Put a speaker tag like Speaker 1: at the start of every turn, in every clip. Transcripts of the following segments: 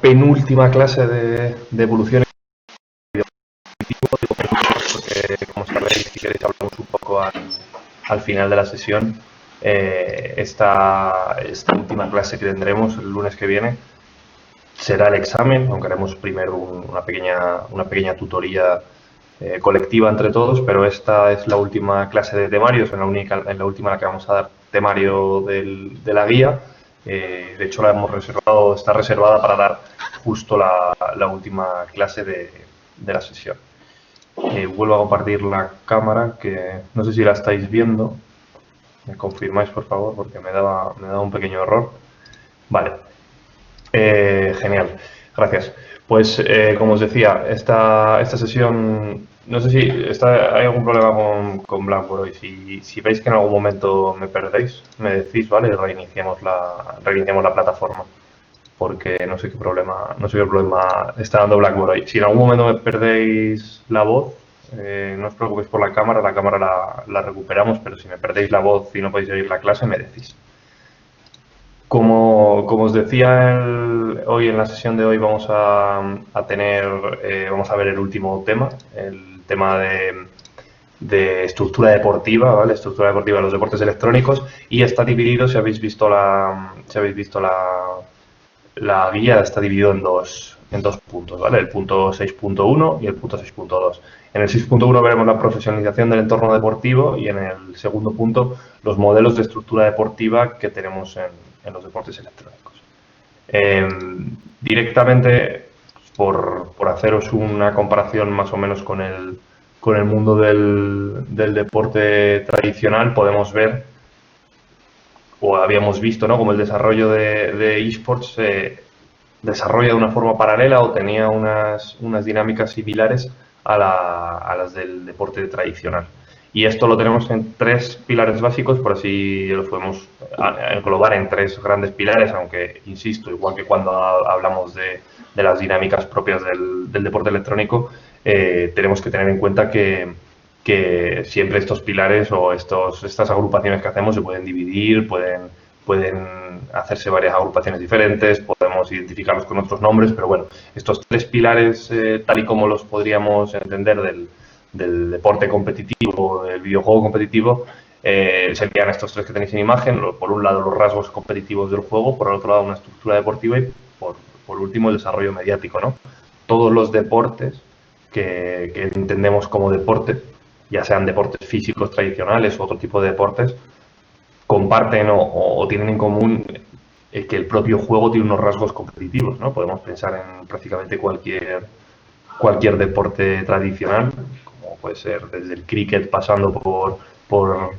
Speaker 1: penúltima clase de evolución porque, como sabéis, si queréis hablamos un poco al final de la sesión. Esta última clase que tendremos el lunes que viene será el examen, aunque haremos primero una pequeña tutoría colectiva entre todos, pero esta es la última clase de temarios, en la última en la que vamos a dar temario de la guía. De hecho, la hemos reservado, está reservada para dar justo la última clase de la sesión. Vuelvo a compartir la cámara, que no sé si la estáis viendo. Me confirmáis, por favor, porque me daba un pequeño error. Vale. Genial. Gracias. Pues, como os decía, esta sesión, no sé si hay algún problema con Blackboard hoy. Si veis que en algún momento me perdéis, me decís, ¿vale? Y reiniciamos la plataforma. Porque no sé qué problema está dando Blackboard hoy. Si en algún momento me perdéis la voz, no os preocupéis por la cámara la recuperamos, pero si me perdéis la voz y no podéis seguir la clase, me decís. Como os decía, hoy en la sesión de hoy vamos a ver el último tema, el tema de estructura deportiva, ¿vale? Estructura deportiva de los deportes electrónicos, y está dividido, si habéis visto la guía, está dividido en dos puntos, ¿vale? El punto 6.1 y el punto 6.2. En el 6.1 veremos la profesionalización del entorno deportivo y en el segundo punto los modelos de estructura deportiva que tenemos en los deportes electrónicos. Directamente, por haceros una comparación más o menos con el mundo del deporte tradicional, podemos ver, o habíamos visto, ¿no?, como el desarrollo de eSports se desarrolla de una forma paralela o tenía unas dinámicas similares a las del deporte tradicional. Y esto lo tenemos en tres pilares básicos, por así los podemos englobar en tres grandes pilares, aunque, insisto, igual que cuando hablamos de las dinámicas propias del deporte electrónico, tenemos que tener en cuenta que siempre estos pilares o estas agrupaciones que hacemos se pueden dividir, pueden hacerse varias agrupaciones diferentes, podemos identificarlos con otros nombres, pero bueno, estos tres pilares, tal y como los podríamos entender del deporte competitivo, del videojuego competitivo, serían estos tres que tenéis en imagen. Por un lado, los rasgos competitivos del juego, por el otro lado, una estructura deportiva y, por último, el desarrollo mediático, ¿no? Todos los deportes que entendemos como deporte, ya sean deportes físicos tradicionales o otro tipo de deportes, comparten o tienen en común que el propio juego tiene unos rasgos competitivos, ¿no? Podemos pensar en prácticamente cualquier deporte tradicional, como puede ser desde el cricket pasando por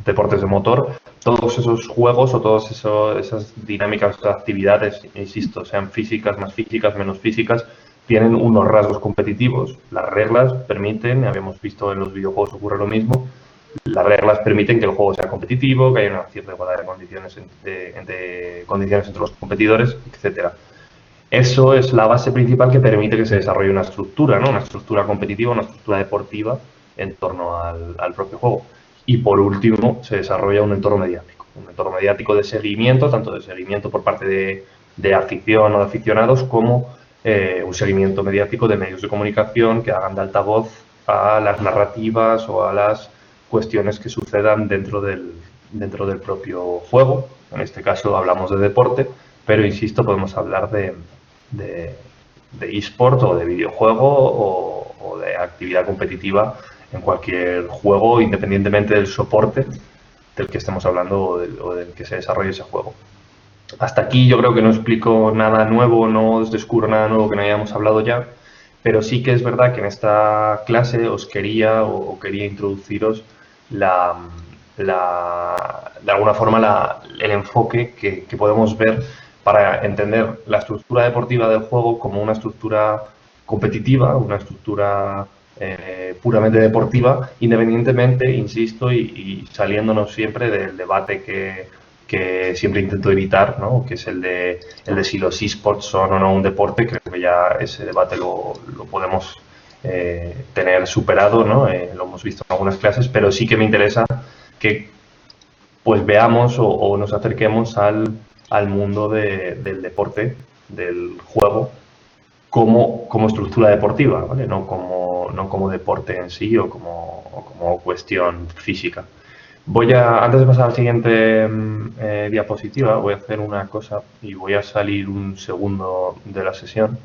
Speaker 1: deportes de motor. Todos esos juegos o todas esas dinámicas, esas actividades, insisto, sean físicas, más físicas, menos físicas, tienen unos rasgos competitivos. Las reglas permiten, habíamos visto en los videojuegos ocurre lo mismo, las reglas permiten que el juego sea competitivo, que haya una cierta igualdad de condiciones entre los competidores, etcétera. Eso es la base principal que permite que se desarrolle una estructura, ¿no? Una estructura competitiva, una estructura deportiva en torno al propio juego. Y por último, se desarrolla un entorno mediático de seguimiento, tanto de seguimiento por parte de afición o de aficionados, como un seguimiento mediático de medios de comunicación que hagan de altavoz a las narrativas o a las cuestiones que sucedan dentro del propio juego. En este caso hablamos de deporte, pero insisto, podemos hablar de eSport o de videojuego o de actividad competitiva en cualquier juego, independientemente del soporte del que estemos hablando o del que se desarrolle ese juego. Hasta aquí yo creo que no explico nada nuevo, no os descubro nada nuevo que no hayamos hablado ya, pero sí que es verdad que en esta clase os quería introduciros de alguna forma el enfoque que podemos ver para entender la estructura deportiva del juego como una estructura competitiva, una estructura puramente deportiva, independientemente, insisto, y saliéndonos siempre del debate que siempre intento evitar, ¿no?, que es el de si los eSports son o no un deporte. Creo que ya ese debate lo podemos tener superado, ¿no? Lo hemos visto en algunas clases, pero sí que me interesa que pues veamos o nos acerquemos al mundo del deporte, del juego, como estructura deportiva, ¿vale? No como deporte en sí o como cuestión física. Antes de pasar a la siguiente diapositiva, voy a hacer una cosa y voy a salir un segundo de la sesión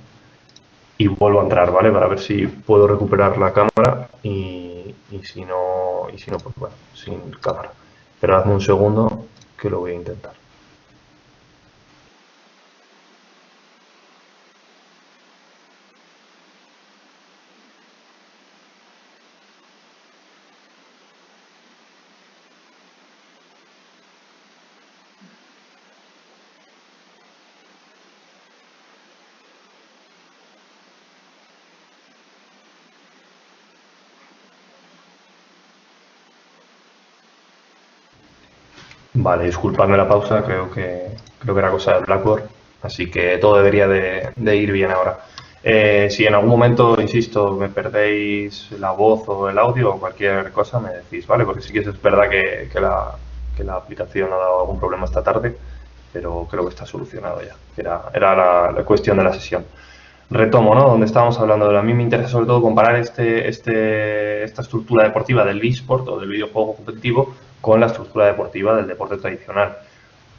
Speaker 1: y vuelvo a entrar, ¿vale? Para ver si puedo recuperar la cámara y si no, pues bueno, sin cámara. Pero hazme un segundo que lo voy a intentar. Vale, disculpadme la pausa, creo que era cosa de Blackboard, así que todo debería de ir bien ahora. Si en algún momento, insisto, me perdéis la voz o el audio o cualquier cosa, me decís, ¿vale? Porque sí que es verdad que la aplicación ha dado algún problema esta tarde, pero creo que está solucionado ya. Era la cuestión de la sesión. Retomo, ¿no? Donde estábamos hablando. A mí me interesa sobre todo comparar esta estructura deportiva del eSport o del videojuego competitivo con la estructura deportiva del deporte tradicional.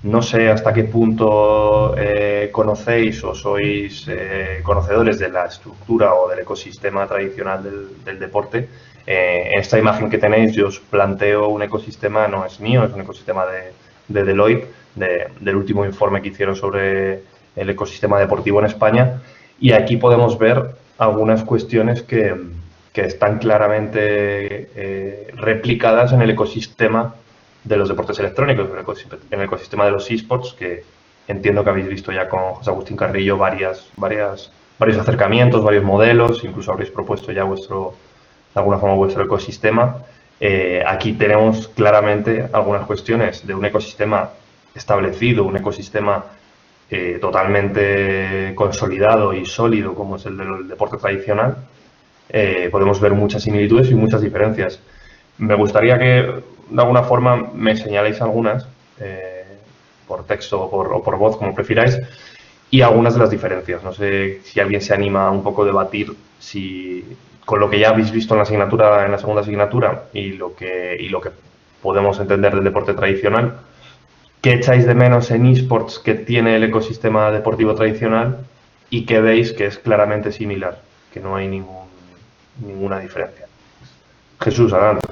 Speaker 1: No sé hasta qué punto conocéis o sois conocedores de la estructura o del ecosistema tradicional del deporte. En esta imagen que tenéis yo os planteo un ecosistema, no es mío, es un ecosistema de Deloitte, del último informe que hicieron sobre el ecosistema deportivo en España. Y aquí podemos ver algunas cuestiones que están claramente replicadas en el ecosistema de los deportes electrónicos, en el ecosistema de los eSports, que entiendo que habéis visto ya con José Agustín Carrillo varios acercamientos, varios modelos, incluso habréis propuesto ya de alguna forma vuestro ecosistema. Aquí tenemos claramente algunas cuestiones de un ecosistema establecido, un ecosistema totalmente consolidado y sólido como es el del deporte tradicional. Podemos ver muchas similitudes y muchas diferencias. Me gustaría que de alguna forma me señaléis algunas, por texto o por voz, como prefiráis, y algunas de las diferencias. No sé si alguien se anima a un poco a debatir con lo que ya habéis visto en la asignatura, en la segunda asignatura y lo que podemos entender del deporte tradicional. ¿Qué echáis de menos en eSports que tiene el ecosistema deportivo tradicional y que veis que es claramente similar, que no hay ninguna diferencia? Jesús, adelante.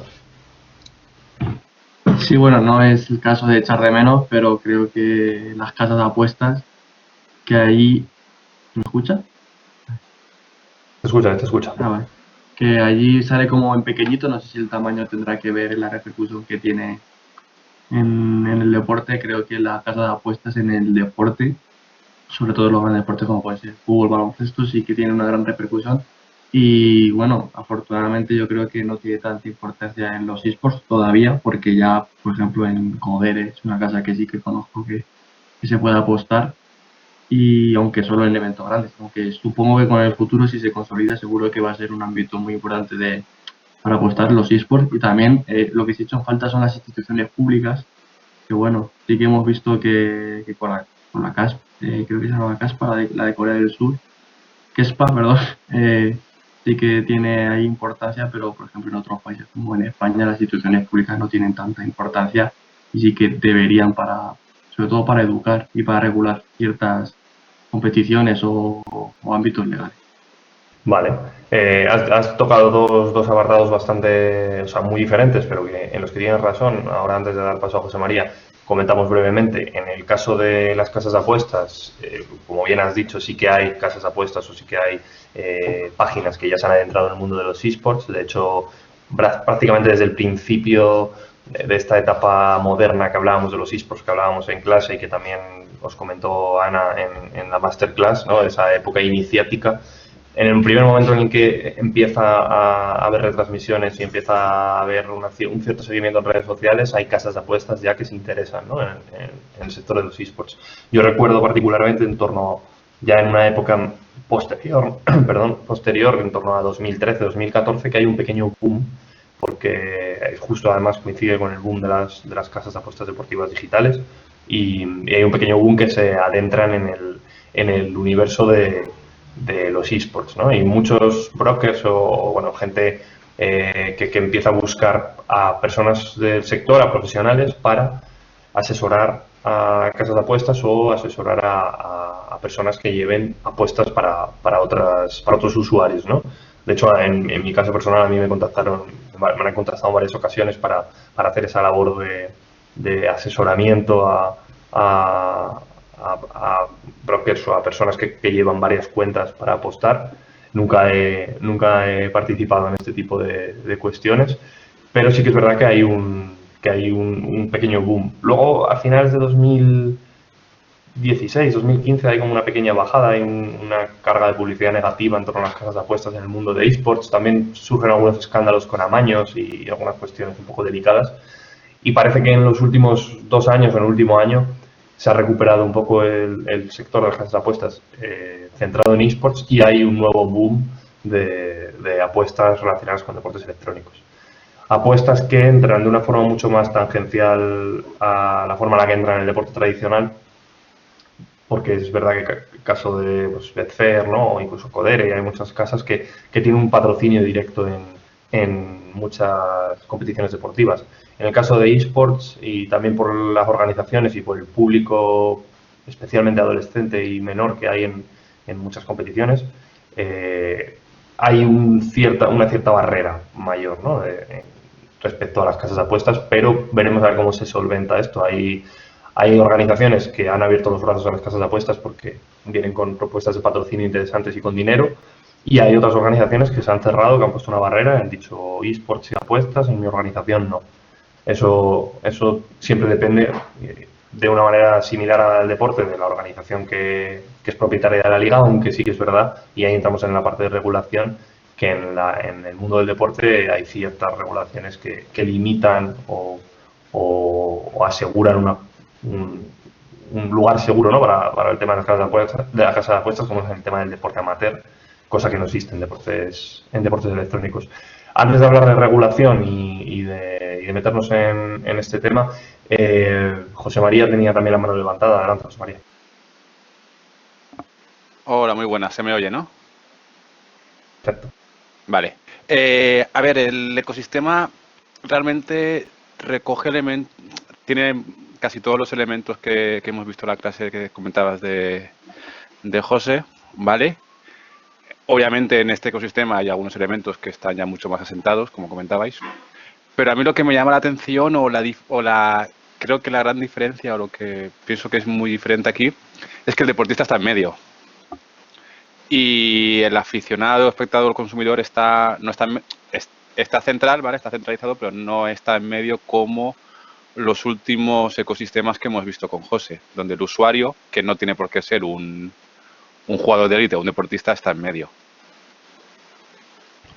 Speaker 2: Sí, bueno, no es el caso de echar de menos, pero creo que las casas de apuestas, que ahí... ¿Me escucha?
Speaker 1: Te escucha.
Speaker 2: Ah, vale. Que allí sale como en pequeñito, no sé si el tamaño tendrá que ver en la repercusión que tiene en el deporte. Creo que la casa de apuestas en el deporte, sobre todo los grandes deportes como puede ser fútbol, baloncesto, sí que tiene una gran repercusión. Y bueno, afortunadamente yo creo que no tiene tanta importancia en los eSports todavía, porque ya, por ejemplo, en Codere es una casa que sí que conozco que se puede apostar, y aunque solo en eventos grandes, aunque supongo que con el futuro, si se consolida, seguro que va a ser un ámbito muy importante para apostar los eSports. Y también lo que se ha hecho en falta son las instituciones públicas, que bueno, sí que hemos visto que con la CASP, creo que se llama CASPA, la de Corea del Sur, KESPA, perdón, sí que tiene ahí importancia, pero por ejemplo en otros países como en España las instituciones públicas no tienen tanta importancia y sí que deberían, sobre todo para educar y para regular ciertas competiciones o ámbitos legales.
Speaker 1: Vale. Has tocado dos apartados bastante, o sea, muy diferentes, pero en los que tienes razón. Ahora, antes de dar paso a José María, comentamos brevemente. En el caso de las casas de apuestas, como bien has dicho, sí que hay casas de apuestas o sí que hay páginas que ya se han adentrado en el mundo de los eSports. De hecho, prácticamente desde el principio de esta etapa moderna que hablábamos de los eSports, que hablábamos en clase y que también os comentó Ana en la masterclass, ¿no? Esa época iniciática. En el primer momento en el que empieza a haber retransmisiones y empieza a haber un cierto seguimiento en redes sociales, hay casas de apuestas ya que se interesan, ¿no? en el sector de los eSports. Yo recuerdo particularmente ya en una época posterior, en torno a 2013, 2014, que hay un pequeño boom, porque justo además coincide con el boom de las casas de apuestas deportivas digitales, y hay un pequeño boom que se adentran en el universo de los esports, ¿no? Y muchos brokers o bueno, gente que empieza a buscar a personas del sector, a profesionales, para asesorar a casas de apuestas o asesorar a personas que lleven apuestas para otros usuarios, ¿no? De hecho, en mi caso personal, a mí me han contactado en varias ocasiones para hacer esa labor de asesoramiento a brokers o a personas que llevan varias cuentas para apostar. Nunca he participado en este tipo de cuestiones, pero sí que es verdad que hay un pequeño boom. Luego, a finales de 2016, 2015, hay como una pequeña bajada, hay una carga de publicidad negativa en torno a las casas de apuestas en el mundo de esports. También surgen algunos escándalos con amaños y algunas cuestiones un poco delicadas. Y parece que en los últimos 2 años, en el último año, se ha recuperado un poco el sector de las casas de apuestas centrado en esports y hay un nuevo boom de apuestas relacionadas con deportes electrónicos. Apuestas que entran de una forma mucho más tangencial a la forma en la que entran en el deporte tradicional, porque es verdad que el caso de Betfair, ¿no? O incluso Codere, hay muchas casas que tienen un patrocinio directo en muchas competiciones deportivas. En el caso de esports, y también por las organizaciones y por el público, especialmente adolescente y menor, que hay en muchas competiciones, hay una cierta barrera mayor, ¿no? Respecto a las casas de apuestas, pero veremos a ver cómo se solventa esto. Hay organizaciones que han abierto los brazos a las casas de apuestas porque vienen con propuestas de patrocinio interesantes y con dinero, y hay otras organizaciones que se han cerrado, que han puesto una barrera, han dicho esports y apuestas, en mi organización no. Eso siempre depende de una manera similar al deporte de la organización que es propietaria de la liga, aunque sí que es verdad, y ahí entramos en la parte de regulación, que en el mundo del deporte hay ciertas regulaciones que limitan o aseguran un lugar seguro, ¿no? para el tema de las casas de apuestas, como es el tema del deporte amateur, cosa que no existe en deportes electrónicos. Antes de hablar de regulación y de meternos en este tema, José María tenía también la mano levantada. Adelante, José María.
Speaker 3: Hola, muy buenas. ¿Se me oye, no?
Speaker 1: Perfecto.
Speaker 3: Vale. A ver, el ecosistema realmente recoge elementos, tiene casi todos los elementos que hemos visto en la clase que comentabas de José, ¿vale? Obviamente en este ecosistema hay algunos elementos que están ya mucho más asentados, como comentabais, pero a mí lo que me llama la atención creo que la gran diferencia o lo que pienso que es muy diferente aquí es que el deportista está en medio y el aficionado, espectador, consumidor está central, ¿vale? Está centralizado, pero no está en medio como los últimos ecosistemas que hemos visto con José, donde el usuario, que no tiene por qué ser un jugador de élite o un deportista, está en medio.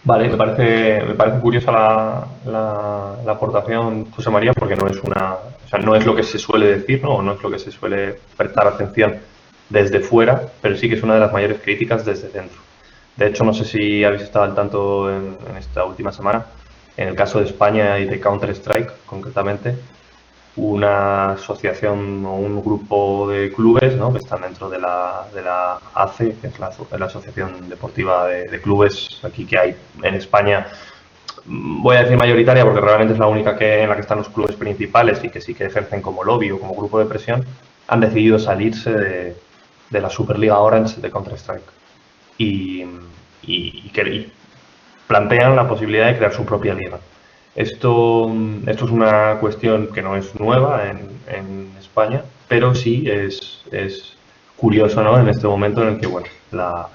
Speaker 1: Vale, me parece curiosa la aportación, José María, porque no es lo que se suele decir, ¿no? O no es lo que se suele prestar atención desde fuera, pero sí que es una de las mayores críticas desde dentro. De hecho, no sé si habéis estado al tanto en esta última semana, en el caso de España y de Counter-Strike, concretamente, una asociación o un grupo de clubes, ¿no? Que están dentro de la ACE, que es la Asociación Deportiva de Clubes aquí que hay en España. Voy a decir mayoritaria porque realmente es la única en la que están los clubes principales y que sí que ejercen como lobby o como grupo de presión. Han decidido salirse de la Superliga Orange de Counter-Strike y plantean la posibilidad de crear su propia liga. Esto es una cuestión que no es nueva en España, pero sí es curioso, ¿no? En este momento en el que, bueno, la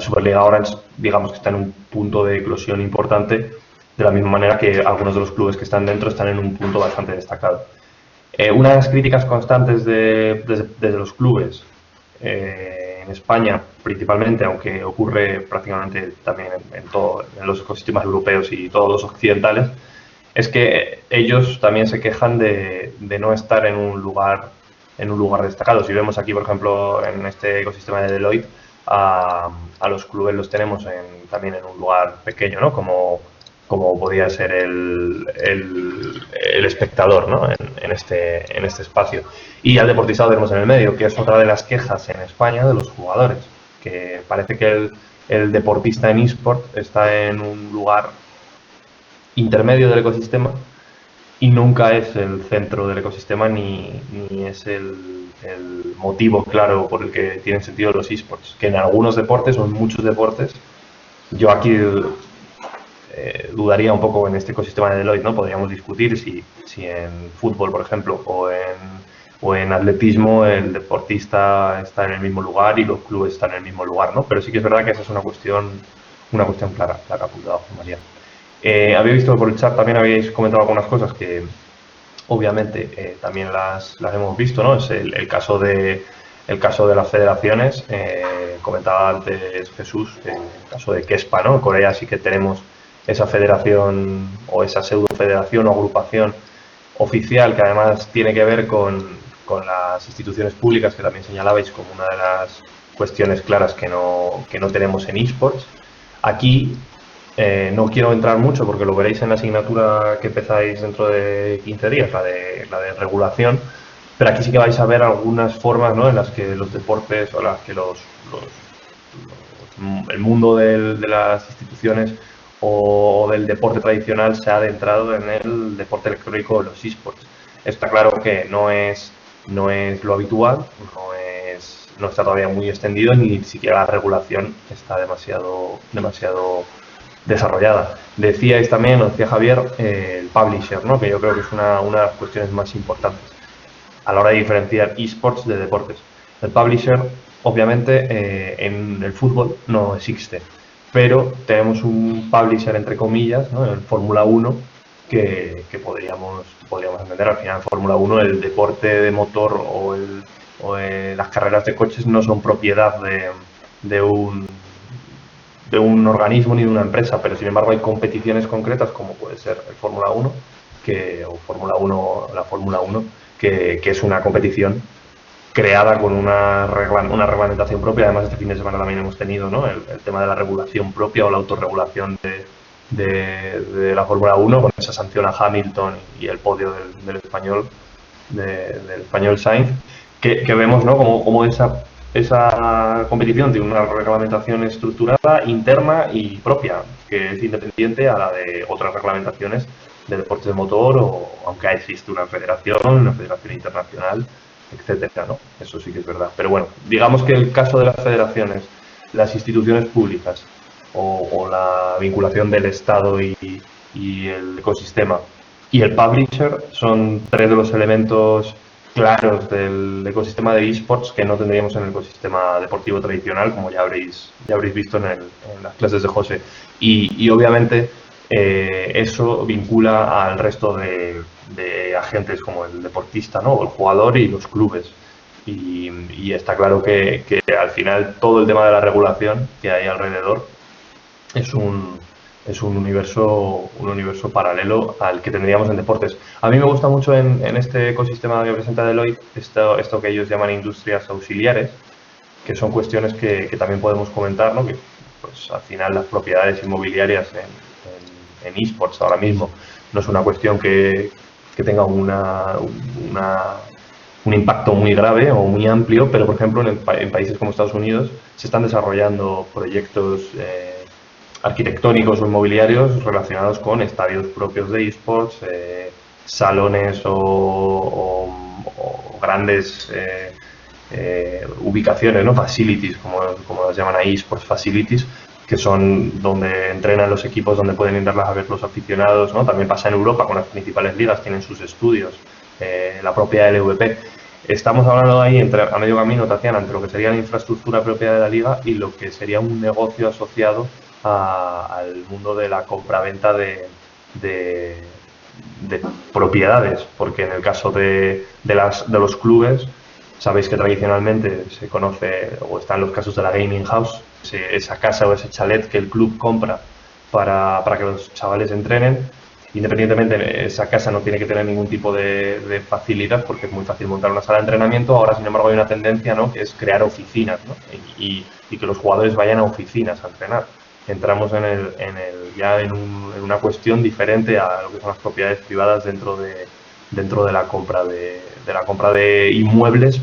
Speaker 1: Superliga Orange, digamos que está en un punto de eclosión importante, de la misma manera que algunos de los clubes que están dentro están en un punto bastante destacado. Una de las críticas constantes desde los clubes en España, principalmente, aunque ocurre prácticamente también en los ecosistemas europeos y todos los occidentales, es que ellos también se quejan de no estar en un lugar destacado. Si vemos aquí, por ejemplo, en este ecosistema de Deloitte, a los clubes los tenemos también en un lugar pequeño, ¿no? Como podría ser el espectador, ¿no? en este espacio. Y al deportista lo tenemos en el medio, que es otra de las quejas en España de los jugadores. que parece que el deportista en eSport está en un lugar intermedio del ecosistema y nunca es el centro del ecosistema ni es el motivo claro por el que tienen sentido los eSports, que en algunos deportes o en muchos deportes, yo aquí dudaría un poco en este ecosistema de Deloitte, ¿no? Podríamos discutir si en fútbol, por ejemplo, o en atletismo el deportista está en el mismo lugar y los clubes están en el mismo lugar, ¿no? Pero sí que es verdad que esa es una cuestión clara, la que ha apuntado María. Había visto por el chat, también habéis comentado algunas cosas que obviamente también las hemos visto, ¿no? Es el caso de las federaciones. Comentaba antes Jesús, el caso de Kespa, ¿no? En Corea sí que tenemos esa federación o esa pseudo federación o agrupación oficial que además tiene que ver con las instituciones públicas, que también señalabais como una de las cuestiones claras que no tenemos en eSports. Aquí no quiero entrar mucho porque lo veréis en la asignatura que empezáis dentro de 15 días, la de regulación, pero aquí sí que vais a ver algunas formas, ¿no?, en las que los deportes o las que el mundo de las instituciones o del deporte tradicional se ha adentrado en el deporte electrónico o los eSports. Está claro que no es lo habitual, no está todavía muy extendido, ni siquiera la regulación está demasiado desarrollada. Decíais también, lo decía Javier, el publisher, ¿no?, que yo creo que es una de las cuestiones más importantes a la hora de diferenciar eSports de deportes. El publisher, obviamente, en el fútbol no existe, pero tenemos un publisher, entre comillas, ¿no?, en Fórmula 1, que podríamos entender. Al final, en Fórmula 1, el deporte de motor o las carreras de coches no son propiedad de un organismo ni de una empresa, pero sin embargo hay competiciones concretas como puede ser el Fórmula 1 la Fórmula 1, que es una competición creada con una reglamentación propia. Además, este fin de semana también hemos tenido, ¿no?, el tema de la regulación propia o la autorregulación de la Fórmula 1, con esa sanción a Hamilton y el podio del español Sainz, que vemos, ¿no?, como esa competición tiene una reglamentación estructurada, interna y propia, que es independiente a la de otras reglamentaciones de deportes de motor, o aunque existe una federación internacional, etcétera, ¿no? Eso sí que es verdad. Pero bueno, digamos que el caso de las federaciones, las instituciones públicas o la vinculación del Estado y el ecosistema y el publisher son tres de los elementos claros del ecosistema de eSports que no tendríamos en el ecosistema deportivo tradicional, como ya habréis visto en las clases de José. Y obviamente eso vincula al resto de agentes como el deportista, ¿no?, o el jugador y los clubes. Y está claro que al final todo el tema de la regulación que hay alrededor es un universo paralelo al que tendríamos en deportes. A mí me gusta mucho en este ecosistema que presenta Deloitte esto que ellos llaman industrias auxiliares, que son cuestiones que también podemos comentar, ¿no?, que pues al final las propiedades inmobiliarias en eSports ahora mismo no es una cuestión que tenga un impacto muy grave o muy amplio, pero por ejemplo en países como Estados Unidos se están desarrollando proyectos arquitectónicos o inmobiliarios relacionados con estadios propios de eSports, salones o grandes ubicaciones, ¿no?, facilities, como las llaman ahí, eSports facilities, que son donde entrenan los equipos, donde pueden irlas a ver los aficionados, ¿no? También pasa en Europa con las principales ligas, tienen sus estudios, la propia LVP. Estamos hablando ahí a medio camino, Tatiana, entre lo que sería la infraestructura propia de la liga y lo que sería un negocio asociado al mundo de la compraventa de propiedades, porque en el caso de los clubes, sabéis que tradicionalmente se conoce o están los casos de la gaming house, esa casa o ese chalet que el club compra para que los chavales entrenen. Independientemente, esa casa no tiene que tener ningún tipo de facilidad porque es muy fácil montar una sala de entrenamiento. Ahora, sin embargo, hay una tendencia, ¿no?, que es crear oficinas, ¿no?, y que los jugadores vayan a oficinas a entrenar. Entramos ya en una cuestión diferente a lo que son las propiedades privadas dentro de la compra de inmuebles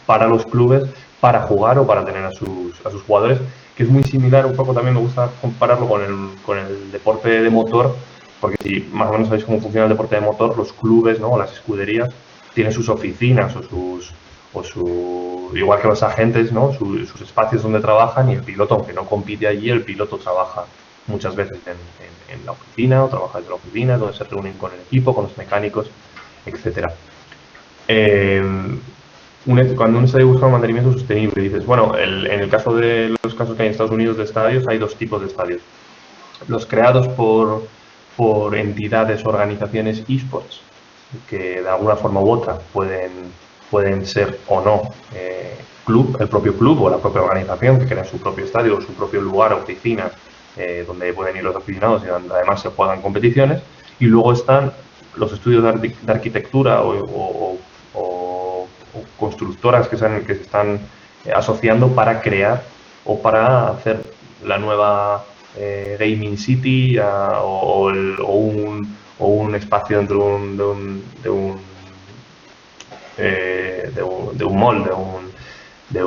Speaker 1: para los clubes, para jugar o para tener a sus jugadores, que es muy similar un poco, también me gusta compararlo con el deporte de motor, porque si más o menos sabéis cómo funciona el deporte de motor, los clubes, ¿no? O las escuderías tienen sus oficinas igual que los agentes, ¿no? Sus espacios donde trabajan, y el piloto, aunque no compite allí, el piloto trabaja muchas veces en la oficina o trabaja desde la oficina, donde se reúnen con el equipo, con los mecánicos, etcétera. Cuando un estadio busca un mantenimiento sostenible, dices, bueno, en el caso de los casos que hay en Estados Unidos de estadios, hay dos tipos de estadios. Los creados por entidades o organizaciones esports, que de alguna forma u otra pueden ser o no el propio club o la propia organización que crea su propio estadio o su propio lugar o oficina donde pueden ir los aficionados y donde además se juegan competiciones. Y luego están los estudios de arquitectura o constructoras que se están asociando para crear o para hacer la nueva Gaming City o un espacio dentro de un mall, de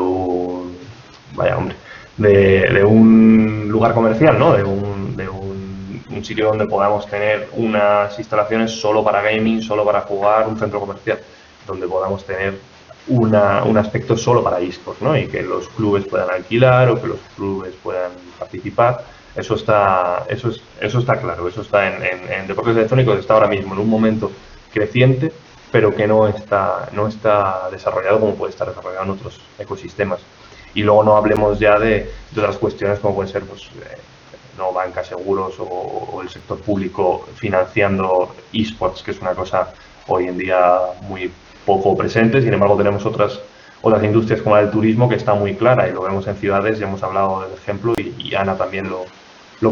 Speaker 1: un lugar comercial, ¿no? De un sitio donde podamos tener unas instalaciones solo para gaming, solo para jugar, un centro comercial, donde podamos tener un aspecto solo para eSports, ¿no? Y que los clubes puedan alquilar o que los clubes puedan participar. Eso está claro, eso está en deportes electrónicos, está ahora mismo en un momento creciente, pero que no está desarrollado como puede estar desarrollado en otros ecosistemas. Y luego no hablemos ya de otras cuestiones como pueden ser no banca, seguros o el sector público financiando eSports, que es una cosa hoy en día muy poco presente. Sin embargo, tenemos otras industrias como la del turismo, que está muy clara y lo vemos en ciudades, ya hemos hablado del ejemplo y Ana también lo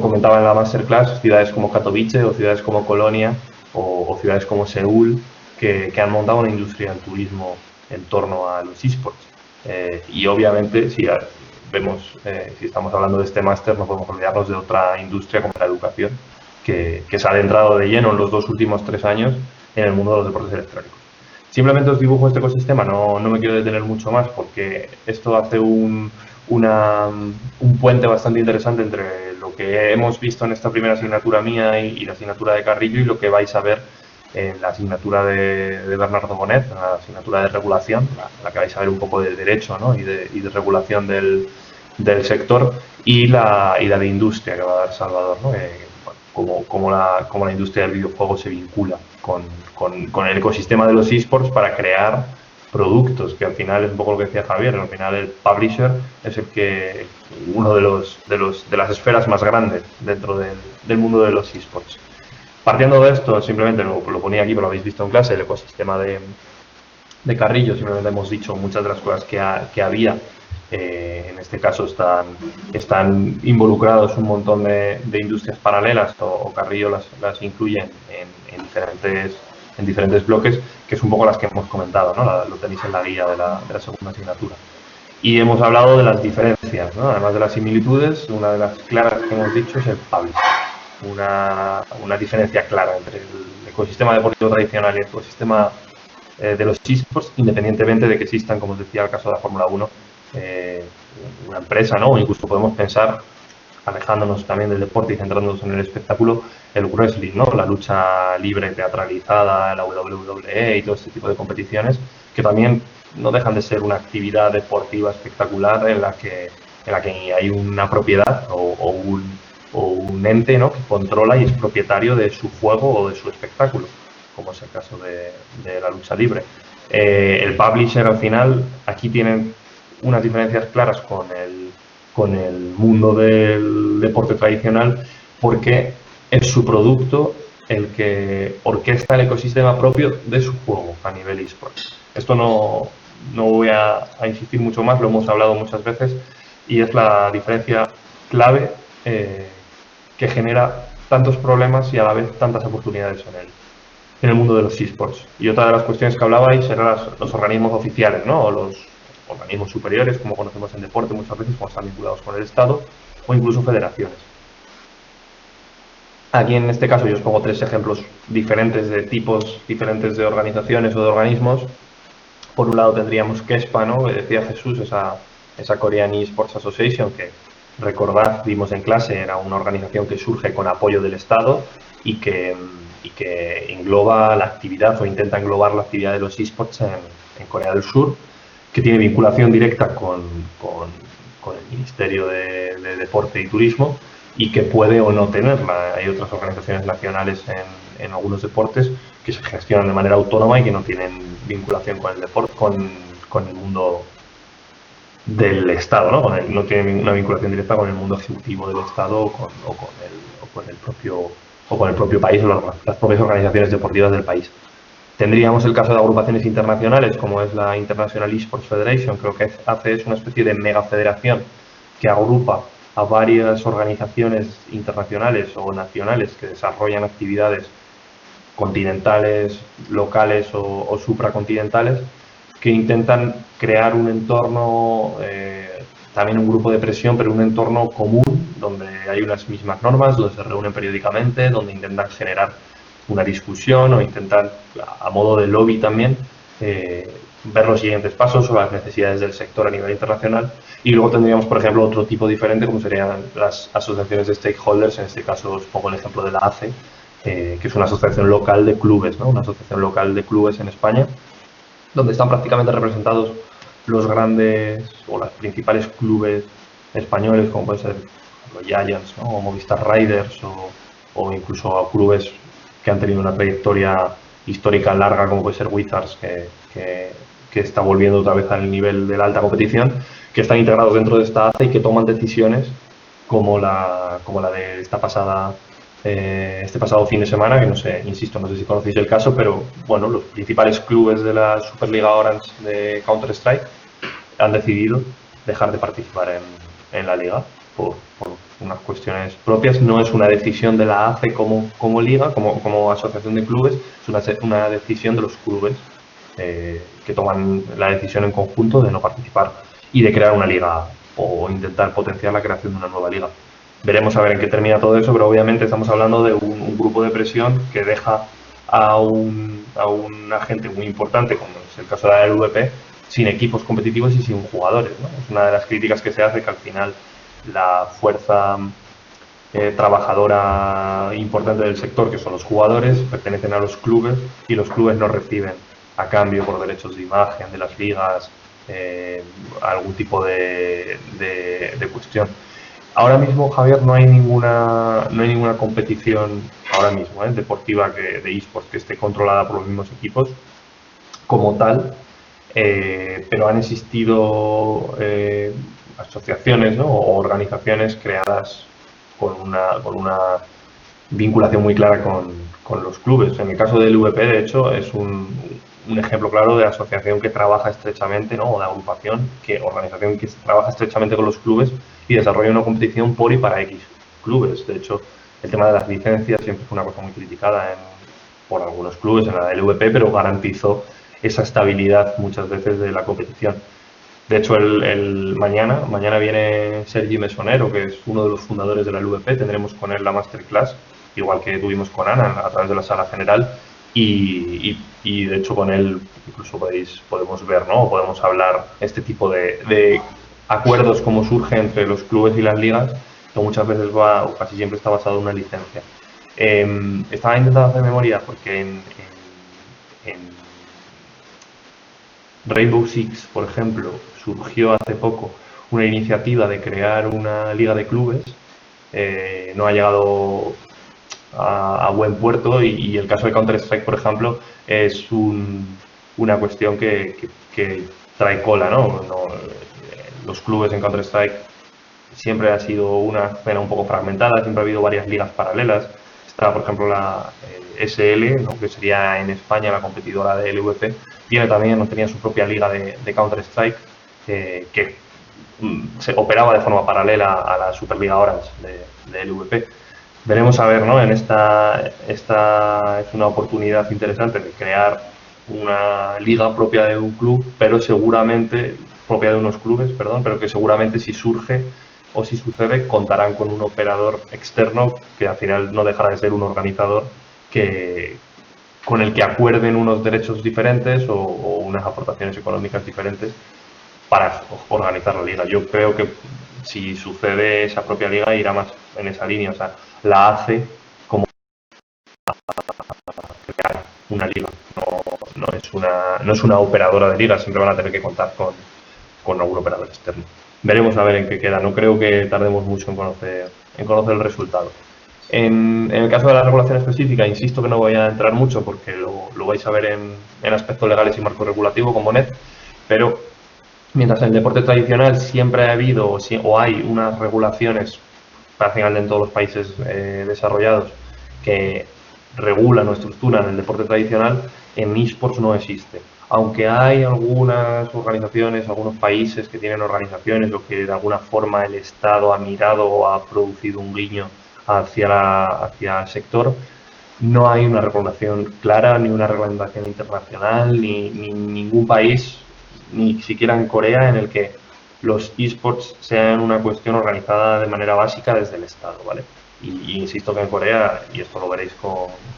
Speaker 1: comentaba en la masterclass, ciudades como Katowice o ciudades como Colonia o ciudades como Seúl, que han montado una industria del turismo en torno a los eSports. Y obviamente, si estamos hablando de este máster, no podemos olvidarnos de otra industria como la educación, que se ha adentrado de lleno en los 2 últimos 3 años en el mundo de los deportes electrónicos. Simplemente os dibujo este ecosistema, no me quiero detener mucho más, porque esto hace un puente bastante interesante entre lo que hemos visto en esta primera asignatura mía y la asignatura de Carrillo y lo que vais a ver en la asignatura de Bernardo Bonet, la asignatura de regulación, la que vais a ver un poco de derecho, ¿no? y de regulación del sector, y la de industria que va a dar Salvador, ¿no? Cómo la industria del videojuego se vincula con el ecosistema de los eSports para crear productos, que al final es un poco lo que decía Javier, al final el publisher es uno de las esferas más grandes dentro del mundo de los eSports. Partiendo de esto, simplemente lo ponía aquí, pero lo habéis visto en clase, el ecosistema de Carrillo, simplemente hemos dicho muchas de las cosas que había. En este caso están involucrados un montón de industrias paralelas, o Carrillo las incluye en diferentes bloques, que es un poco las que hemos comentado, ¿no? Lo tenéis en la guía de la segunda asignatura. Y hemos hablado de las diferencias, ¿no? Además de las similitudes, una de las claras que hemos dicho es el publishing. Una diferencia clara entre el ecosistema deportivo tradicional y el ecosistema de los eSports, independientemente de que existan, como os decía, el caso de la Fórmula 1, una empresa, ¿no? O incluso podemos pensar, alejándonos también del deporte y centrándonos en el espectáculo, el wrestling, ¿no? La lucha libre teatralizada, la WWE y todo este tipo de competiciones, que también no dejan de ser una actividad deportiva espectacular en la que hay una propiedad o un ente, ¿no? Que controla y es propietario de su juego o de su espectáculo, como es el caso de la lucha libre. El publisher, al final, aquí tienen unas diferencias claras con el mundo del deporte tradicional, porque es su producto el que orquesta el ecosistema propio de su juego a nivel eSports. Esto no voy a insistir mucho más, lo hemos hablado muchas veces, y es la diferencia clave que genera tantos problemas y a la vez tantas oportunidades en el mundo de los eSports. Y otra de las cuestiones que hablabais eran los organismos oficiales, ¿no? O los organismos superiores, como conocemos en deporte muchas veces, como están vinculados con el Estado, o incluso federaciones. Aquí en este caso yo os pongo 3 ejemplos diferentes de tipos diferentes de organizaciones o de organismos Por un lado tendríamos KESPA, ¿no? Que decía Jesús, esa Korean eSports Association, que recordad, vimos en clase, era una organización que surge con apoyo del Estado y que engloba la actividad o intenta englobar la actividad de los eSports en Corea del Sur, que tiene vinculación directa con el Ministerio de Deporte y Turismo y que puede o no tenerla. Hay otras organizaciones nacionales en algunos deportes que se gestionan de manera autónoma y que no tienen vinculación con el deporte, con el mundo del Estado, ¿no? No tienen una vinculación directa con el mundo ejecutivo del Estado o con el propio país o las propias organizaciones deportivas del país. Tendríamos el caso de agrupaciones internacionales, como es la International Esports Federation. Creo que es una especie de mega federación que agrupa a varias organizaciones internacionales o nacionales que desarrollan actividades continentales, locales o supracontinentales, que intentan crear un entorno, también un grupo de presión, pero un entorno común, donde hay unas mismas normas, donde se reúnen periódicamente, donde intentan generar una discusión o intentar, a modo de lobby también, ver los siguientes pasos o las necesidades del sector a nivel internacional. Y luego tendríamos, por ejemplo, otro tipo diferente, como serían las asociaciones de stakeholders. En este caso os pongo el ejemplo de la ACE, que es una asociación local de clubes, ¿no? Una asociación local de clubes en España, donde están prácticamente representados los grandes o los principales clubes españoles, como pueden ser los Giants, ¿no? O Movistar Riders, o incluso clubes que han tenido una trayectoria histórica larga, como puede ser Wizards, que está volviendo otra vez al nivel de la alta competición, que están integrados dentro de esta ACE y que toman decisiones como la de este pasado fin de semana, que no sé si conocéis el caso, pero bueno, los principales clubes de la Superliga Orange de Counter-Strike han decidido dejar de participar en la liga por unas cuestiones propias. No es una decisión de la ACE como liga, como asociación de clubes, es una decisión de los clubes que toman la decisión en conjunto de no participar y de crear una liga o intentar potenciar la creación de una nueva liga. Veremos a ver en qué termina todo eso, pero obviamente estamos hablando de un grupo de presión que deja a un agente muy importante, como es el caso de la LVP, sin equipos competitivos y sin jugadores, ¿no? Es una de las críticas que se hace, que al final la fuerza trabajadora importante del sector, que son los jugadores, pertenecen a los clubes y los clubes no reciben a cambio por derechos de imagen de las ligas algún tipo de cuestión. Ahora mismo, Javier, no hay ninguna competición ahora mismo deportiva de eSports que esté controlada por los mismos equipos como tal, pero han existido asociaciones, ¿no? O organizaciones creadas con una vinculación muy clara con los clubes. En el caso del VP, de hecho, es un ejemplo claro de asociación que trabaja estrechamente, ¿no? O de organización que trabaja estrechamente con los clubes y desarrolla una competición por y para X clubes. De hecho, el tema de las licencias siempre fue una cosa muy criticada por algunos clubes en la LVP, pero garantizó esa estabilidad muchas veces de la competición. De hecho, mañana viene Sergi Mesonero, que es uno de los fundadores de la LVP. Tendremos con él la masterclass, igual que tuvimos con Ana a través de la sala general. Y de hecho con él incluso podemos ver, ¿no? O podemos hablar este tipo de acuerdos, cómo surge entre los clubes y las ligas, que muchas veces o casi siempre está basado en una licencia. Estaba intentando hacer memoria porque en Rainbow Six, por ejemplo, surgió hace poco una iniciativa de crear una liga de clubes. No ha llegado a buen puerto y el caso de Counter-Strike, por ejemplo, es una cuestión que trae cola, ¿no? Los clubes en Counter-Strike siempre ha sido una escena un poco fragmentada, siempre ha habido varias ligas paralelas. Está, por ejemplo, la SL, ¿no? Que sería en España la competidora de LVP, tenía su propia liga de Counter-Strike que se operaba de forma paralela a la Superliga Orange de LVP. Veremos a ver, ¿no? Esta es una oportunidad interesante de crear una liga propia de un club, pero seguramente propia de unos clubes, perdón, pero que seguramente si surge o si sucede contarán con un operador externo que al final no dejará de ser un organizador que con el que acuerden unos derechos diferentes o unas aportaciones económicas diferentes para organizar la liga. Yo creo que si sucede esa propia liga irá más en esa línea, o sea, la hace como crear una liga, no es una operadora de liga, siempre van a tener que contar con algún operador externo. Veremos a ver en qué queda, no creo que tardemos mucho en conocer el resultado. En el caso de la regulación específica, insisto que no voy a entrar mucho porque lo vais a ver en aspectos legales y marco regulativo con Bonet, pero mientras en el deporte tradicional siempre ha habido o hay unas regulaciones prácticamente en todos los países desarrollados que regulan o estructuran el deporte tradicional, en eSports no existe. Aunque hay algunas organizaciones, algunos países que tienen organizaciones o que de alguna forma el Estado ha mirado o ha producido un guiño hacia el sector, no hay una regulación clara, ni una reglamentación internacional, ni ningún país, ni siquiera en Corea, en el que los eSports sean una cuestión organizada de manera básica desde el Estado, ¿vale? Y insisto que en Corea, y esto lo veréis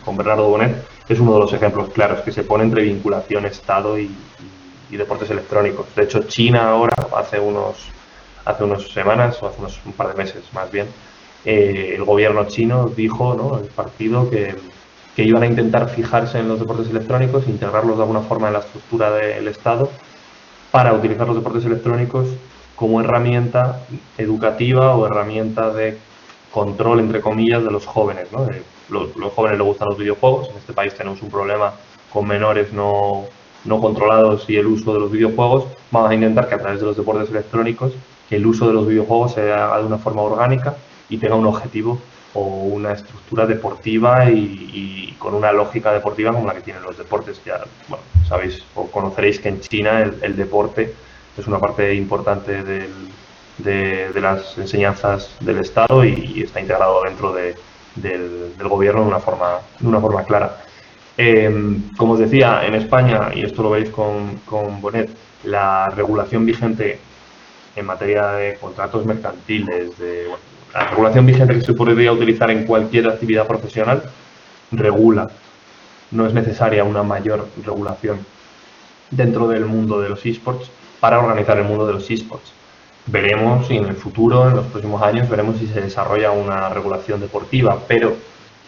Speaker 1: con Bernardo Bonet, es uno de los ejemplos claros que se pone entre vinculación Estado y deportes electrónicos. De hecho, China ahora, hace unas semanas, o hace un par de meses más bien, el gobierno chino dijo, ¿no?, el partido, que iban a intentar fijarse en los deportes electrónicos, integrarlos de alguna forma en la estructura del Estado para utilizar los deportes electrónicos como herramienta educativa o herramienta de control, entre comillas, de los jóvenes, ¿no? Los jóvenes les gustan los videojuegos, en este país tenemos un problema con menores no controlados y el uso de los videojuegos. Vamos a intentar que a través de los deportes electrónicos que el uso de los videojuegos se haga de una forma orgánica y tenga un objetivo o una estructura deportiva y con una lógica deportiva como la que tienen los deportes. Ya, bueno, sabéis o conoceréis que en China el deporte es una parte importante de las enseñanzas del Estado y está integrado dentro del gobierno de una forma clara. Como os decía, en España, y esto lo veis con Bonet, la regulación vigente en materia de contratos mercantiles, la regulación vigente que se podría utilizar en cualquier actividad profesional, regula. No es necesaria una mayor regulación dentro del mundo de los eSports para organizar el mundo de los eSports. Veremos y en el futuro, en los próximos años, veremos si se desarrolla una regulación deportiva, pero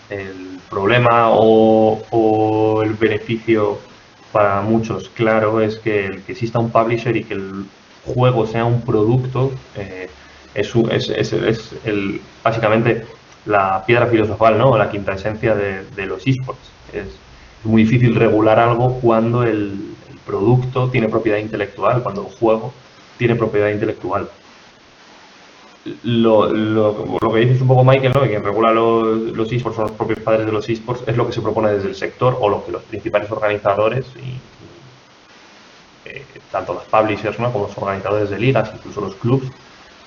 Speaker 1: el problema o el beneficio para muchos, claro, es que el que exista un publisher y que el juego sea un producto es básicamente la piedra filosofal, ¿no?, la quinta esencia de los eSports. Es muy difícil regular algo cuando el producto tiene propiedad intelectual, cuando el juego tiene propiedad intelectual. Lo que dices un poco, Michael, ¿no?, que quien regula los eSports son los propios padres de los eSports, es lo que se propone desde el sector o lo que los principales organizadores tanto los publishers, ¿no?, como los organizadores de ligas, incluso los clubs,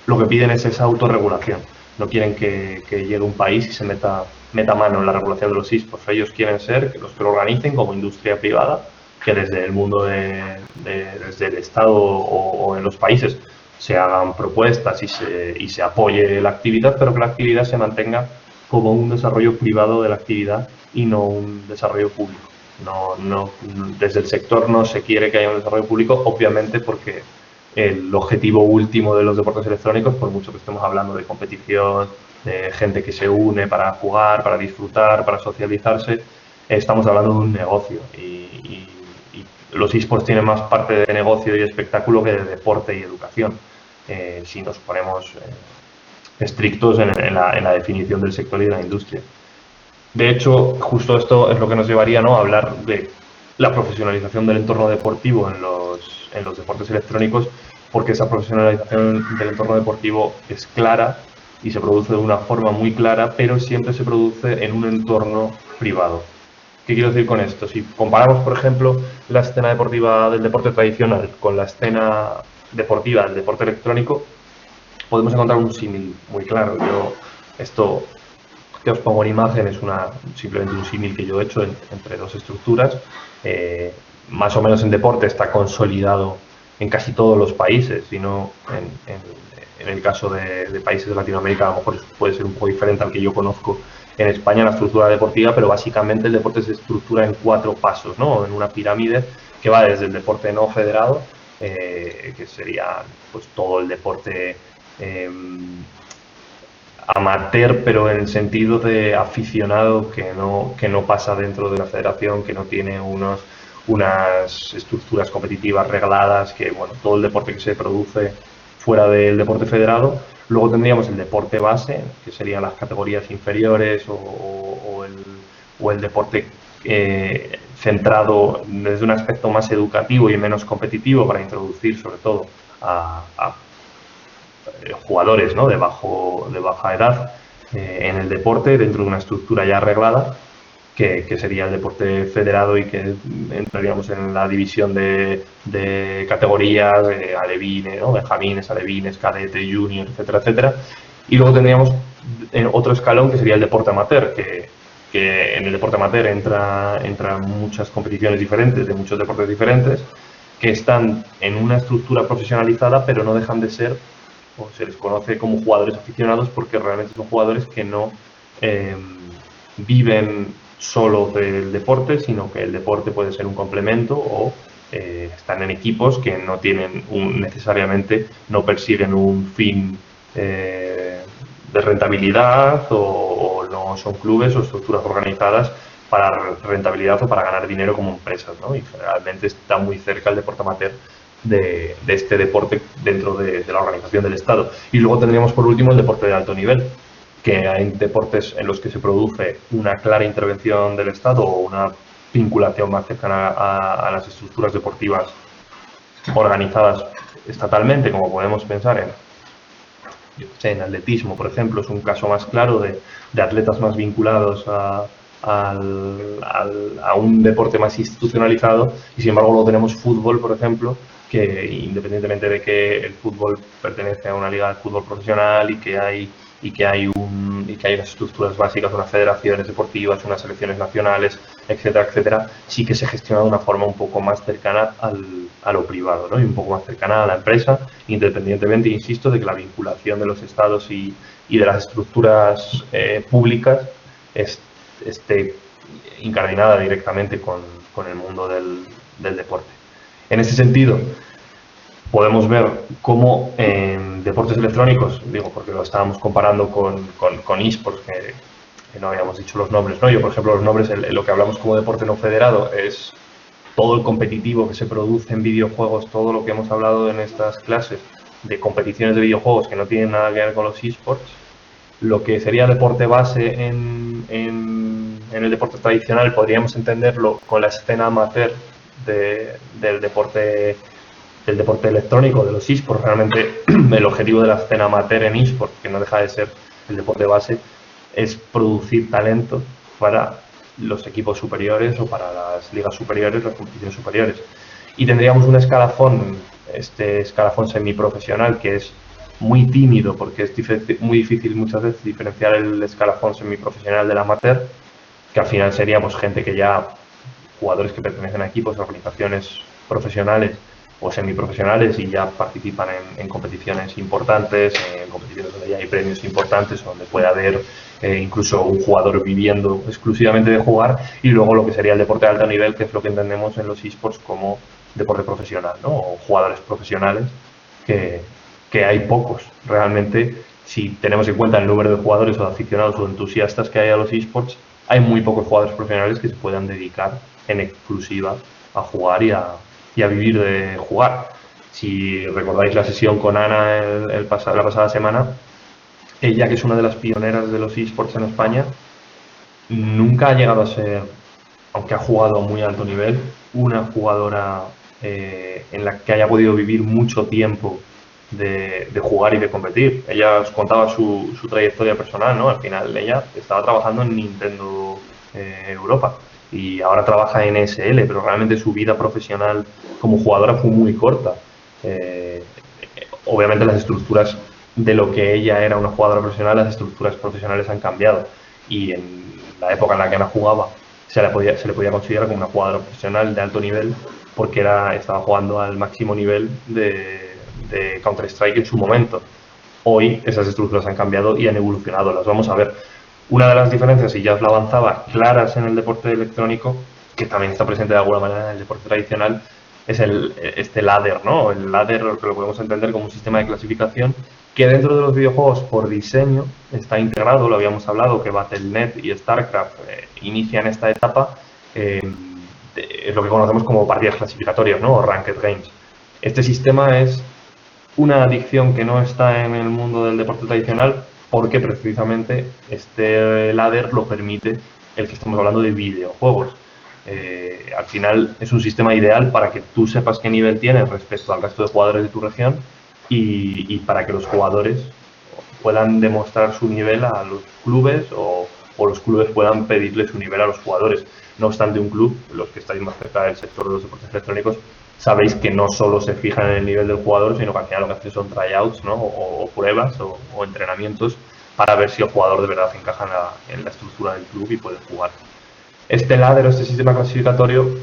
Speaker 1: lo que piden es esa autorregulación. No quieren que llegue un país y se meta mano en la regulación de los eSports. Ellos quieren ser que los que lo organicen como industria privada, que desde el mundo desde el Estado o en los países se hagan propuestas y se apoye la actividad, pero que la actividad se mantenga como un desarrollo privado de la actividad y no un desarrollo público. Desde el sector no se quiere que haya un desarrollo público, obviamente, porque el objetivo último de los deportes electrónicos, por mucho que estemos hablando de competición, de gente que se une para jugar, para disfrutar, para socializarse, estamos hablando de un negocio y los eSports tienen más parte de negocio y espectáculo que de deporte y educación, si nos ponemos estrictos en la definición del sector y de la industria. De hecho, justo esto es lo que nos llevaría, ¿no?, a hablar de la profesionalización del entorno deportivo en los deportes electrónicos, porque esa profesionalización del entorno deportivo es clara y se produce de una forma muy clara, pero siempre se produce en un entorno privado. ¿Qué quiero decir con esto? Si comparamos, por ejemplo, la escena deportiva del deporte tradicional con la escena deportiva del deporte electrónico, podemos encontrar un símil muy claro. Esto que os pongo en imagen es simplemente un símil que yo he hecho entre dos estructuras. Más o menos en deporte está consolidado en casi todos los países, sino en el caso de países de Latinoamérica a lo mejor puede ser un poco diferente al que yo conozco en España, la estructura deportiva, pero básicamente el deporte se estructura en 4 pasos, ¿no? En una pirámide que va desde el deporte no federado, que sería pues todo el deporte amateur, pero en el sentido de aficionado que no pasa dentro de la federación, que no tiene unas estructuras competitivas regladas, que bueno, todo el deporte que se produce fuera del deporte federado. Luego tendríamos el deporte base, que serían las categorías inferiores o el deporte centrado desde un aspecto más educativo y menos competitivo para introducir sobre todo a jugadores, ¿no? de baja edad en el deporte dentro de una estructura ya arreglada, que sería el deporte federado y que entraríamos en la división de categorías, alevines, ¿no? benjamines, alevines, cadete, junior, etcétera, etcétera. Y luego tendríamos otro escalón que sería el deporte amateur, que en el deporte amateur entran muchas competiciones diferentes, de muchos deportes diferentes, que están en una estructura profesionalizada, pero no dejan de ser, o se les conoce como jugadores aficionados, porque realmente son jugadores que no viven solo del deporte, sino que el deporte puede ser un complemento o están en equipos que no tienen necesariamente, no persiguen un fin de rentabilidad o no son clubes o estructuras organizadas para rentabilidad o para ganar dinero como empresas, ¿no? Y generalmente está muy cerca el deporte amateur de este deporte dentro de la organización del Estado. Y luego tendríamos por último el deporte de alto nivel, que hay deportes en los que se produce una clara intervención del Estado o una vinculación más cercana a las estructuras deportivas organizadas estatalmente, como podemos pensar en atletismo, por ejemplo, es un caso más claro de atletas más vinculados a un deporte más institucionalizado, y sin embargo luego tenemos fútbol, por ejemplo, que independientemente de que el fútbol pertenece a una liga de fútbol profesional y que hay unas estructuras básicas, unas federaciones deportivas, unas selecciones nacionales, etcétera, etcétera, sí que se gestiona de una forma un poco más cercana a lo privado, ¿no? Y un poco más cercana a la empresa, independientemente, insisto, de que la vinculación de los estados y de las estructuras públicas esté incardinada directamente con el mundo del deporte. En ese sentido, podemos ver cómo en deportes electrónicos, digo porque lo estábamos comparando con eSports, que no habíamos dicho los nombres, ¿no? Yo, por ejemplo, los nombres, lo que hablamos como deporte no federado es todo el competitivo que se produce en videojuegos, todo lo que hemos hablado en estas clases de competiciones de videojuegos que no tienen nada que ver con los eSports. Lo que sería deporte base en el deporte tradicional podríamos entenderlo con la escena amateur del deporte electrónico, de los eSports. Realmente el objetivo de la escena amateur en eSports, que no deja de ser el deporte base, es producir talento para los equipos superiores o para las ligas superiores, las competiciones superiores. Y tendríamos un escalafón, este escalafón semiprofesional, que es muy tímido porque es muy difícil muchas veces diferenciar el escalafón semiprofesional del amateur, que al final sería pues gente que ya, jugadores que pertenecen a equipos, organizaciones profesionales o semiprofesionales y ya participan en competiciones importantes, en competiciones donde ya hay premios importantes, donde puede haber incluso un jugador viviendo exclusivamente de jugar, y luego lo que sería el deporte de alto nivel, que es lo que entendemos en los eSports como deporte profesional, ¿no? O jugadores profesionales, que hay pocos. Realmente, si tenemos en cuenta el número de jugadores o de aficionados o entusiastas que hay a los eSports, hay muy pocos jugadores profesionales que se puedan dedicar en exclusiva a jugar y a vivir de jugar. Si recordáis la sesión con Ana la pasada semana, ella, que es una de las pioneras de los eSports en España, nunca ha llegado a ser, aunque ha jugado a muy alto nivel, una jugadora en la que haya podido vivir mucho tiempo de jugar y de competir. Ella os contaba su trayectoria personal, ¿no? Al final ella estaba trabajando en Nintendo Europa y ahora trabaja en SL, pero realmente su vida profesional como jugadora fue muy corta. Obviamente las estructuras de lo que ella era una jugadora profesional, las estructuras profesionales han cambiado, y en la época en la que Ana jugaba se le podía considerar como una jugadora profesional de alto nivel porque estaba jugando al máximo nivel de Counter-Strike en su momento. Hoy esas estructuras han cambiado y han evolucionado, las vamos a ver. Una de las diferencias, y ya os lo avanzaba, claras en el deporte electrónico, que también está presente de alguna manera en el deporte tradicional, es este ladder, ¿no? El ladder lo podemos entender como un sistema de clasificación que dentro de los videojuegos por diseño está integrado, lo habíamos hablado, que Battle.net y StarCraft inician esta etapa, es lo que conocemos como partidas clasificatorias, ¿no? O Ranked Games. Este sistema es una adicción que no está en el mundo del deporte tradicional porque precisamente este ladder lo permite el que estamos hablando de videojuegos. Al final es un sistema ideal para que tú sepas qué nivel tienes respecto al resto de jugadores de tu región y para que los jugadores puedan demostrar su nivel a los clubes o los clubes puedan pedirle su nivel a los jugadores. No obstante, un club, los que estáis más cerca del sector de los deportes electrónicos, sabéis que no solo se fijan en el nivel del jugador, sino que al final lo que hacen son tryouts, ¿no? o pruebas o entrenamientos para ver si el jugador de verdad encaja en la estructura del club y puede jugar. Este ladder, este sistema clasificatorio,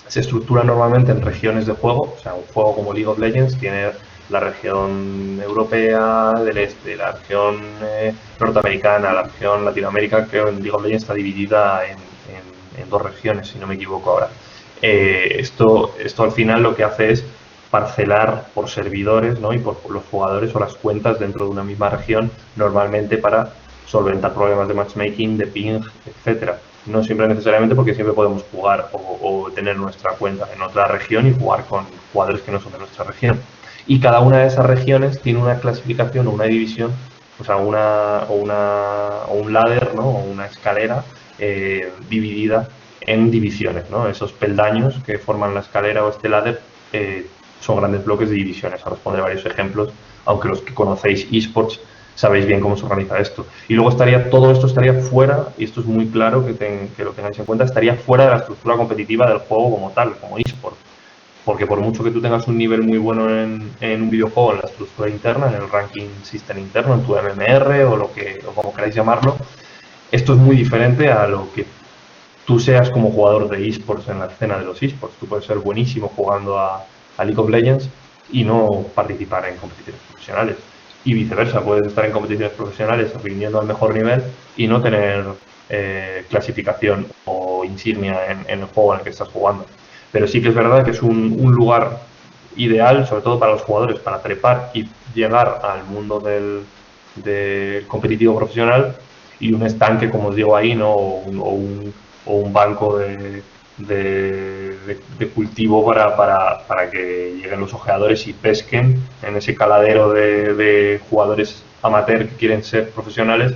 Speaker 1: se estructura normalmente en regiones de juego. O sea, un juego como League of Legends tiene la región europea del este, la región norteamericana, la región Latinoamérica, que en League of Legends está dividida en dos regiones, si no me equivoco ahora. Esto al final lo que hace es parcelar por servidores, ¿no? Y por los jugadores o las cuentas dentro de una misma región, normalmente para solventar problemas de matchmaking, de ping, etcétera. No siempre necesariamente, porque siempre podemos jugar o tener nuestra cuenta en otra región y jugar con jugadores que no son de nuestra región. Y cada una de esas regiones tiene una clasificación o una división, o sea, un ladder, ¿no? O una escalera dividida en divisiones, ¿no? Esos peldaños que forman la escalera o este ladder son grandes bloques de divisiones. Ahora os pondré varios ejemplos, aunque los que conocéis eSports sabéis bien cómo se organiza esto. Y luego todo esto estaría fuera, y esto es muy claro que lo tengáis en cuenta, estaría fuera de la estructura competitiva del juego como tal, como eSport. Porque por mucho que tú tengas un nivel muy bueno en un videojuego, en la estructura interna, en el ranking system interno, en tu MMR o como queráis llamarlo, esto es muy diferente a lo que tú seas como jugador de eSports en la escena de los eSports. Tú puedes ser buenísimo jugando a League of Legends y no participar en competiciones profesionales. Y viceversa, puedes estar en competiciones profesionales rindiendo al mejor nivel y no tener clasificación o insignia en el juego en el que estás jugando. Pero sí que es verdad que es un lugar ideal, sobre todo para los jugadores, para trepar y llegar al mundo del competitivo profesional, y un estanque, como os digo ahí, ¿no? o un banco de cultivo para que lleguen los ojeadores y pesquen en ese caladero de jugadores amateur que quieren ser profesionales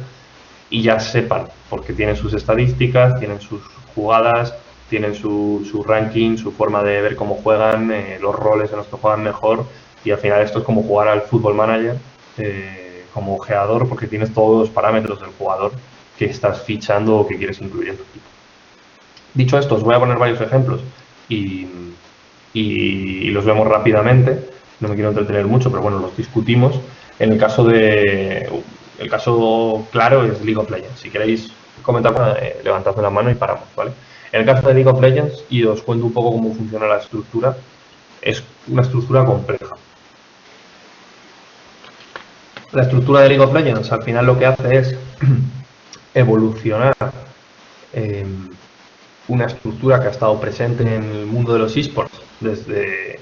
Speaker 1: y ya sepan, porque tienen sus estadísticas, tienen sus jugadas, tienen su ranking, su forma de ver cómo juegan, los roles en los que juegan mejor, y al final esto es como jugar al Football Manager como ojeador, porque tienes todos los parámetros del jugador que estás fichando o que quieres incluir en tu equipo. Dicho esto, os voy a poner varios ejemplos y los vemos rápidamente. No me quiero entretener mucho, pero bueno, los discutimos. En el caso claro es League of Legends. Si queréis comentar, levantadme la mano y paramos, ¿vale? En el caso de League of Legends, y os cuento un poco cómo funciona la estructura, es una estructura compleja. La estructura de League of Legends al final lo que hace es evolucionar una estructura que ha estado presente en el mundo de los eSports desde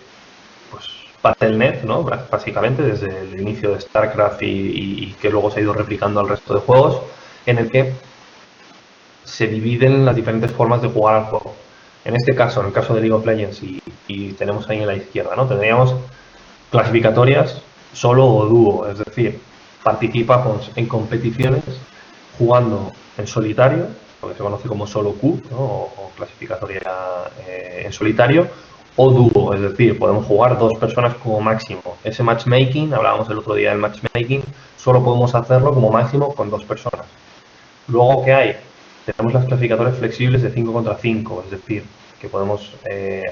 Speaker 1: Battle.net, ¿no? Básicamente desde el inicio de StarCraft y que luego se ha ido replicando al resto de juegos, en el que se dividen las diferentes formas de jugar al juego. En este caso, en el caso de League of Legends, y tenemos ahí en la izquierda, ¿no? Tendríamos clasificatorias solo o dúo, es decir, participamos en competiciones jugando en solitario, lo que se conoce como solo Q, ¿no? o clasificatoria en solitario, o dúo, es decir, podemos jugar dos personas como máximo. Ese matchmaking, hablábamos el otro día del matchmaking, solo podemos hacerlo como máximo con dos personas. Luego, ¿qué hay? Tenemos las clasificatorias flexibles de 5 contra 5, es decir, que podemos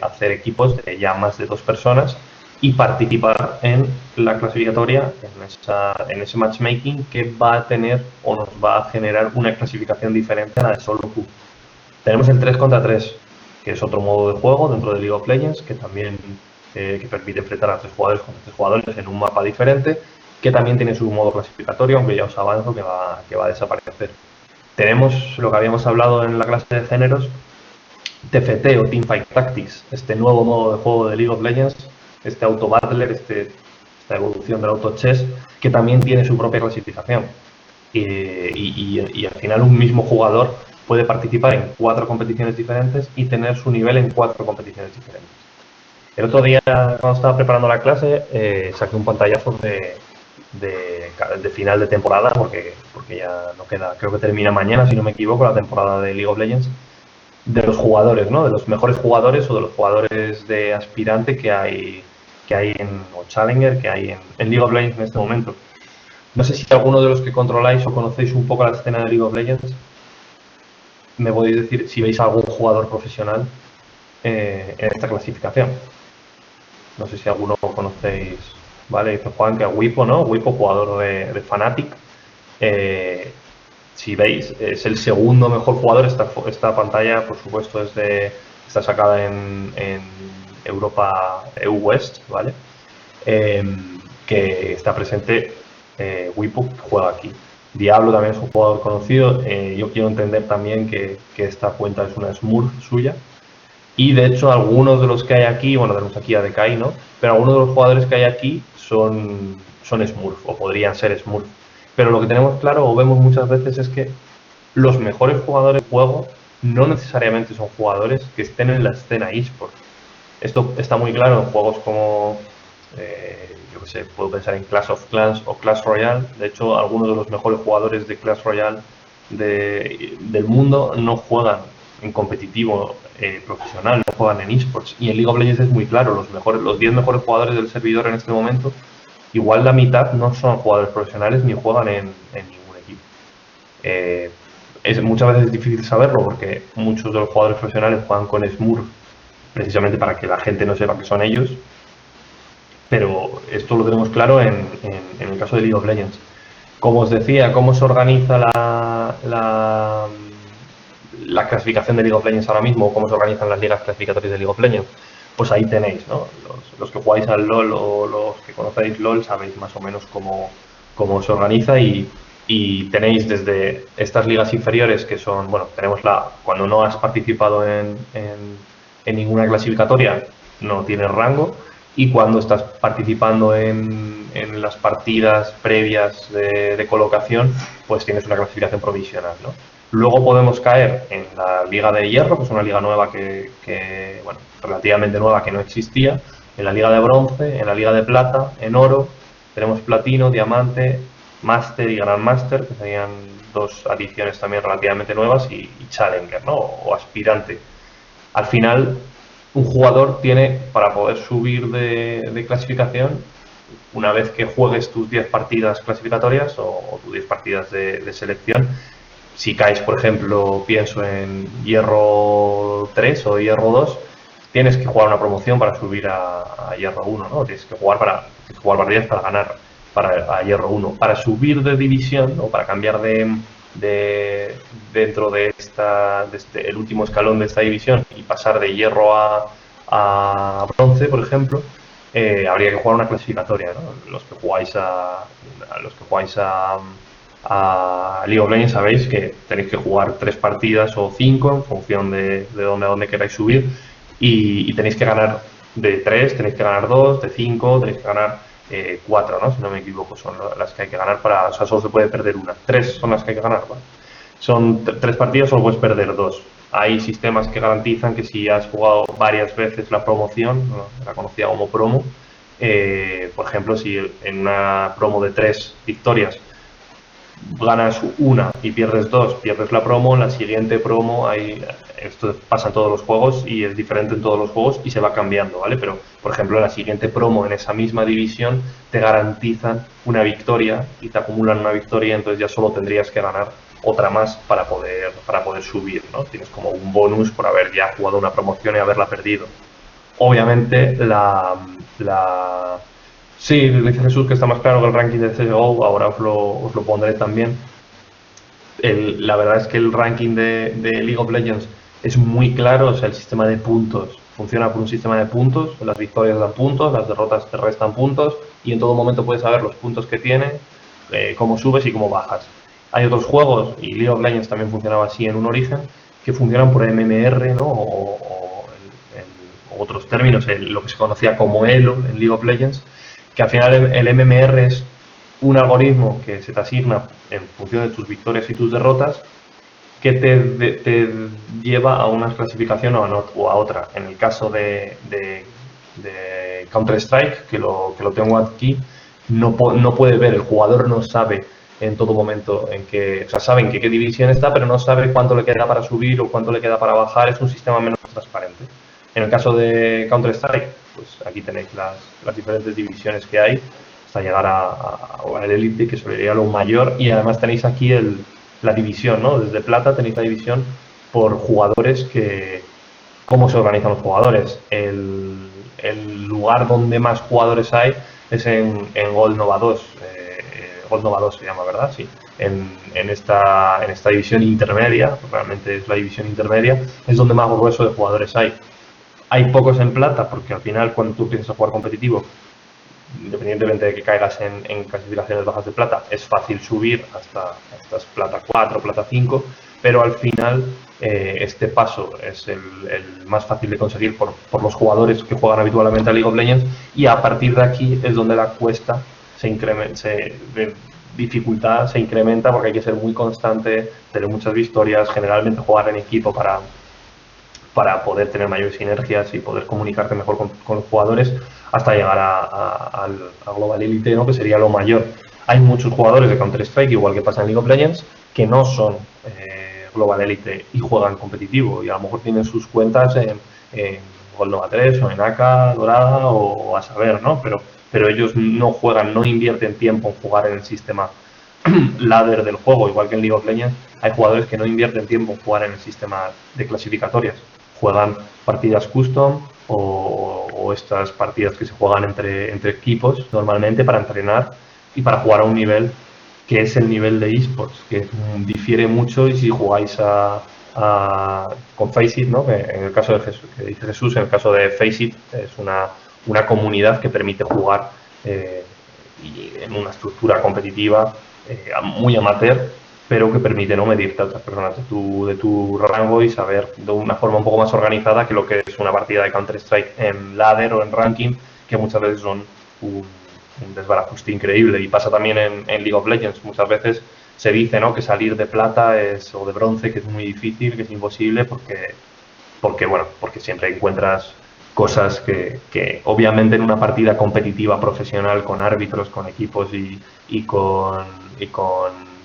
Speaker 1: hacer equipos de ya más de dos personas y participar en la clasificatoria, en ese matchmaking que va a tener o nos va a generar una clasificación diferente a la de solo Q. Tenemos el 3 contra 3, que es otro modo de juego dentro de League of Legends, que también que permite enfrentar a tres jugadores contra tres jugadores en un mapa diferente, que también tiene su modo clasificatorio, aunque ya os avanzo que va a desaparecer. Tenemos lo que habíamos hablado en la clase de géneros, TFT o Teamfight Tactics, este nuevo modo de juego de League of Legends, este Auto Battler, esta evolución del Auto Chess, que también tiene su propia clasificación. Y al final un mismo jugador puede participar en 4 competiciones diferentes y tener su nivel en 4 competiciones diferentes. El otro día, cuando estaba preparando la clase, saqué un pantallazo de final de temporada, porque ya no queda, creo que termina mañana, si no me equivoco, la temporada de League of Legends, de los jugadores, ¿no? De los mejores jugadores o de los jugadores de aspirante que hay o Challenger que hay en League of Legends en este momento. No sé si alguno de los que controláis o conocéis un poco la escena de League of Legends me podéis decir si veis a algún jugador profesional en esta clasificación. No sé si alguno conocéis, ¿vale? Dice Juan que a Wipo, ¿no? Wipo, jugador de Fnatic. Si veis, es el segundo mejor jugador. Esta pantalla, por supuesto, está sacada en Europa EU West, ¿vale? Que está presente Wipo, que juega aquí. Diablo también es un jugador conocido. Yo quiero entender también que esta cuenta es una Smurf suya. Y de hecho, algunos de los que hay aquí, bueno, tenemos aquí a Decay, ¿no? Pero algunos de los jugadores que hay aquí son Smurf o podrían ser Smurf. Pero lo que tenemos claro o vemos muchas veces es que los mejores jugadores de juego no necesariamente son jugadores que estén en la escena eSport. Esto está muy claro en juegos como, yo qué sé, puedo pensar en Clash of Clans o Clash Royale. De hecho, algunos de los mejores jugadores de Clash Royale del mundo no juegan en competitivo profesional, no juegan en eSports. Y en League of Legends es muy claro, los 10 mejores jugadores del servidor en este momento, igual la mitad no son jugadores profesionales ni juegan en ningún equipo. Muchas veces es difícil saberlo porque muchos de los jugadores profesionales juegan con Smurf precisamente para que la gente no sepa que son ellos, pero esto lo tenemos claro en el caso de League of Legends. Como os decía, ¿cómo se organiza la clasificación de League of Legends ahora mismo? ¿Cómo se organizan las ligas clasificatorias de League of Legends? Pues ahí tenéis, ¿no? Los que jugáis al LoL o los que conocéis LoL sabéis más o menos cómo se organiza y tenéis desde estas ligas inferiores que son, bueno, tenemos cuando no has participado en ninguna clasificatoria no tienes rango, y cuando estás participando en las partidas previas de colocación pues tienes una clasificación provisional, ¿no? Luego podemos caer en la Liga de Hierro, que es una liga nueva bueno, relativamente nueva, que no existía, en la Liga de Bronce, en la Liga de Plata, en Oro, tenemos Platino, Diamante, Máster y Gran Máster, que serían 2 adiciones también relativamente nuevas, y Challenger, ¿no? O aspirante. Al final, un jugador tiene, para poder subir de clasificación, una vez que juegues tus 10 partidas clasificatorias o tus 10 partidas de selección, si caes, por ejemplo, pienso en Hierro 3 o Hierro 2, tienes que jugar una promoción para subir a Hierro 1, ¿no? Tienes que jugar partidas para ganar a Hierro 1. Para subir de división o para cambiar dentro de el último escalón de esta división y pasar de Hierro a Bronce, por ejemplo, habría que jugar una clasificatoria, ¿no? Los que jugáis a League of Legends sabéis que tenéis que jugar 3 partidas o 5 en función de dónde queráis subir, y tenéis que ganar de 3, tenéis que ganar 2, de 5 tenéis que ganar 4, ¿no? Si no me equivoco, son las que hay que ganar o sea, solo se puede perder una. 3 son las que hay que ganar, ¿vale? Son 3 partidas, solo puedes perder 2. Hay sistemas que garantizan que si has jugado varias veces la promoción, ¿no? La conocida como promo, por ejemplo, si en una promo de 3 victorias ganas una y pierdes 2, pierdes la promo. En la siguiente promo esto pasa en todos los juegos y es diferente en todos los juegos y se va cambiando, ¿vale? Pero, por ejemplo, en la siguiente promo, en esa misma división, te garantizan una victoria y te acumulan una victoria, entonces ya solo tendrías que ganar otra más para poder subir, ¿no? Tienes como un bonus por haber ya jugado una promoción y haberla perdido. Obviamente, sí, dice Jesús que está más claro que el ranking de CSGO, ahora os lo pondré también. La verdad es que el ranking de League of Legends es muy claro, o sea, el sistema de puntos funciona por un sistema de puntos, las victorias dan puntos, las derrotas te restan puntos y en todo momento puedes saber los puntos que tiene, cómo subes y cómo bajas. Hay otros juegos, y League of Legends también funcionaba así en un origen, que funcionan por MMR, ¿no? O en otros términos, lo que se conocía como Elo en League of Legends, que al final el MMR es un algoritmo que se te asigna en función de tus victorias y tus derrotas, que te lleva a una clasificación o a otra. En el caso de Counter-Strike, que lo tengo aquí, no puede ver, el jugador no sabe en todo momento en qué, o sea, saben qué división está, pero no sabe cuánto le queda para subir o cuánto le queda para bajar, es un sistema menos transparente. En el caso de Counter-Strike, pues aquí tenéis las diferentes divisiones que hay hasta llegar al Elite, que sería lo mayor, y además tenéis aquí la división, ¿no? Desde plata tenéis la división por jugadores, cómo se organizan los jugadores. El lugar donde más jugadores hay es en Gold Nova 2. Gold Nova 2 se llama, ¿verdad? Sí. En esta división intermedia, realmente es la división intermedia, es donde más grueso de jugadores hay. Hay pocos en plata, porque al final cuando tú empiezas a jugar competitivo, independientemente de que caigas en clasificaciones bajas de plata, es fácil subir hasta plata 4, plata 5, pero al final este paso es el más fácil de conseguir por los jugadores que juegan habitualmente a League of Legends, y a partir de aquí es donde la cuesta de dificultad se incrementa, porque hay que ser muy constante, tener muchas victorias, generalmente jugar en equipo para poder tener mayores sinergias y poder comunicarte mejor con los jugadores, hasta llegar a Global Elite, ¿no? Que sería lo mayor. Hay muchos jugadores de Counter-Strike, igual que pasa en League of Legends, que no son Global Elite y juegan competitivo, y a lo mejor tienen sus cuentas en Gold Nova 3 o en AK Dorada o a saber, ¿no? Pero ellos no juegan, no invierten tiempo en jugar en el sistema ladder del juego, igual que en League of Legends. Hay jugadores que no invierten tiempo en jugar en el sistema de clasificatorias, juegan partidas custom o estas partidas que se juegan entre equipos normalmente para entrenar y para jugar a un nivel que es el nivel de esports, que difiere mucho. Y si jugáis con Faceit, ¿no? Que en el caso de Jesús, que dice Jesús, en el caso de Faceit es una comunidad que permite jugar en una estructura competitiva muy amateur, pero que permite, ¿no?, medirte a otras personas de tu rango y saber de una forma un poco más organizada que lo que es una partida de Counter-Strike en ladder o en ranking, que muchas veces son un desbarajuste increíble. Y pasa también en League of Legends. Muchas veces se dice, ¿no?, que salir de plata o de bronce, que es muy difícil, que es imposible, porque siempre encuentras cosas que obviamente en una partida competitiva profesional, con árbitros, con equipos y con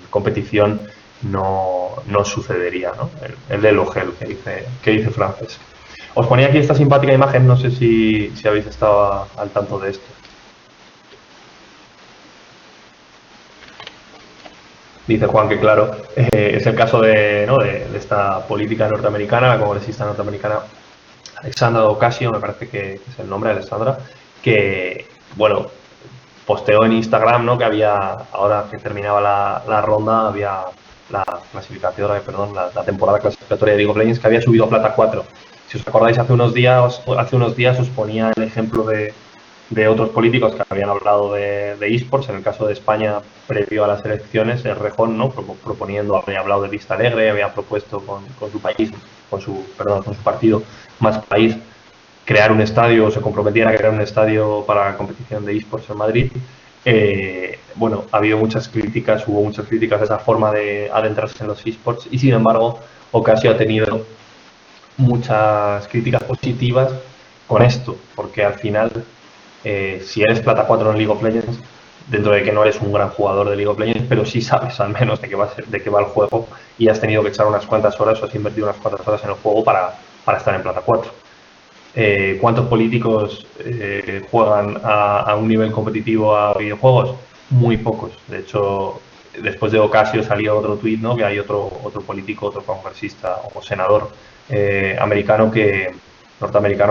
Speaker 1: competición, no sucedería, ¿no? El elogio que dice Frances. Os ponía aquí esta simpática imagen, no sé si habéis estado al tanto de esto. Dice Juan que, claro, es el caso de esta política norteamericana, la congresista norteamericana Alexandra Ocasio, me parece que es el nombre de Alexandra, que, bueno, posteó en Instagram, ¿no?, que ahora que terminaba la ronda, había la temporada clasificatoria de League of Legends, que había subido a plata 4. Si os acordáis, hace unos días os ponía el ejemplo de otros políticos que habían hablado de esports. En el caso de España, previo a las elecciones, el Rejón, ¿no?, había hablado de Vista Alegre, había propuesto con su partido Más País, crear un estadio, se comprometían a crear un estadio para la competición de esports en Madrid. Bueno, hubo muchas críticas a esa forma de adentrarse en los esports, y sin embargo Ocasio ha tenido muchas críticas positivas con esto, porque al final, si eres plata 4 en League of Legends, dentro de que no eres un gran jugador de League of Legends, pero sí sabes al menos de qué va el juego, y has tenido que echar unas cuantas horas, o has invertido unas cuantas horas en el juego para estar en plata 4. ¿Cuántos políticos juegan a un nivel competitivo a videojuegos? Muy pocos. De hecho, después de Ocasio salió otro tuit, ¿no?, que hay otro político, otro congresista o senador norteamericano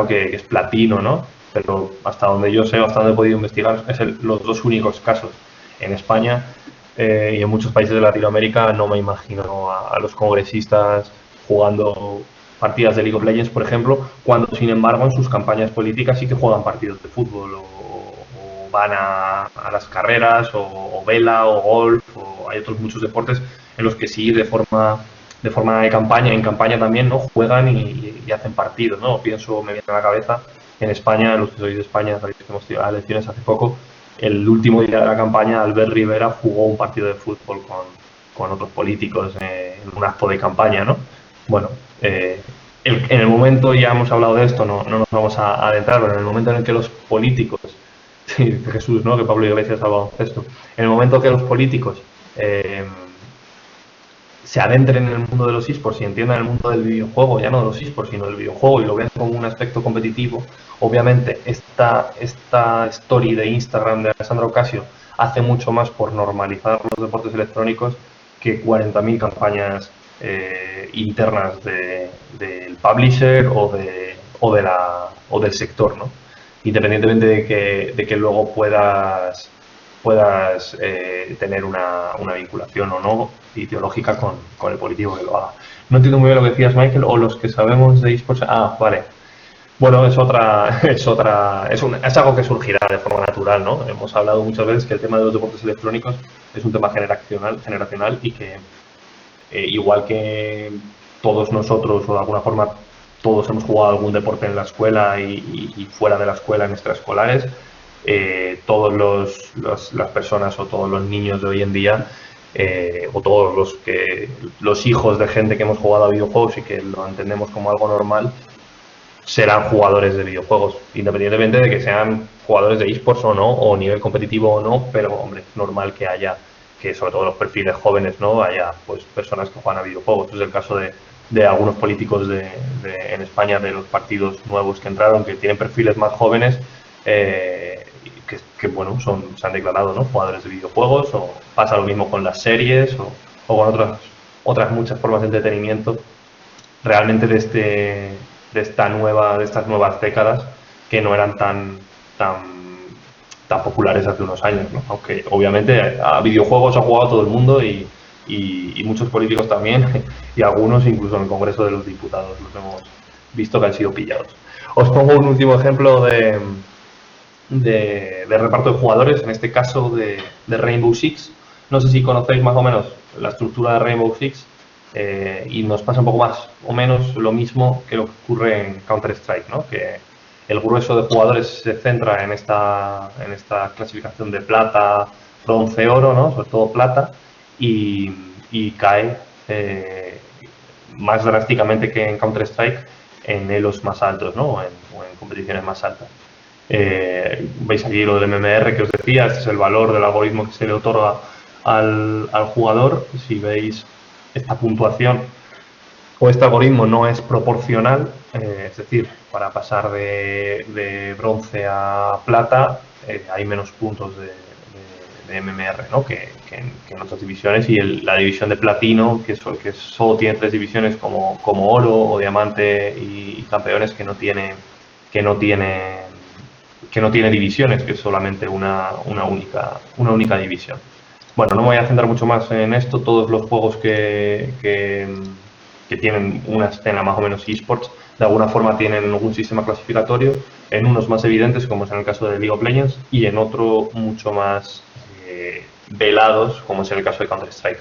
Speaker 1: que es platino, ¿no? Pero hasta donde yo sé, hasta donde he podido investigar, los dos únicos casos. En España y en muchos países de Latinoamérica no me imagino a los congresistas jugando partidas de League of Legends, por ejemplo, cuando sin embargo en sus campañas políticas sí que juegan partidos de fútbol o van a las carreras o vela o golf o hay otros muchos deportes en los que sí de forma de campaña, en campaña también, ¿no? Juegan y hacen partidos, ¿no? Pienso, me viene a la cabeza, en España, los que sois de España, sabéis que hemos tenido las elecciones hace poco, el último día de la campaña, Albert Rivera jugó un partido de fútbol con otros políticos en un acto de campaña, ¿no? Bueno, en el momento, ya hemos hablado de esto, no nos vamos a adentrar, pero en el momento en el que los políticos, sí, Jesús, ¿no? Que Pablo Iglesias hablaba de esto, en el momento que los políticos se adentren en el mundo de los esports y entiendan el mundo del videojuego, ya no de los esports, sino del videojuego y lo vean como un aspecto competitivo, obviamente esta story de Instagram de Alessandra Ocasio hace mucho más por normalizar los deportes electrónicos que 40.000 campañas internas del publisher o del sector, ¿no? Independientemente de que luego puedas tener una vinculación o no ideológica con el político que lo haga. No entiendo muy bien lo que decías, Michael, o los que sabemos de esports. Ah, vale. Bueno, es algo que surgirá de forma natural, ¿no? Hemos hablado muchas veces que el tema de los deportes electrónicos es un tema generacional y que igual que todos nosotros o de alguna forma todos hemos jugado algún deporte en la escuela y fuera de la escuela en extraescolares, todos las personas o todos los niños de hoy en día o todos los hijos de gente que hemos jugado a videojuegos y que lo entendemos como algo normal serán jugadores de videojuegos, independientemente de que sean jugadores de esports o no, o nivel competitivo o no, pero hombre, es normal que haya, que sobre todo los perfiles jóvenes, ¿no? Haya pues personas que juegan a videojuegos. Es el caso de algunos políticos en España, de los partidos nuevos que entraron, que tienen perfiles más jóvenes, que bueno, se han declarado, ¿no? Jugadores de videojuegos, o pasa lo mismo con las series o con otras muchas formas de entretenimiento realmente de estas nuevas décadas que no eran tan populares hace unos años, ¿no? Aunque obviamente a videojuegos ha jugado todo el mundo y muchos políticos también y algunos incluso en el Congreso de los Diputados los hemos visto que han sido pillados. Os pongo un último ejemplo de reparto de jugadores, en este caso de Rainbow Six. No sé si conocéis más o menos la estructura de Rainbow Six y nos pasa un poco más o menos lo mismo que lo que ocurre en Counter-Strike, ¿no? Que el grueso de jugadores se centra en esta clasificación de plata, bronce, oro, ¿no? Sobre todo plata, y cae más drásticamente que en Counter-Strike en elos más altos, ¿no? O en competiciones más altas. Veis aquí lo del MMR que os decía, este es el valor del algoritmo que se le otorga al jugador. Si veis esta puntuación o este algoritmo no es proporcional, es decir, para pasar de bronce a plata hay menos puntos de MMR, ¿no? que en otras divisiones, y la división de platino, que solo tiene 3 divisiones como oro o diamante y campeones, que no tiene divisiones, que es solamente una única división. Bueno, no me voy a centrar mucho más en esto. Todos los juegos que tienen una escena más o menos esports, de alguna forma tienen algún sistema clasificatorio, en unos más evidentes, como es en el caso de League of Legends, y en otro mucho más velados, como es en el caso de Counter-Strike.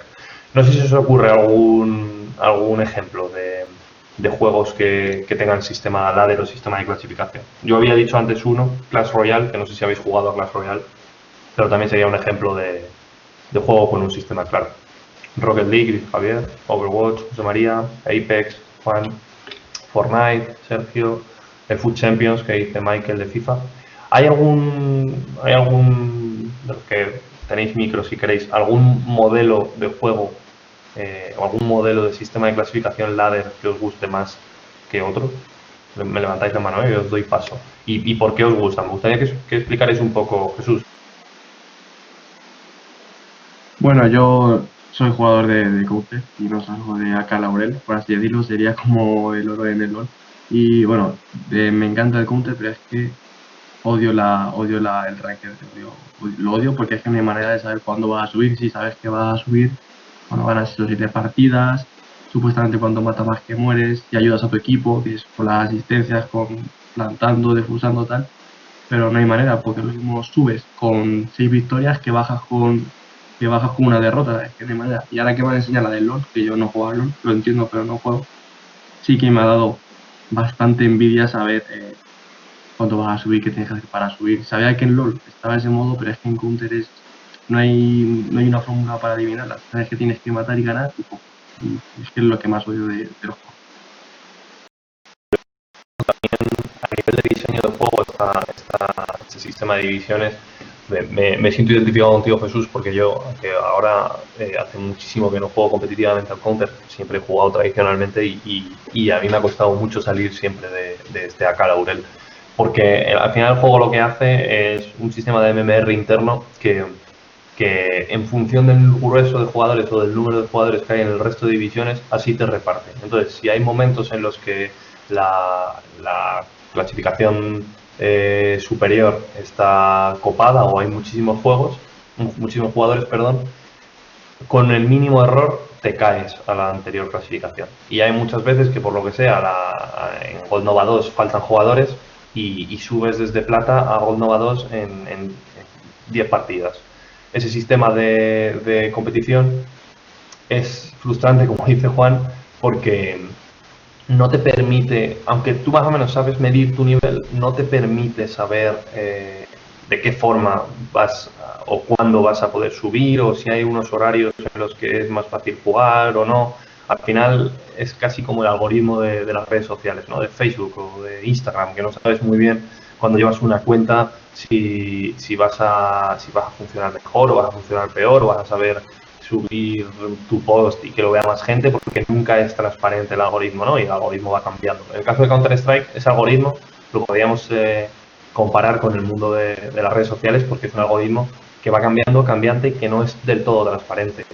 Speaker 1: No sé si os ocurre algún ejemplo de juegos que tengan sistema ladder o sistema de clasificación. Yo había dicho antes uno, Clash Royale, que no sé si habéis jugado a Clash Royale, pero también sería un ejemplo de juego con un sistema claro. Rocket League, dice Javier, Overwatch, José María, Apex, Juan, Fortnite, Sergio, el Foot Champions, que dice Michael, de FIFA. ¿Hay algún de los que tenéis micro, si queréis, algún modelo de juego o algún modelo de sistema de clasificación ladder que os guste más que otro? Me levantáis la mano y os doy paso. ¿Y por qué os gusta? Me gustaría que explicarais un poco, Jesús.
Speaker 2: Bueno, yo soy jugador de Counter y no salgo de AK Laurel, por así decirlo, sería como el oro en el LoL. Y bueno, me encanta el Counter, pero es que odio el ranked, lo odio porque es que no hay manera de saber cuándo va a subir, si sabes que va a subir, cuándo van a ser 7 partidas, supuestamente cuanto matas más que mueres y ayudas a tu equipo, con las asistencias, con plantando, defusando, tal. Pero no hay manera, porque lo mismo subes con 6 victorias que bajas con una derrota, es que no hay manera. Y ahora que me han enseñado la del LoL, que yo no juego al LoL, lo entiendo, pero no juego, sí que me ha dado bastante envidia saber cuánto vas a subir, qué tienes que hacer para subir. Sabía que en LoL estaba ese modo, pero es que en Counter no hay una fórmula para adivinarla. Sabes que tienes que matar y ganar y poco. Y es que es lo que más odio de los juegos.
Speaker 1: A nivel de diseño de juego, este sistema de divisiones, me siento identificado contigo, Jesús, porque yo, que ahora hace muchísimo que no juego competitivamente al Counter, siempre he jugado tradicionalmente y a mí me ha costado mucho salir siempre de este AK Laurel, porque al final el juego lo que hace es un sistema de MMR interno que en función del grueso de jugadores o del número de jugadores que hay en el resto de divisiones, así te reparte. Entonces, si hay momentos en los que la clasificación superior está copada o hay muchísimos jugadores, perdón, con el mínimo error te caes a la anterior clasificación. Y hay muchas veces que por lo que sea en Gold Nova 2 faltan jugadores y subes desde plata a Gold Nova 2 en 10 partidas. Ese sistema de competición es frustrante, como dice Juan, porque no te permite, aunque tú más o menos sabes medir tu nivel, no te permite saber de qué forma vas o cuándo vas a poder subir o si hay unos horarios en los que es más fácil jugar o no. Al final es casi como el algoritmo de las redes sociales, ¿no? De Facebook o de Instagram, que no sabes muy bien cuando llevas una cuenta si vas a funcionar mejor o vas a funcionar peor o vas a saber subir tu post y que lo vea más gente, porque nunca es transparente el algoritmo, ¿no? Y el algoritmo va cambiando. En el caso de Counter-Strike, ese algoritmo lo podríamos comparar con el mundo de las redes sociales, porque es un algoritmo que va cambiando, cambiante y que no es del todo transparente.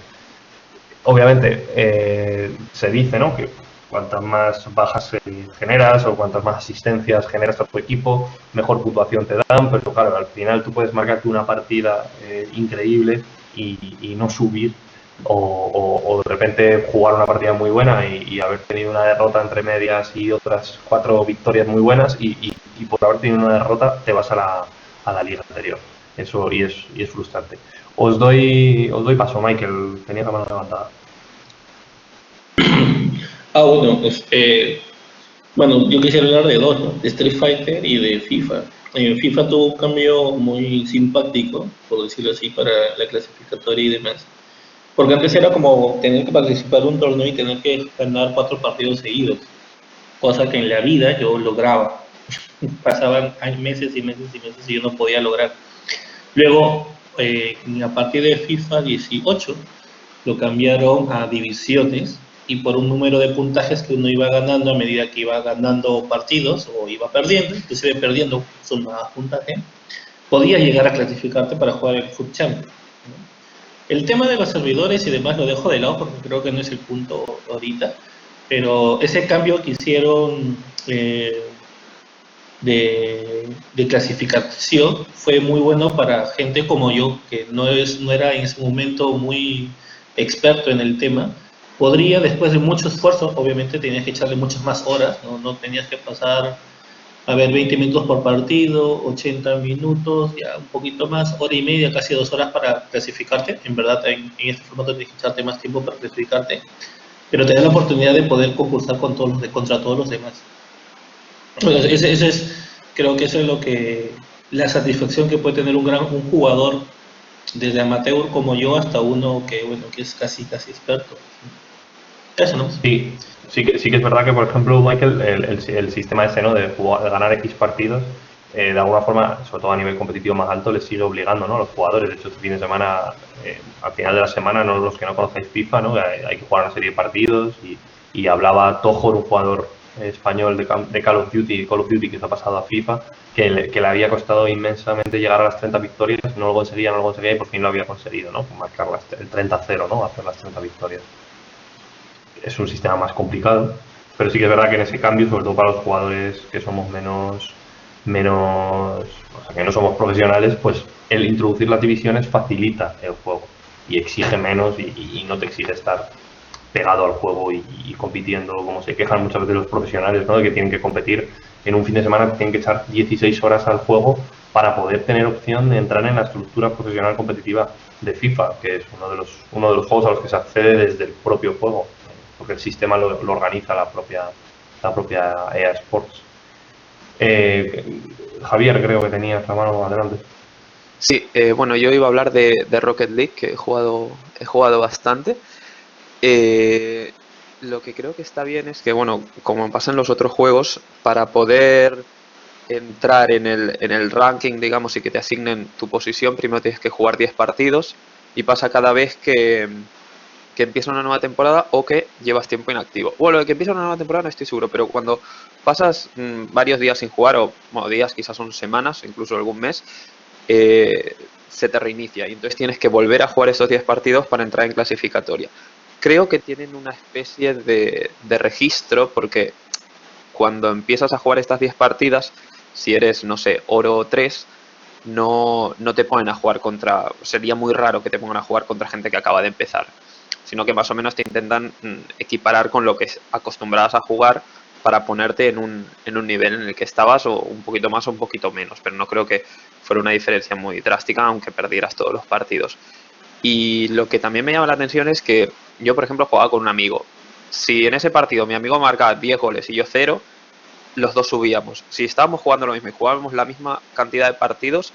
Speaker 1: Obviamente, se dice, ¿no?, que cuantas más bajas generas o cuantas más asistencias generas a tu equipo, mejor puntuación te dan, pero claro, al final tú puedes marcarte una partida increíble y no subir o de repente jugar una partida muy buena y haber tenido una derrota entre medias y otras 4 victorias muy buenas y por haber tenido una derrota te vas a la liga anterior. Eso y es frustrante. Os doy paso, Michael, tenía la mano levantada.
Speaker 4: Bueno, bueno, yo quisiera hablar de dos, ¿no? De Street Fighter y de FIFA. FIFA tuvo un cambio muy simpático, por decirlo así, para la clasificatoria y demás. Porque antes era como tener que participar en un torneo y tener que ganar 4 partidos seguidos, cosa que en la vida yo lograba. Pasaban meses y meses y meses y yo no podía lograr. Luego, a partir de FIFA 18, lo cambiaron a divisiones y por un número de puntajes que uno iba ganando a medida que iba ganando partidos o iba perdiendo, inclusive perdiendo sumaba puntaje, podías llegar a clasificarte para jugar el FUT Champions. El tema de los servidores y demás lo dejo de lado porque creo que no es el punto ahorita, pero ese cambio que hicieron de clasificación fue muy bueno para gente como yo, que no era en ese momento muy experto en el tema. Podría, después de mucho esfuerzo, obviamente tenías que echarle muchas más horas, no tenías que pasar a ver 20 minutos por partido, 80 minutos, ya un poquito más, hora y media, casi 2 horas para clasificarte. En verdad, en este formato tienes que echarte más tiempo para clasificarte, pero te da la oportunidad de poder concursar contra todos los demás. Bueno, creo que eso es la satisfacción que puede tener un jugador, desde amateur como yo hasta uno que es casi experto. Eso, ¿no?
Speaker 1: Sí que es verdad que, por ejemplo, Michael, el sistema ese, ¿no?, de ganar X partidos, de alguna forma, sobre todo a nivel competitivo más alto, les sigue obligando, ¿no?, a los jugadores. De hecho, este fin de semana, al final de la semana, ¿no?, los que no conocéis FIFA, ¿no?, hay que jugar una serie de partidos y hablaba Tojor, un jugador español de Call of Duty que se ha pasado a FIFA, que le había costado inmensamente llegar a las 30 victorias, no lo conseguía y por fin lo había conseguido, ¿no?, marcar el 30-0, ¿no?, hacer las 30 victorias. Es un sistema más complicado, pero sí que es verdad que en ese cambio, sobre todo para los jugadores que somos menos o sea, que no somos profesionales, pues el introducir las divisiones facilita el juego y exige menos y no te exige estar pegado al juego y compitiendo, como se quejan muchas veces los profesionales, ¿no? De que tienen que competir en un fin de semana, tienen que echar 16 horas al juego para poder tener opción de entrar en la estructura profesional competitiva de FIFA, que es uno de los juegos a los que se accede desde el propio juego, porque el sistema lo organiza la propia EA Sports. Javier, creo que tenías la mano adelante.
Speaker 5: Sí, bueno, yo iba a hablar de Rocket League, que he jugado bastante. Lo que creo que está bien es que, bueno, como pasa en los otros juegos, para poder entrar en el ranking, digamos, y que te asignen tu posición, primero tienes que jugar 10 partidos y pasa cada vez que empieza una nueva temporada o que llevas tiempo inactivo. Bueno, de que empieza una nueva temporada no estoy seguro, pero cuando pasas varios días sin jugar, o bueno, días quizás son semanas, incluso algún mes, se te reinicia y entonces tienes que volver a jugar esos 10 partidos para entrar en clasificatoria. Creo que tienen una especie de registro, porque cuando empiezas a jugar estas 10 partidas, si eres, no sé, oro 3, no te ponen a jugar contra... Sería muy raro que te pongan a jugar contra gente que acaba de empezar, sino que más o menos te intentan equiparar con lo que acostumbrabas a jugar para ponerte en un nivel en el que estabas, o un poquito más o un poquito menos, pero no creo que fuera una diferencia muy drástica, aunque perdieras todos los partidos. Y lo que también me llama la atención es que yo, por ejemplo, jugaba con un amigo. Si en ese partido mi amigo marcaba 10 goles y yo 0, los dos subíamos. Si estábamos jugando lo mismo y jugábamos la misma cantidad de partidos,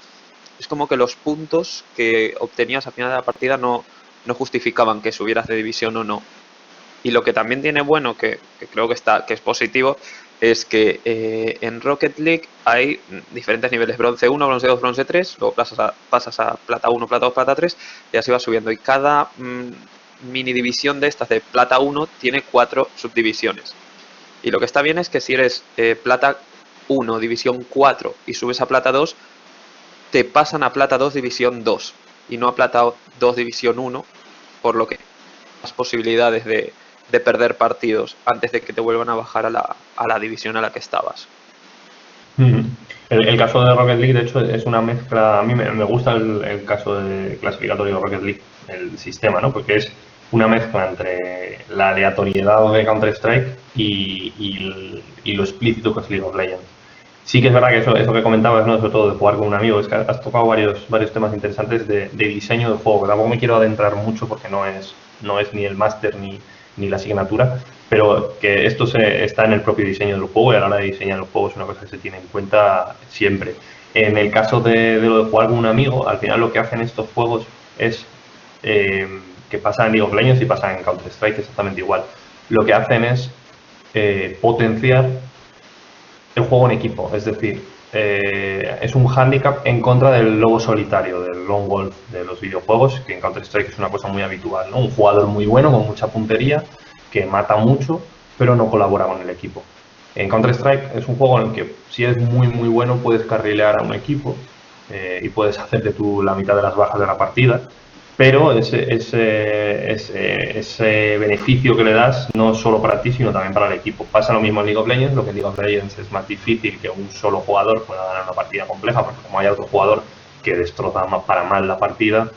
Speaker 5: es como que los puntos que obtenías al final de la partida no justificaban que subieras de división o no. Y lo que también tiene bueno, que creo que es positivo, es que en Rocket League hay diferentes niveles: bronce 1, bronce 2, bronce 3, luego pasas a plata 1, plata 2, plata 3, y así vas subiendo. Y cada mini división de estas de plata 1 tiene 4 subdivisiones. Y lo que está bien es que si eres plata 1, división 4 y subes a plata 2, te pasan a plata 2, división 2 y no a plata 2, división 1, por lo que más posibilidades de perder partidos antes de que te vuelvan a bajar a la división a la que estabas.
Speaker 1: El caso de Rocket League, de hecho, es una mezcla. A mí me gusta el caso de clasificatorio de Rocket League, el sistema, ¿no? Porque es una mezcla entre la aleatoriedad de Counter-Strike y lo explícito que es League of Legends. Sí que es verdad que eso que comentabas, ¿no? Sobre todo de jugar con un amigo, es que has tocado varios temas interesantes de diseño del juego, que tampoco me quiero adentrar mucho porque no es ni el máster ni la asignatura, pero que esto está en el propio diseño del juego, y a la hora de diseñar el juego es una cosa que se tiene en cuenta siempre. En el caso de lo de jugar con un amigo, al final lo que hacen estos juegos es, que pasa en League of Legends y pasa en Counter-Strike exactamente igual, lo que hacen es potenciar el juego en equipo, es decir, es un hándicap en contra del lobo solitario, del lone wolf de los videojuegos, que en Counter-Strike es una cosa muy habitual, ¿no? Un jugador muy bueno, con mucha puntería, que mata mucho, pero no colabora con el equipo. En Counter-Strike es un juego en el que, si eres muy bueno, puedes carrilear a un equipo y puedes hacerte tú la mitad de las bajas de la partida, pero ese beneficio que le das no solo para ti, sino también para el equipo. Pasa lo mismo en League of Legends, lo que en League of Legends es más difícil que un solo jugador pueda ganar una partida compleja, porque como hay otro jugador que destroza para mal la partida,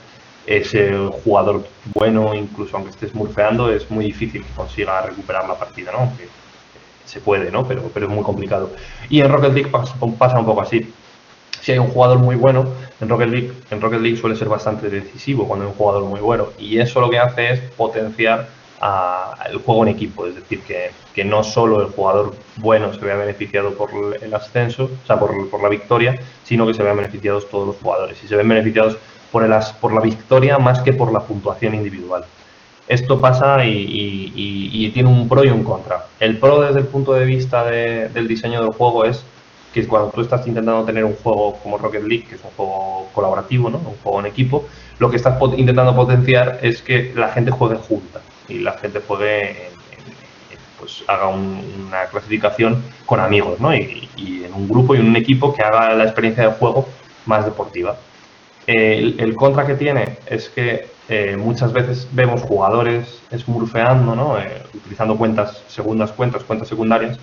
Speaker 1: ese jugador bueno, incluso aunque estés murfeando, es muy difícil que consiga recuperar la partida, ¿no? Aunque se puede, ¿no? Pero es muy complicado. Y en Rocket League pasa un poco así. Si hay un jugador muy bueno, en Rocket League suele ser bastante decisivo cuando hay un jugador muy bueno, y eso lo que hace es potenciar el juego en equipo, es decir, que no solo el jugador bueno se vea beneficiado por el ascenso, o sea, por la victoria, sino que se vean beneficiados todos los jugadores, y se ven beneficiados por la victoria más que por la puntuación individual. Esto pasa y tiene un pro y un contra. El pro desde el punto de vista del diseño del juego es que cuando tú estás intentando tener un juego como Rocket League, que es un juego colaborativo, ¿no? Un juego en equipo, lo que estás intentando potenciar es que la gente juegue junta y la gente juegue, pues haga una clasificación con amigos, ¿no? Y en un grupo y en un equipo que haga la experiencia de juego más deportiva. El contra que tiene es que muchas veces vemos jugadores smurfeando, ¿no? Utilizando cuentas secundarias,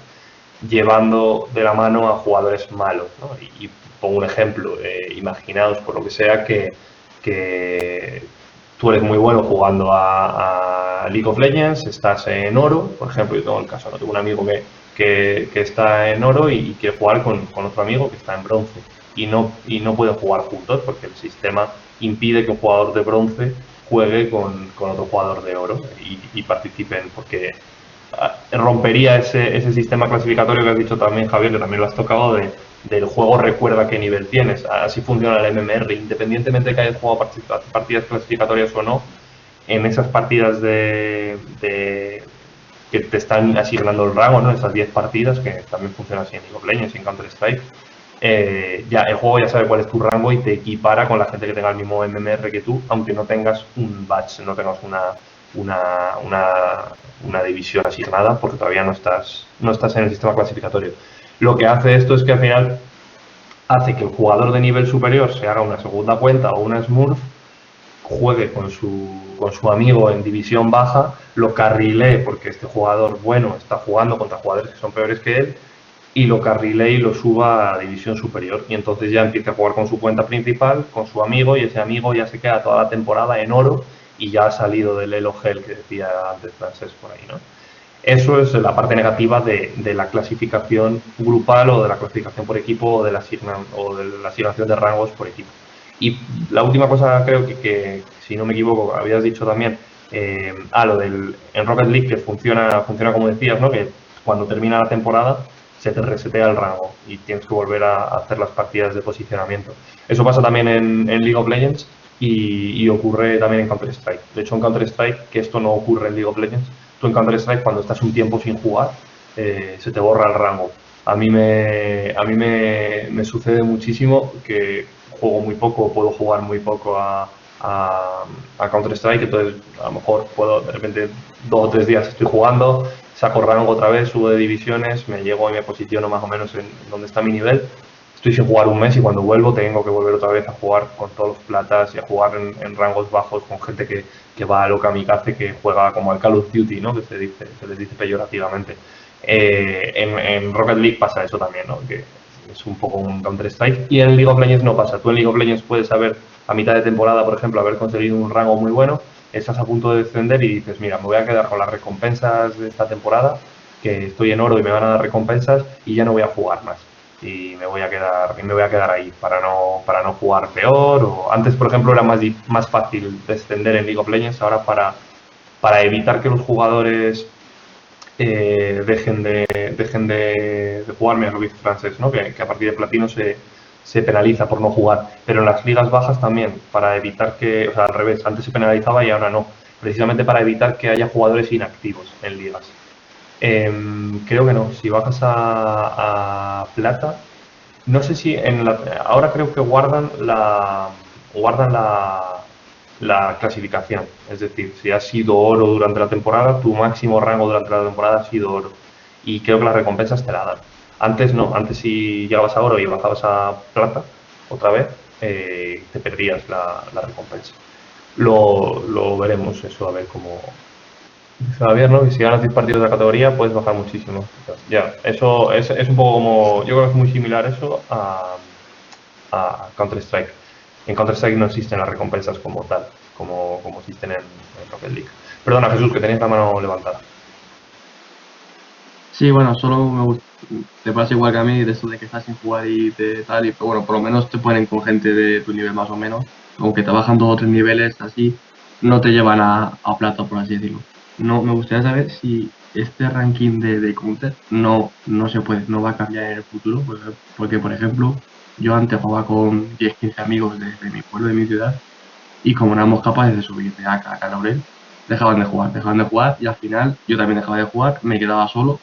Speaker 1: llevando de la mano a jugadores malos, ¿no? Y pongo un ejemplo, imaginaos por lo que sea que tú eres muy bueno jugando a League of Legends, estás en oro, por ejemplo, yo tengo el caso, ¿no? Tengo un amigo que está en oro y quiere jugar con otro amigo que está en bronce y no pueden jugar juntos porque el sistema impide que un jugador de bronce juegue con otro jugador de oro y participen, porque rompería ese sistema clasificatorio que has dicho también, Javier, que también lo has tocado, del juego recuerda qué nivel tienes. Así funciona el MMR, independientemente de que hayas jugado partidas clasificatorias o no, en esas partidas que te están asignando el rango, ¿no? Esas 10 partidas, que también funciona así en League of Legends y en Counter-Strike, ya el juego ya sabe cuál es tu rango y te equipara con la gente que tenga el mismo MMR que tú, aunque no tengas un badge, no tengas una división asignada, porque todavía no estás en el sistema clasificatorio. Lo que hace esto es que al final hace que el jugador de nivel superior se haga una segunda cuenta o una Smurf, juegue con su amigo en división baja, lo carrilee porque este jugador bueno está jugando contra jugadores que son peores que él, y lo carrilee y lo suba a división superior. Y entonces ya empieza a jugar con su cuenta principal, con su amigo, y ese amigo ya se queda toda la temporada en oro y ya ha salido del Elo Hell que decía antes Francés por ahí, ¿no? Eso es la parte negativa de la clasificación grupal o de la clasificación por equipo o de la asignación de rangos por equipo. Y la última cosa, creo que si no me equivoco, habías dicho también, lo del en Rocket League, que funciona como decías, ¿no? Que cuando termina la temporada se te resetea el rango y tienes que volver a hacer las partidas de posicionamiento. Eso pasa también en League of Legends y ocurre también en Counter-Strike. De hecho, en Counter-Strike, que esto no ocurre en League of Legends, tú en Counter-Strike, cuando estás un tiempo sin jugar, se te borra el rango. A mí me sucede muchísimo que juego muy poco, puedo jugar muy poco a Counter-Strike, entonces a lo mejor puedo, de repente, 2 o 3 días estoy jugando, saco rango otra vez, subo de divisiones, me llego y me posiciono más o menos en donde está mi nivel. Estoy sin jugar un mes y cuando vuelvo tengo que volver otra vez a jugar con todos los platas y a jugar en rangos bajos con gente que va a lo kamikaze, que juega como al Call of Duty, ¿no? Se les dice peyorativamente. En Rocket League pasa eso también, ¿no? Que es un poco un Counter-Strike. Y en League of Legends no pasa. Tú en League of Legends puedes saber a mitad de temporada, por ejemplo, haber conseguido un rango muy bueno, estás a punto de descender y dices, mira, me voy a quedar con las recompensas de esta temporada, que estoy en oro y me van a dar recompensas y ya no voy a jugar más. Y me voy a quedar ahí para no jugar peor. O antes, por ejemplo, era más fácil descender en League of Legends. Ahora, para evitar que los jugadores dejen de jugar, mira lo que dice Francés, ¿no? Que a partir de platino se penaliza por no jugar, pero en las ligas bajas también, para evitar que, o sea, al revés, antes se penalizaba y ahora no, precisamente para evitar que haya jugadores inactivos en ligas. Creo que no, si bajas a plata, no sé si ahora creo que guardan la clasificación, es decir, si has sido oro durante la temporada, tu máximo rango durante la temporada ha sido oro, y creo que las recompensas te la dan. Antes no, antes si llegabas a oro y bajabas a plata otra vez, te perdías la recompensa. Lo veremos eso, a ver cómo dice Javier, ¿no? Y si ganas 10 partidos de la categoría, puedes bajar muchísimo. Ya, eso es un poco como, yo creo que es muy similar eso a Counter-Strike. En Counter-Strike no existen las recompensas como tal, como existen en Rocket League. Perdona, Jesús, que tenías la mano levantada.
Speaker 2: Sí, bueno, solo te pasa igual que a mí, de eso de que estás sin jugar y tal, y bueno, por lo menos te ponen con gente de tu nivel más o menos, aunque te bajan 2 o 3 niveles así, no te llevan a plata, por así decirlo. No, me gustaría saber si este ranking de Counter no se puede, no va a cambiar en el futuro, porque por ejemplo, yo antes jugaba con 10, 15 amigos de mi pueblo, de mi ciudad, y como no éramos capaces de subir de AK a Laurel, dejaban de jugar, y al final yo también dejaba de jugar, me quedaba solo.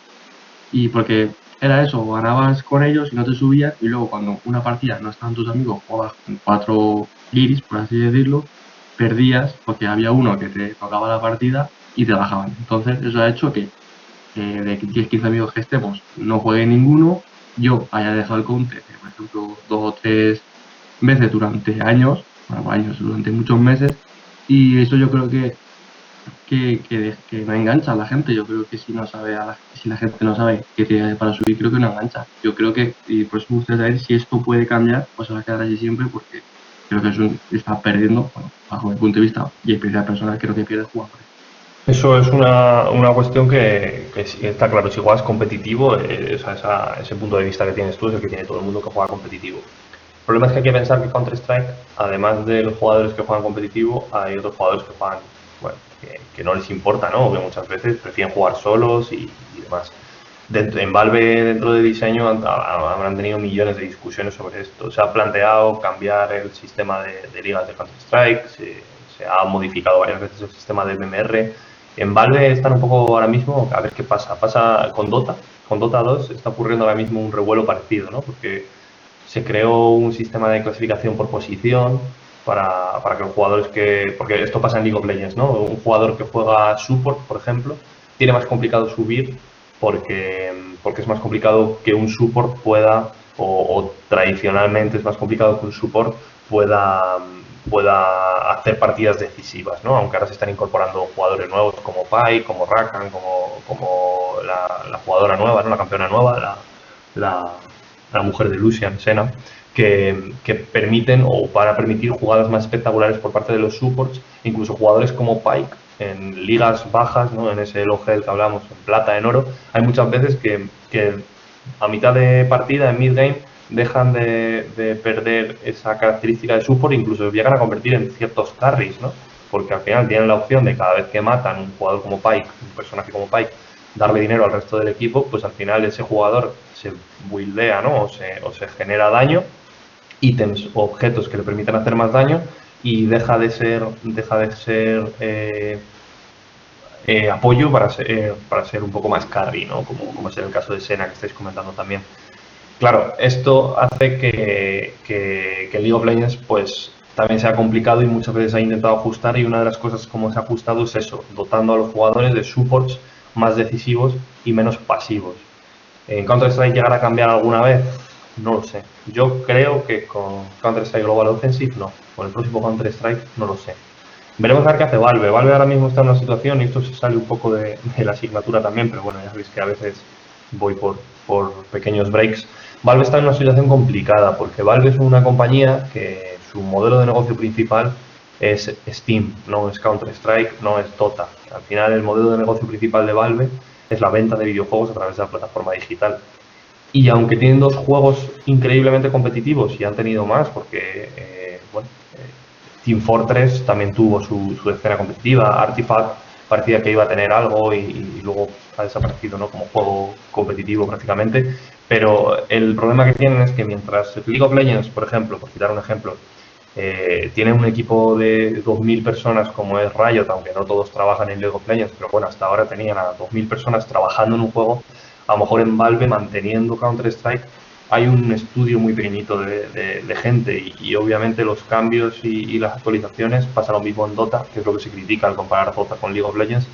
Speaker 2: Y porque era eso, ganabas con ellos y no te subías, y luego cuando una partida no estaban tus amigos, jugabas con 4 guiris, por así decirlo, perdías porque había uno que te tocaba la partida y te bajaban. Entonces eso ha hecho que de 10-15 amigos que estemos no juegue ninguno, yo haya dejado el Counter, por ejemplo, 2 o 3 veces durante años, durante muchos meses, y eso yo creo que no engancha a la gente. Yo creo que si la gente no sabe qué tiene para subir, creo que no engancha. Yo creo que, y por eso me gustaría saber si esto puede cambiar o se va a quedar así siempre, porque Creo que eso está perdiendo, bueno, bajo mi punto de vista, y experiencia personal, creo que pierde jugar.
Speaker 1: Eso es una cuestión que sí, está claro, si juegas competitivo, ese punto de vista que tienes tú es el que tiene todo el mundo que juega competitivo. El problema es que hay que pensar que Counter-Strike, además de los jugadores que juegan competitivo, hay otros jugadores que juegan, bueno, que no les importa, ¿no? Que muchas veces prefieren jugar solos y demás. En Valve, dentro de diseño, habrán tenido millones de discusiones sobre esto. Se ha planteado cambiar el sistema de ligas de Counter-Strike, se ha modificado varias veces el sistema de MMR. En Valve están un poco ahora mismo, a ver qué pasa. Pasa con Dota 2 está ocurriendo ahora mismo un revuelo parecido, ¿no? Porque se creó un sistema de clasificación por posición para que los jugadores porque esto pasa en League of Legends, ¿no? Un jugador que juega support, por ejemplo, tiene más complicado subir porque es más complicado que un support pueda, o tradicionalmente es más complicado que un support pueda hacer partidas decisivas, ¿no? Aunque ahora se están incorporando jugadores nuevos como Pai, como Rakan, como la jugadora nueva, ¿no? La campeona nueva, la mujer de Lucian, Senna, que permiten o van a permitir jugadas más espectaculares por parte de los supports, incluso jugadores como Pike en ligas bajas, ¿no? En ese elo que hablamos, en plata, en oro, hay muchas veces que a mitad de partida, en mid-game, dejan de perder esa característica de support, incluso llegan a convertir en ciertos carries, ¿no? Porque al final tienen la opción de cada vez que matan un jugador como Pike, un personaje como Pike, darle dinero al resto del equipo, pues al final ese jugador se buildea, ¿no? O se genera daño, ítems o objetos que le permitan hacer más daño y deja de ser apoyo para ser un poco más carry, ¿no? Como es en el caso de Senna que estáis comentando también. Claro, esto hace que League of Legends pues también sea complicado y muchas veces ha intentado ajustar, y una de las cosas como se ha ajustado es eso, dotando a los jugadores de supports más decisivos y menos pasivos. ¿En Counter-Strike llegará a cambiar alguna vez? No lo sé. Yo creo que con Counter-Strike Global Offensive no. Con el próximo Counter-Strike no lo sé. Veremos a ver qué hace Valve. Valve ahora mismo está en una situación, y esto se sale un poco de la asignatura también, pero bueno, ya sabéis que a veces voy por pequeños breaks. Valve está en una situación complicada porque Valve es una compañía que su modelo de negocio principal es Steam, no es Counter-Strike, no es Dota. Al final el modelo de negocio principal de Valve es la venta de videojuegos a través de la plataforma digital. Y aunque tienen dos juegos increíblemente competitivos, y han tenido más porque Team Fortress también tuvo su escena competitiva, Artifact parecía que iba a tener algo y luego ha desaparecido, ¿no? Como juego competitivo prácticamente, pero el problema que tienen es que mientras League of Legends, por ejemplo, por citar un ejemplo, tiene un equipo de 2.000 personas como es Riot, aunque no todos trabajan en League of Legends, pero bueno, hasta ahora tenían a 2.000 personas trabajando en un juego. A lo mejor en Valve, manteniendo Counter-Strike, hay un estudio muy pequeñito de gente, y obviamente los cambios y las actualizaciones pasa lo mismo en Dota, que es lo que se critica al comparar Dota con League of Legends.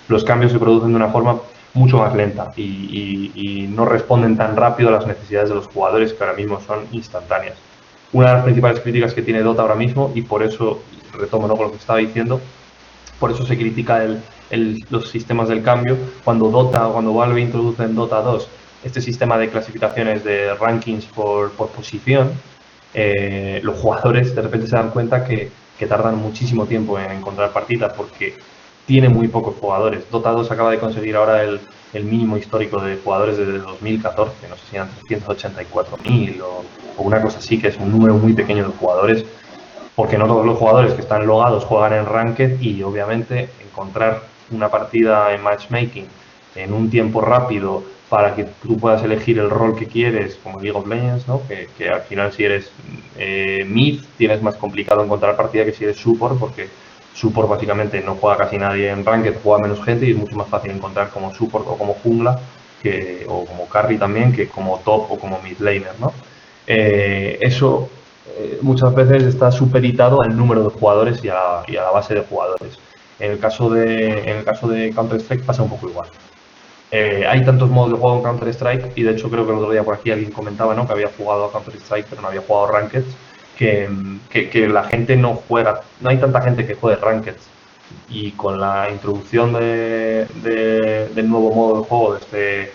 Speaker 1: Los cambios se producen de una forma mucho más lenta y no responden tan rápido a las necesidades de los jugadores, que ahora mismo son instantáneas. Una de las principales críticas que tiene Dota ahora mismo, y por eso retomo, ¿no?, con lo que estaba diciendo, por eso se critica los sistemas del cambio. Cuando Valve introduce en Dota 2 este sistema de clasificaciones de rankings por posición, los jugadores de repente se dan cuenta que tardan muchísimo tiempo en encontrar partidas porque tiene muy pocos jugadores. Dota 2 acaba de conseguir ahora el mínimo histórico de jugadores desde 2014, no sé si eran 384.000 o una cosa así, que es un número muy pequeño de jugadores, porque no todos los jugadores que están logados juegan en Ranked, y obviamente encontrar una partida en matchmaking en un tiempo rápido para que tú puedas elegir el rol que quieres, como League of Legends, ¿no? Que al final si eres mid tienes más complicado encontrar partida que si eres support, porque support básicamente no juega casi nadie en Ranked, juega menos gente y es mucho más fácil encontrar como support o como jungla o como carry también, que como top o como mid laner, ¿no? Eso muchas veces está supeditado al número de jugadores y a la base de jugadores. En el caso de Counter-Strike pasa un poco igual. Hay tantos modos de juego en Counter-Strike, y de hecho creo que el otro día por aquí alguien comentaba, ¿no?, que había jugado a Counter-Strike pero no había jugado Ranked, que la gente no juega, no hay tanta gente que juegue Ranked, y con la introducción del nuevo modo de juego, de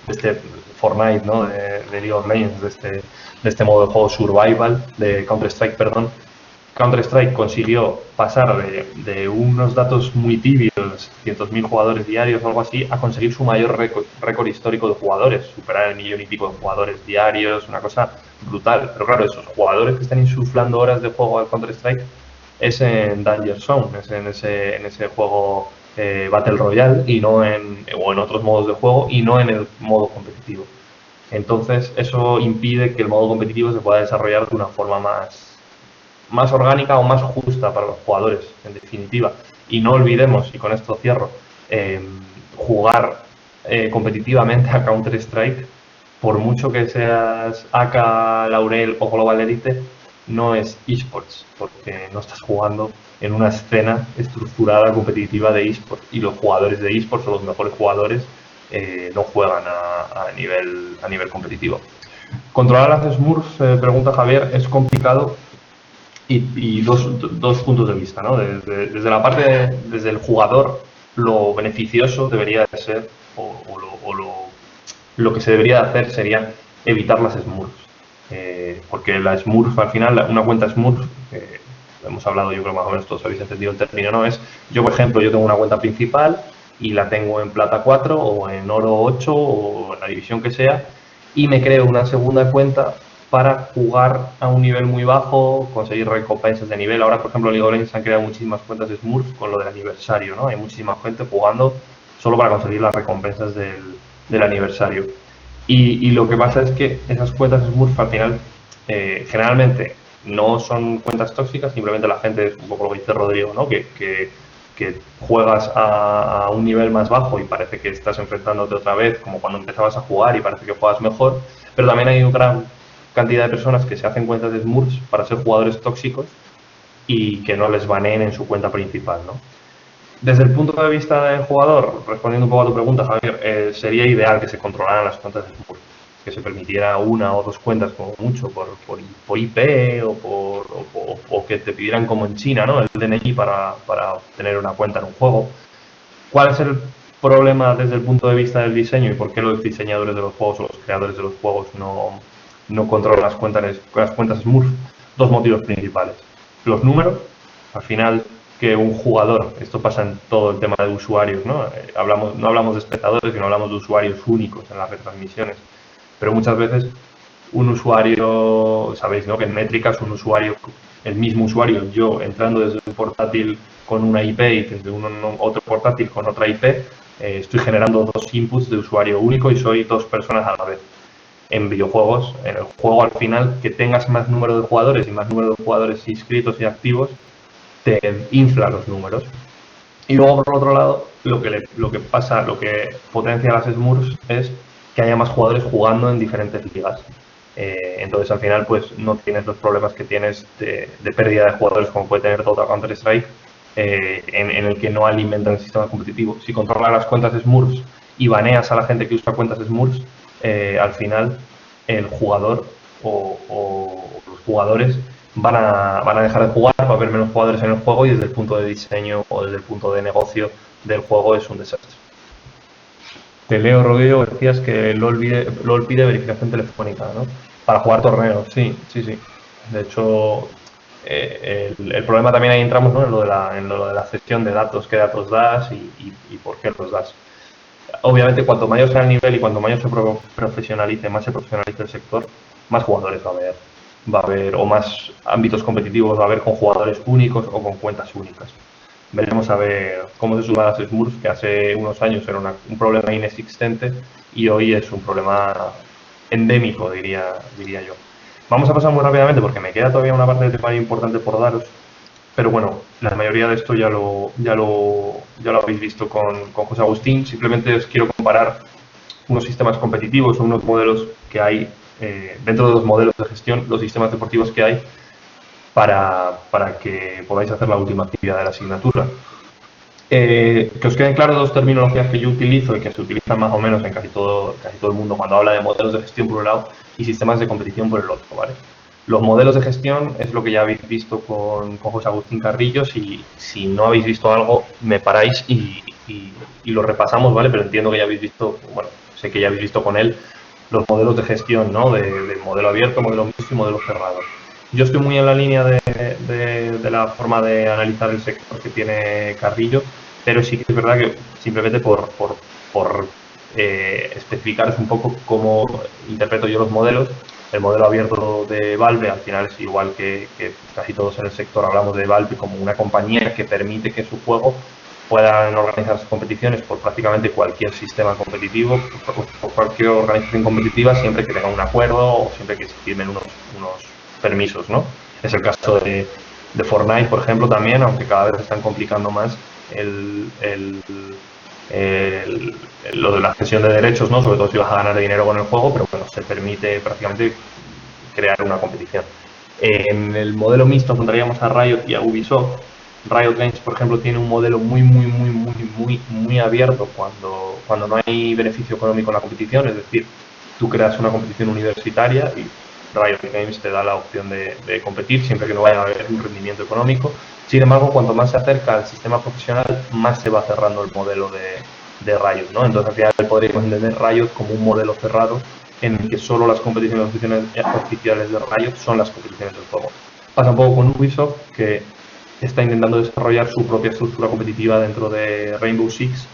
Speaker 1: este Fortnite, ¿no? De League of Legends, de este modo de juego survival, de Counter-Strike, perdón. Counter-Strike consiguió pasar de unos datos muy tibios, 100.000 jugadores diarios o algo así, a conseguir su mayor récord histórico de jugadores, superar el 1.000.000 y pico de jugadores diarios, una cosa brutal. Pero claro, esos jugadores que están insuflando horas de juego al Counter-Strike es en Danger Zone, es en ese juego Battle Royale y no o en otros modos de juego y no en el modo competitivo. Entonces eso impide que el modo competitivo se pueda desarrollar de una forma más orgánica o más justa para los jugadores, en definitiva. Y no olvidemos, y con esto cierro, jugar competitivamente a Counter-Strike, por mucho que seas AK, Laurel o Global Elite, no es eSports, porque no estás jugando en una escena estructurada competitiva de eSports y los jugadores de eSports o los mejores jugadores no juegan a nivel competitivo. Controlar las Smurfs, pregunta Javier, es complicado y dos puntos de vista, ¿no? Desde la parte, desde el jugador, lo beneficioso debería de ser, lo que se debería de hacer sería evitar las Smurfs. Porque la Smurf, al final, una cuenta Smurf, hemos hablado, yo creo más o menos todos habéis entendido el término, ¿no? Es, yo por ejemplo, yo tengo una cuenta principal y la tengo en plata 4 o en oro 8 o en la división que sea y me creo una segunda cuenta para jugar a un nivel muy bajo, conseguir recompensas de nivel. Ahora, por ejemplo, en League of Legends se han creado muchísimas cuentas de Smurf con lo del aniversario, ¿no? Hay muchísima gente jugando solo para conseguir las recompensas del aniversario. Y lo que pasa es que esas cuentas Smurf al final generalmente no son cuentas tóxicas, simplemente la gente, es un poco lo que dice Rodrigo, ¿no? Que juegas a un nivel más bajo y parece que estás enfrentándote otra vez como cuando empezabas a jugar y parece que juegas mejor, pero también hay una gran cantidad de personas que se hacen cuentas de Smurfs para ser jugadores tóxicos y que no les baneen en su cuenta principal, ¿no? Desde el punto de vista del jugador, respondiendo un poco a tu pregunta, Javier, sería ideal que se controlaran las cuentas de Smurf, que se permitiera una o dos cuentas como mucho por IP o que te pidieran como en China, ¿no? El DNI para tener una cuenta en un juego. ¿Cuál es el problema desde el punto de vista del diseño y por qué los diseñadores de los juegos o los creadores de los juegos no controlan las cuentas Smurf? Dos motivos principales. Los números, al final que un jugador, esto pasa en todo el tema de usuarios, ¿no? No hablamos de espectadores, sino hablamos de usuarios únicos en las retransmisiones. Pero muchas veces un usuario, sabéis, ¿no? Que en métricas un usuario, el mismo usuario, yo entrando desde un portátil con una IP y desde otro portátil con otra IP, estoy generando dos inputs de usuario único y soy dos personas a la vez. En videojuegos, en el juego al final, que tengas más número de jugadores y más número de jugadores inscritos y activos, te infla los números. Y luego, por otro lado, lo que potencia las Smurfs es que haya más jugadores jugando en diferentes ligas. Entonces, al final, pues no tienes los problemas que tienes de pérdida de jugadores como puede tener Dota Counter-Strike, en el que no alimentan el sistema competitivo. Si controlas las cuentas Smurfs y baneas a la gente que usa cuentas Smurfs, al final el jugador o los jugadores van a dejar de jugar, va a haber menos jugadores en el juego y desde el punto de diseño o desde el punto de negocio del juego es un desastre. Te leo, Rodrigo, decías que LOL pide verificación telefónica, ¿no? Para jugar torneos, sí. De hecho, el problema también ahí entramos, ¿no? en lo de la cesión de datos, qué datos das y por qué los das. Obviamente, cuanto mayor sea el nivel y cuanto mayor se profesionalice, más se profesionalice el sector, más jugadores va a haber o más ámbitos competitivos va a haber con jugadores únicos o con cuentas únicas. Veremos a ver cómo se suman las Smurfs, que hace unos años era un problema inexistente y hoy es un problema endémico, diría yo. Vamos a pasar muy rápidamente porque me queda todavía una parte del tema importante por daros, pero bueno, la mayoría de esto ya lo habéis visto con José Agustín. Simplemente os quiero comparar unos sistemas competitivos o unos modelos que hay dentro de los modelos de gestión, los sistemas deportivos que hay para que podáis hacer la última actividad de la asignatura. Que os queden claras dos terminologías que yo utilizo y que se utilizan más o menos en casi todo el mundo cuando habla de modelos de gestión por un lado y sistemas de competición por el otro, ¿vale? Los modelos de gestión es lo que ya habéis visto con José Agustín Carrillo. Si no habéis visto algo, me paráis y lo repasamos, ¿vale? Pero entiendo que ya habéis visto, bueno, sé que ya habéis visto con él los modelos de gestión, ¿no? De modelo abierto, modelo mixto y modelo cerrado. Yo estoy muy en la línea de la forma de analizar el sector que tiene Carrillo, pero sí que es verdad que simplemente por especificaros un poco cómo interpreto yo los modelos. El modelo abierto de Valve al final es igual que casi todos en el sector hablamos de Valve como una compañía que permite que su juego puedan organizarse competiciones por prácticamente cualquier sistema competitivo, por cualquier organización competitiva, siempre que tenga un acuerdo o siempre que se firmen unos permisos, ¿no? Es el caso de Fortnite, por ejemplo, también, aunque cada vez se están complicando más lo de la cesión de derechos, ¿no? Sobre todo si vas a ganar dinero con el juego, pero bueno, se permite prácticamente crear una competición. En el modelo mixto encontraríamos a Riot y a Ubisoft. Riot Games, por ejemplo, tiene un modelo muy abierto cuando no hay beneficio económico en la competición, es decir, tú creas una competición universitaria y Riot Games te da la opción de competir siempre que no vaya a haber un rendimiento económico. Sin embargo, cuanto más se acerca al sistema profesional, más se va cerrando el modelo de Riot, ¿no? Entonces, al final podríamos entender Riot como un modelo cerrado en el que solo las competiciones oficiales de Riot son las competiciones del juego. Pasa un poco con Ubisoft, que está intentando desarrollar su propia estructura competitiva dentro de Rainbow Six,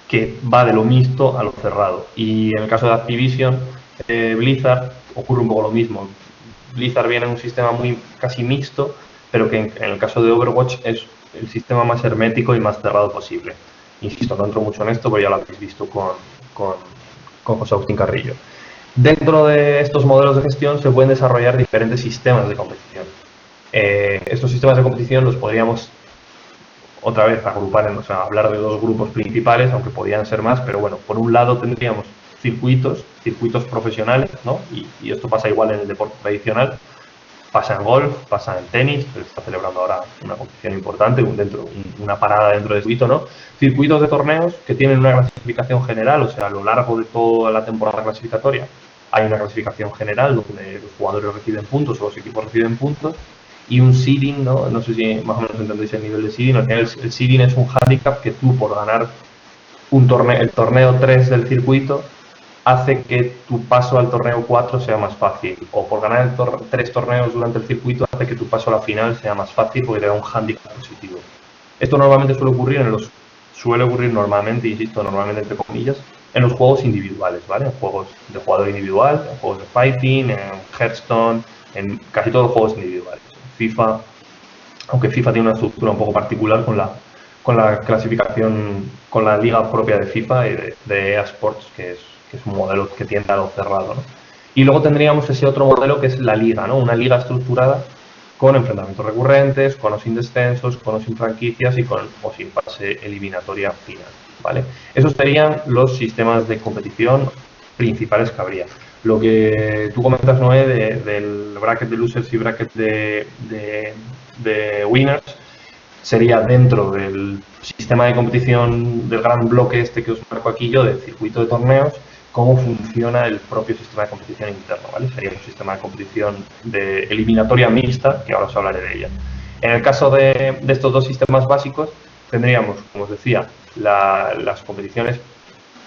Speaker 1: que va de lo mixto a lo cerrado. Y en el caso de Activision, Blizzard, ocurre un poco lo mismo. Blizzard viene en un sistema casi mixto, pero que en el caso de Overwatch es el sistema más hermético y más cerrado posible. Insisto, no entro mucho en esto, pero ya lo habéis visto con José Agustín Carrillo. Dentro de estos modelos de gestión se pueden desarrollar diferentes sistemas de competición. Estos sistemas de competición los podríamos otra vez agrupar, hablar de dos grupos principales, aunque podían ser más, pero bueno, por un lado tendríamos circuitos profesionales, ¿no? Y esto pasa igual en el deporte tradicional, pasa en golf, pasa en tenis, que se está celebrando ahora una competición importante, una parada dentro del circuito, ¿no? Circuitos de torneos que tienen una clasificación general, o sea, a lo largo de toda la temporada clasificatoria hay una clasificación general donde los jugadores reciben puntos o los equipos reciben puntos, y un seeding, ¿no? No sé si más o menos entendéis el nivel de seeding. Al final el seeding es un handicap que tú, por ganar el torneo 3 del circuito, hace que tu paso al torneo 4 sea más fácil, o por ganar 3 torneos durante el circuito hace que tu paso a la final sea más fácil porque te da un handicap positivo. Esto normalmente suele ocurrir normalmente, insisto, normalmente entre comillas, en los juegos individuales, ¿vale? En juegos de jugador individual, en juegos de fighting, en Hearthstone, en casi todos los juegos individuales. FIFA, aunque FIFA tiene una estructura un poco particular con la clasificación, con la liga propia de FIFA y de EA Sports, que es un modelo que tiende a lo cerrado, ¿no? Y luego tendríamos ese otro modelo que es la liga, ¿no? Una liga estructurada con enfrentamientos recurrentes, con o sin descensos, con o sin franquicias y con o sin fase eliminatoria final, ¿vale? Esos serían los sistemas de competición principales que habría. Lo que tú comentas, Noé, del bracket de losers y bracket de winners, sería dentro del sistema de competición del gran bloque este que os marco aquí yo, del circuito de torneos, cómo funciona el propio sistema de competición interno, ¿vale? Sería un sistema de competición de eliminatoria mixta, que ahora os hablaré de ella. En el caso de estos dos sistemas básicos, tendríamos, como os decía, las competiciones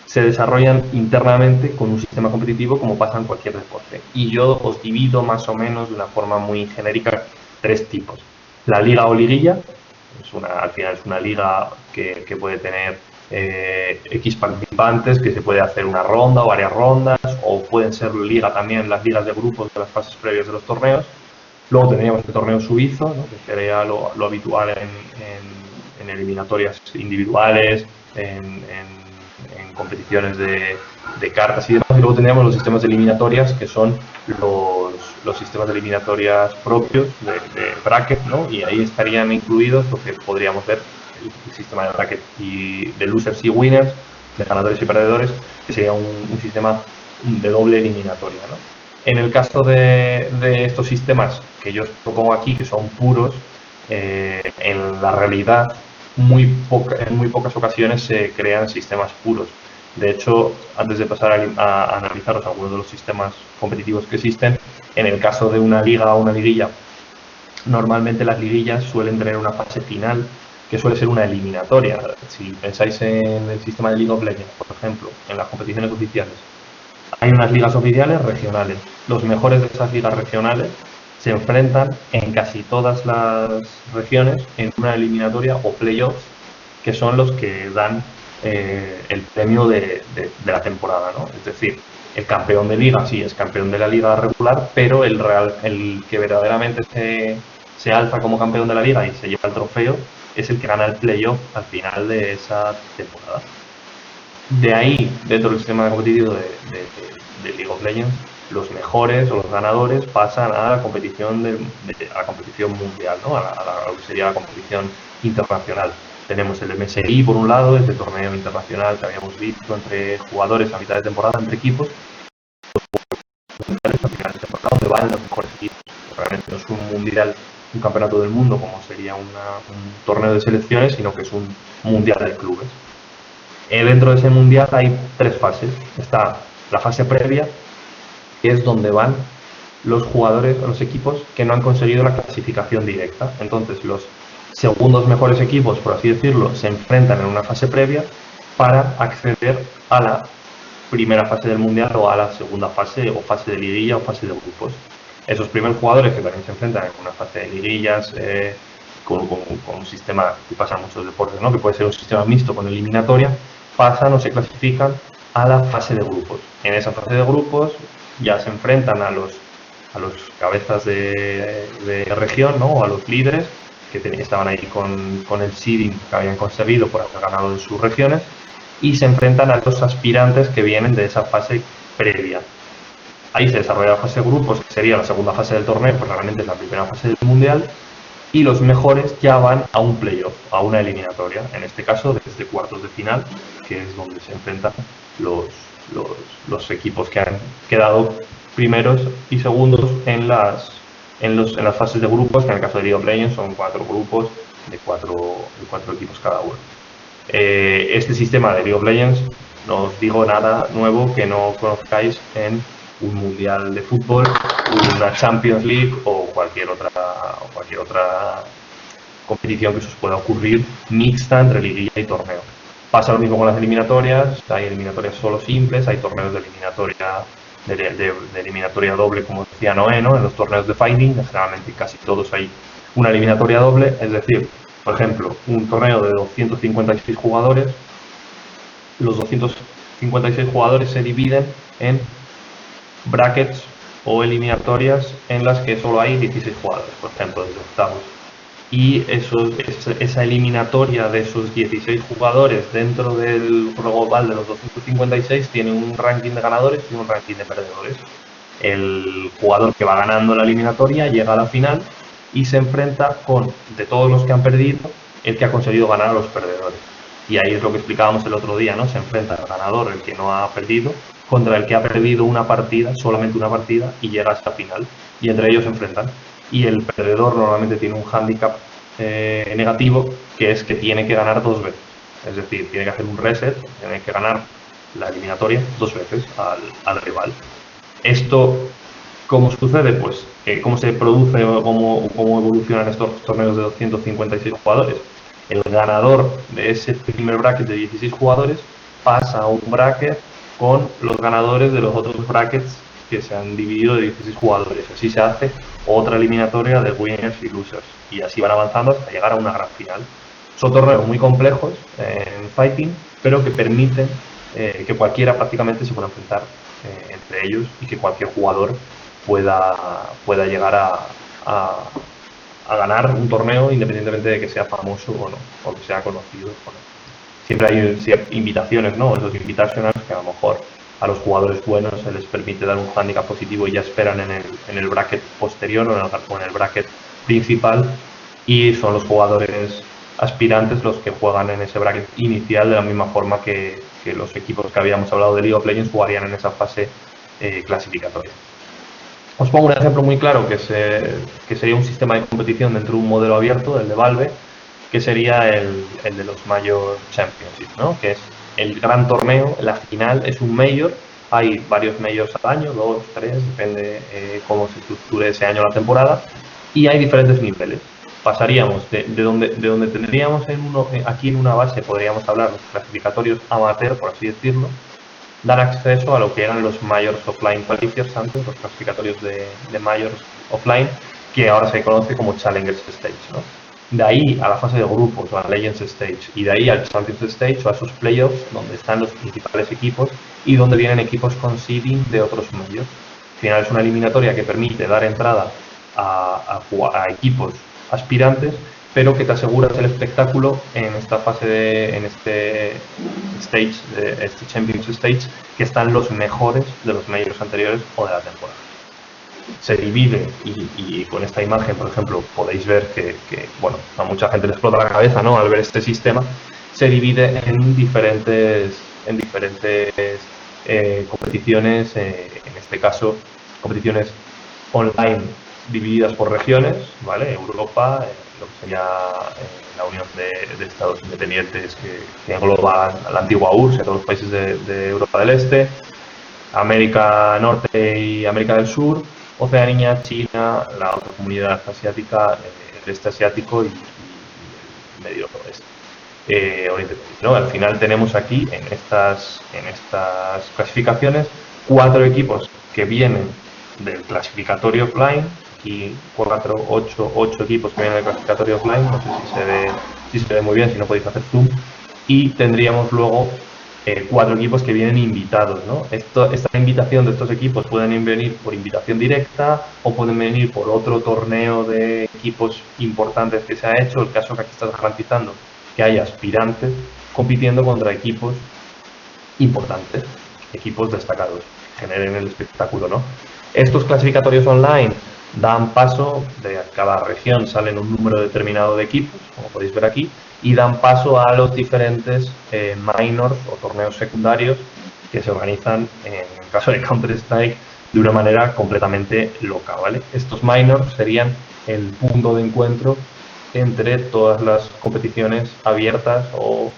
Speaker 1: se desarrollan internamente con un sistema competitivo como pasa en cualquier deporte. Y yo os divido más o menos de una forma muy genérica 3 tipos. La liga o liguilla, al final es una liga que puede tener X participantes, que se puede hacer una ronda o varias rondas, o pueden ser liga también las ligas de grupos de las fases previas de los torneos. Luego tendríamos el torneo suizo, ¿no? Que sería lo habitual en eliminatorias individuales, en competiciones de cartas y demás. Y luego tendríamos los sistemas de eliminatorias, que son los sistemas de eliminatorias propios de bracket, ¿no? Y ahí estarían incluidos lo que podríamos ver el sistema de bracket y de losers y winners, de ganadores y perdedores, que sería un sistema de doble eliminatoria, ¿no? En el caso de estos sistemas que yo os propongo aquí, que son puros, en la realidad en muy pocas ocasiones se crean sistemas puros. De hecho, antes de pasar a analizaros algunos de los sistemas competitivos que existen, en el caso de una liga o una liguilla, normalmente las liguillas suelen tener una fase final que suele ser una eliminatoria. Si pensáis en el sistema de League of Legends, por ejemplo, en las competiciones oficiales, Hay unas ligas oficiales regionales. Los mejores de esas ligas regionales se enfrentan en casi todas las regiones en una eliminatoria o playoffs, que son los que dan el premio de la temporada, ¿no? Es decir, el campeón de liga sí es campeón de la liga regular, pero el que verdaderamente se alza como campeón de la liga y se lleva el trofeo es el que gana el playoff al final de esa temporada. De ahí, dentro del sistema competitivo de League of Legends, los mejores o los ganadores pasan a la competición a la competición mundial, ¿no? a lo que sería la competición internacional. Tenemos el MSI por un lado, ese torneo internacional que habíamos visto entre jugadores a mitad de temporada, entre equipos, a final de temporada, donde van los mejores equipos. Realmente no es un mundial, un campeonato del mundo como sería un torneo de selecciones, sino que es un mundial de clubes. Dentro de ese mundial hay 3 fases. Está la fase previa, que es donde van los jugadores, los equipos que no han conseguido la clasificación directa. Entonces los segundos mejores equipos, por así decirlo, se enfrentan en una fase previa para acceder a la primera fase del mundial o a la segunda fase, o fase de liguilla o fase de grupos. Esos primeros jugadores que también se enfrentan en una fase de liguillas, con un sistema que pasa en muchos deportes, ¿no? Que puede ser un sistema mixto con eliminatoria, pasan o se clasifican a la fase de grupos. En esa fase de grupos ya se enfrentan a los cabezas de región, ¿no? O a los líderes que estaban ahí con el seeding que habían conseguido por haber ganado en sus regiones, y se enfrentan a los aspirantes que vienen de esa fase previa. Ahí se desarrolla la fase de grupos, que sería la segunda fase del torneo, pues realmente es la primera fase del mundial, y los mejores ya van a un playoff, a una eliminatoria, en este caso desde cuartos de final, que es donde se enfrentan los equipos que han quedado primeros y segundos en las fases de grupos, que en el caso de League of Legends son 4 grupos de 4 equipos cada uno. Este sistema de League of Legends no os digo nada nuevo que no conozcáis en un mundial de fútbol, una Champions League o cualquier otra competición que se os pueda ocurrir mixta entre liguilla y torneo. Pasa lo mismo con las eliminatorias. Hay eliminatorias solo simples, hay torneos de eliminatoria doble, como decía Noé, ¿no? En los torneos de fighting, generalmente casi todos hay una eliminatoria doble, es decir, por ejemplo, un torneo de 256 jugadores, los 256 jugadores se dividen en brackets o eliminatorias en las que solo hay 16 jugadores, por ejemplo, desde octavos. Y esa eliminatoria de esos 16 jugadores dentro del juego global de los 256 tiene un ranking de ganadores y un ranking de perdedores. El jugador que va ganando la eliminatoria llega a la final y se enfrenta con, de todos los que han perdido, el que ha conseguido ganar a los perdedores. Y ahí es lo que explicábamos el otro día, ¿no? Se enfrenta el ganador, el que no ha perdido, contra el que ha perdido una partida, solamente una partida, y llega hasta la final. Y entre ellos se enfrentan. Y el perdedor normalmente tiene un hándicap negativo, que es que tiene que ganar 2 veces. Es decir, tiene que hacer un reset, tiene que ganar la eliminatoria 2 veces al rival. Esto, ¿cómo sucede? Pues, ¿cómo se produce o cómo evolucionan estos torneos de 256 jugadores? El ganador de ese primer bracket de 16 jugadores pasa a un bracket con los ganadores de los otros brackets que se han dividido de 16 jugadores. Así se hace otra eliminatoria de winners y losers. Y así van avanzando hasta llegar a una gran final. Son torneos muy complejos en fighting, pero que permiten que cualquiera prácticamente se pueda enfrentar entre ellos y que cualquier jugador pueda llegar a ganar un torneo independientemente de que sea famoso o no, o que sea conocido o no. Siempre hay invitaciones, ¿no? Esos invitationals que a lo mejor a los jugadores buenos se les permite dar un handicap positivo y ya esperan en el bracket posterior o en el bracket principal, y son los jugadores aspirantes los que juegan en ese bracket inicial de la misma forma que los equipos que habíamos hablado de League of Legends jugarían en esa fase clasificatoria. Os pongo un ejemplo muy claro que sería un sistema de competición dentro de un modelo abierto, el de Valve, que sería el de los Major Championships, ¿no? Que es el gran torneo, la final es un Major, hay varios Majors al año, 2, 3, depende cómo se estructure ese año la temporada, y hay diferentes niveles. Pasaríamos de donde tendríamos aquí en una base, podríamos hablar de clasificatorios amateur, por así decirlo, dan acceso a lo que eran los Majors Offline Qualifiers antes, los clasificatorios de Majors Offline, que ahora se conoce como Challengers Stage, ¿no? De ahí a la fase de grupos o a Legends Stage, y de ahí al Champions Stage o a esos playoffs donde están los principales equipos y donde vienen equipos con seeding de otros Majors. Al final es una eliminatoria que permite dar entrada a equipos aspirantes, pero que te aseguras el espectáculo en esta fase en este stage, este Champions Stage, que están los mejores de los Majors anteriores o de la temporada. Se divide, y con esta imagen, por ejemplo, podéis ver que bueno, a mucha gente le explota la cabeza, ¿no?, al ver este sistema. Se divide en diferentes competiciones, en este caso, competiciones online divididas por regiones, ¿vale? Europa, lo que sería la Unión de Estados Independientes, que engloba la antigua URSS y a todos los países de Europa del Este, América Norte y América del Sur, Oceanía, China, la otra comunidad asiática, el este asiático y el Medio Oeste, Oriente, ¿no? Al final tenemos aquí en estas clasificaciones 4 equipos que vienen del clasificatorio offline, y 8 equipos que vienen del clasificatorio offline, no sé si se ve muy bien, si no podéis hacer zoom, y tendríamos luego 4 equipos que vienen invitados, ¿no? Esta invitación de estos equipos pueden venir por invitación directa o pueden venir por otro torneo de equipos importantes que se ha hecho. El caso que aquí estás garantizando que haya aspirantes compitiendo contra equipos importantes, equipos destacados, que generen el espectáculo, ¿no? Estos clasificatorios online dan paso, de cada región salen un número determinado de equipos, como podéis ver aquí, y dan paso a los diferentes minors o torneos secundarios que se organizan, en el caso de Counter-Strike, de una manera completamente loca, ¿vale? Estos minors serían el punto de encuentro entre todas las competiciones abiertas o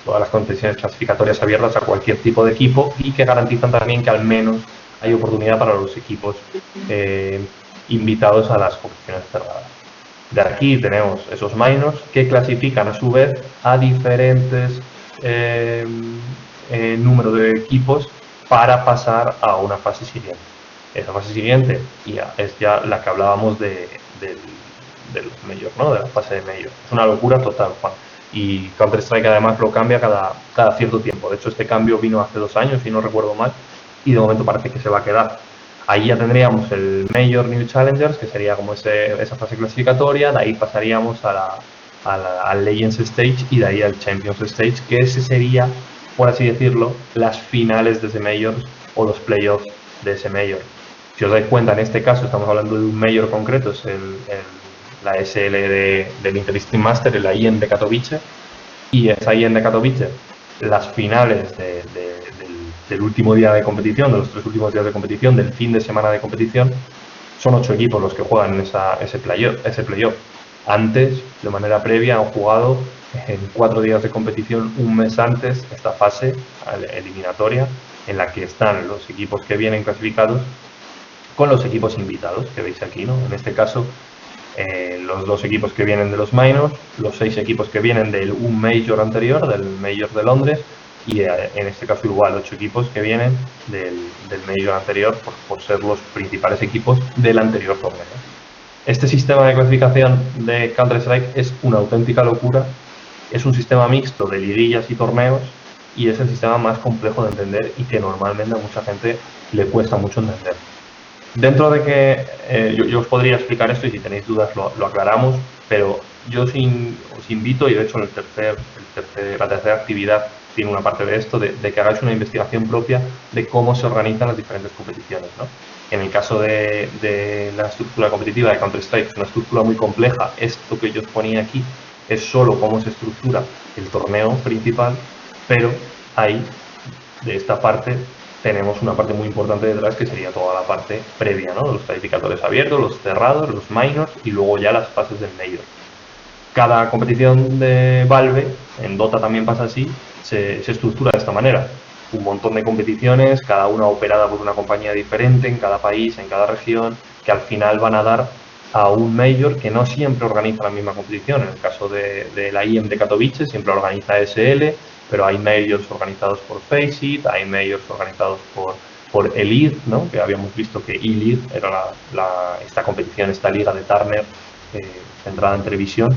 Speaker 1: todas las competiciones clasificatorias abiertas a cualquier tipo de equipo, y que garantizan también que al menos hay oportunidad para los equipos invitados a las competiciones cerradas. De aquí tenemos esos minors que clasifican a su vez a diferentes número de equipos para pasar a una fase siguiente. Esa fase siguiente es ya la que hablábamos de los Majors, ¿no?, de la fase de Major. Es una locura total, Juan. Y Counter-Strike además lo cambia cada cierto tiempo. De hecho, este cambio vino hace 2 años, si no recuerdo mal, y de momento parece que se va a quedar. Ahí ya tendríamos el Major New Challengers, que sería como esa fase clasificatoria. De ahí pasaríamos al Legends Stage y de ahí al Champions Stage, que ese sería, por así decirlo, las finales de ese Major o los playoffs de ese Major. Si os dais cuenta, en este caso estamos hablando de un Major concreto, es la SL del Inter-Steam Master, la IEM de Katowice, y esa IEM de Katowice, las finales del último día de competición, de los 3 últimos días de competición, del fin de semana de competición, son 8 equipos los que juegan en ese playoff. Antes, de manera previa, han jugado en 4 días de competición, un mes antes, esta fase eliminatoria, en la que están los equipos que vienen clasificados con los equipos invitados, que veis aquí, ¿no? En este caso, los 2 equipos que vienen de los minors, los 6 equipos que vienen de un Major anterior, del Major de Londres, y en este caso igual 8 equipos que vienen del Major anterior por ser los principales equipos del anterior torneo. Este sistema de clasificación de Counter-Strike es una auténtica locura. Es un sistema mixto de liguillas y torneos, y es el sistema más complejo de entender y que normalmente a mucha gente le cuesta mucho entender. Dentro de que yo os podría explicar esto, y si tenéis dudas lo aclaramos, pero yo os invito, y de hecho la tercera actividad tiene una parte de esto, de que hagáis una investigación propia de cómo se organizan las diferentes competiciones, ¿no? En el caso de la estructura competitiva de Counter-Strike, es una estructura muy compleja. Esto que yo os ponía aquí es solo cómo se estructura el torneo principal, pero ahí, de esta parte, tenemos una parte muy importante detrás, que sería toda la parte previa, ¿no?, de los calificadores abiertos, los cerrados, los minors y luego ya las fases del Major. Cada competición de Valve, en Dota también pasa así, se estructura de esta manera. Un montón de competiciones, cada una operada por una compañía diferente en cada país, en cada región, que al final van a dar a un Major que no siempre organiza la misma competición. En el caso de la IEM de Katowice siempre organiza SL, pero hay majors organizados por Faceit, hay majors organizados por Elite, ¿no? Que habíamos visto que Elite era esta competición, esta liga de Turner centrada en televisión.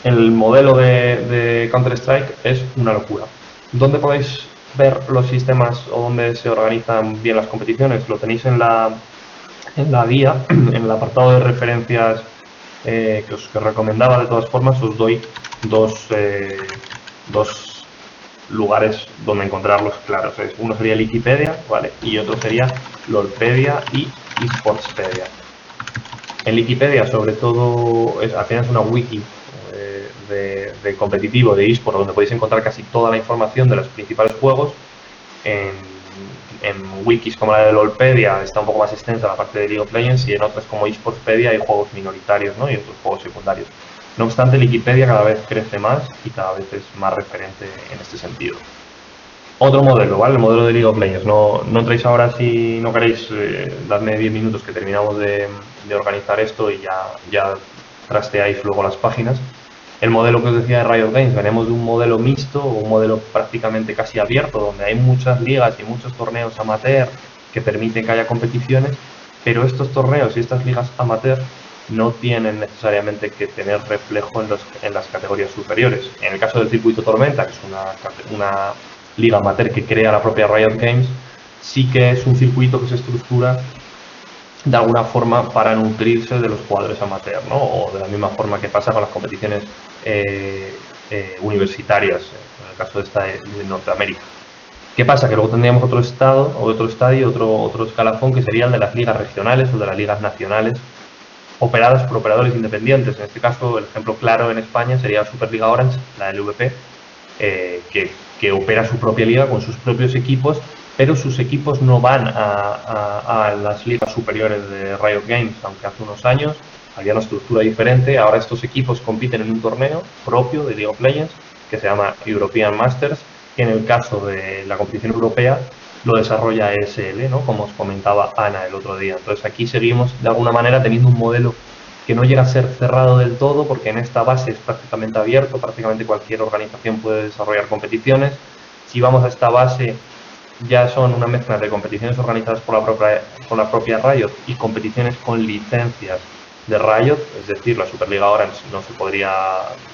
Speaker 1: El modelo de Counter-Strike es una locura. ¿Dónde podéis ver los sistemas o dónde se organizan bien las competiciones? Lo tenéis en la guía, en el apartado de referencias que os recomendaba. De todas formas, os doy dos lugares donde encontrarlos claros. Uno sería Wikipedia, ¿vale? Y otro sería LOLpedia y eSportspedia. En Wikipedia, sobre todo, al final es una wiki de competitivo, de eSport, donde podéis encontrar casi toda la información de los principales juegos. En wikis como la de LOLpedia está un poco más extensa la parte de League of Legends, y en otras como eSportspedia hay juegos minoritarios, ¿no? Y otros juegos secundarios. No obstante, Wikipedia cada vez crece más y cada vez es más referente en este sentido. Otro modelo, ¿vale? El modelo de League of Legends. No entréis ahora si no queréis, dadme 10 minutos que terminamos de organizar esto y ya trasteáis luego las páginas. El modelo que os decía de Riot Games, venimos de un modelo mixto, un modelo prácticamente casi abierto, donde hay muchas ligas y muchos torneos amateur que permiten que haya competiciones, pero estos torneos y estas ligas amateur no tienen necesariamente que tener reflejo en las categorías superiores. En el caso del circuito Tormenta, que es una liga amateur que crea la propia Riot Games, sí que es un circuito que se estructura de alguna forma para nutrirse de los jugadores amateur, ¿no? O de la misma forma que pasa con las competiciones universitarias, en el caso de esta de Norteamérica. ¿Qué pasa? Que luego tendríamos otro estadio, otro escalafón, que sería el de las ligas regionales o de las ligas nacionales, operadas por operadores independientes. En este caso, el ejemplo claro en España sería Superliga Orange, la LVP, que opera su propia liga con sus propios equipos, pero sus equipos no van a las ligas superiores de Riot Games, aunque hace unos años había una estructura diferente. Ahora estos equipos compiten en un torneo propio de League of Legends que se llama European Masters, que en el caso de la competición europea lo desarrolla ESL, ¿no? Como os comentaba Ana el otro día. Entonces aquí seguimos de alguna manera teniendo un modelo que no llega a ser cerrado del todo, porque en esta base es prácticamente abierto, prácticamente cualquier organización puede desarrollar competiciones. Si vamos a esta base, ya son una mezcla de competiciones organizadas por la propia Riot y competiciones con licencias de Riot, es decir, la Superliga Orange no se podría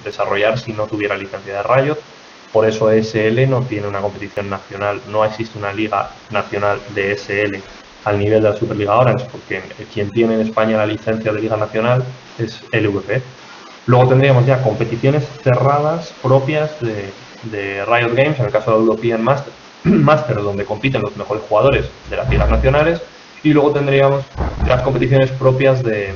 Speaker 1: desarrollar si no tuviera licencia de Riot. Por eso ESL no tiene una competición nacional, no existe una liga nacional de ESL al nivel de la Superliga Orange, porque quien tiene en España la licencia de liga nacional es LVP. Luego tendríamos ya competiciones cerradas propias de Riot Games, en el caso de European Masters, donde compiten los mejores jugadores de las ligas nacionales, y luego tendríamos las competiciones propias de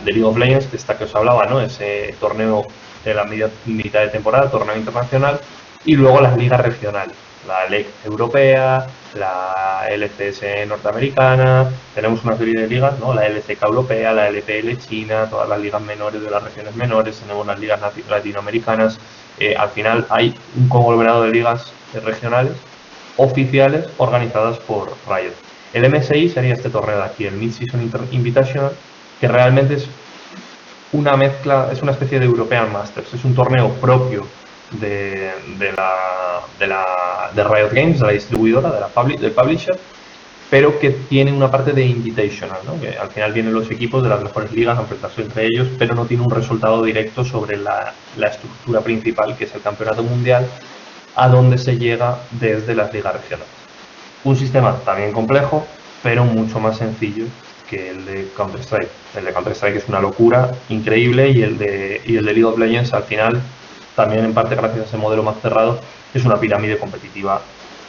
Speaker 1: League of Legends, de esta que os hablaba, ¿no? Ese torneo de la mitad de temporada, torneo internacional, y luego las ligas regionales, la LEC europea, la LCS norteamericana, tenemos una serie de ligas, ¿no? La LCK europea, la LPL china, todas las ligas menores de las regiones menores, tenemos las ligas latinoamericanas. Al final hay un conglomerado de ligas regionales oficiales organizadas por Riot. El MSI sería este torneo de aquí, el Mid-Season Invitational, que realmente es una mezcla, es una especie de European Masters, es un torneo propio de Riot Games, de la distribuidora, del publisher, pero que tiene una parte de Invitational, ¿no? Que al final vienen los equipos de las mejores ligas a enfrentarse entre ellos, pero no tiene un resultado directo sobre la estructura principal, que es el campeonato mundial, a donde se llega desde las ligas regionales. Un sistema también complejo, pero mucho más sencillo que el de Counter-Strike. El de Counter-Strike es una locura increíble, y el de League of Legends, al final, también en parte gracias a ese modelo más cerrado, es una pirámide competitiva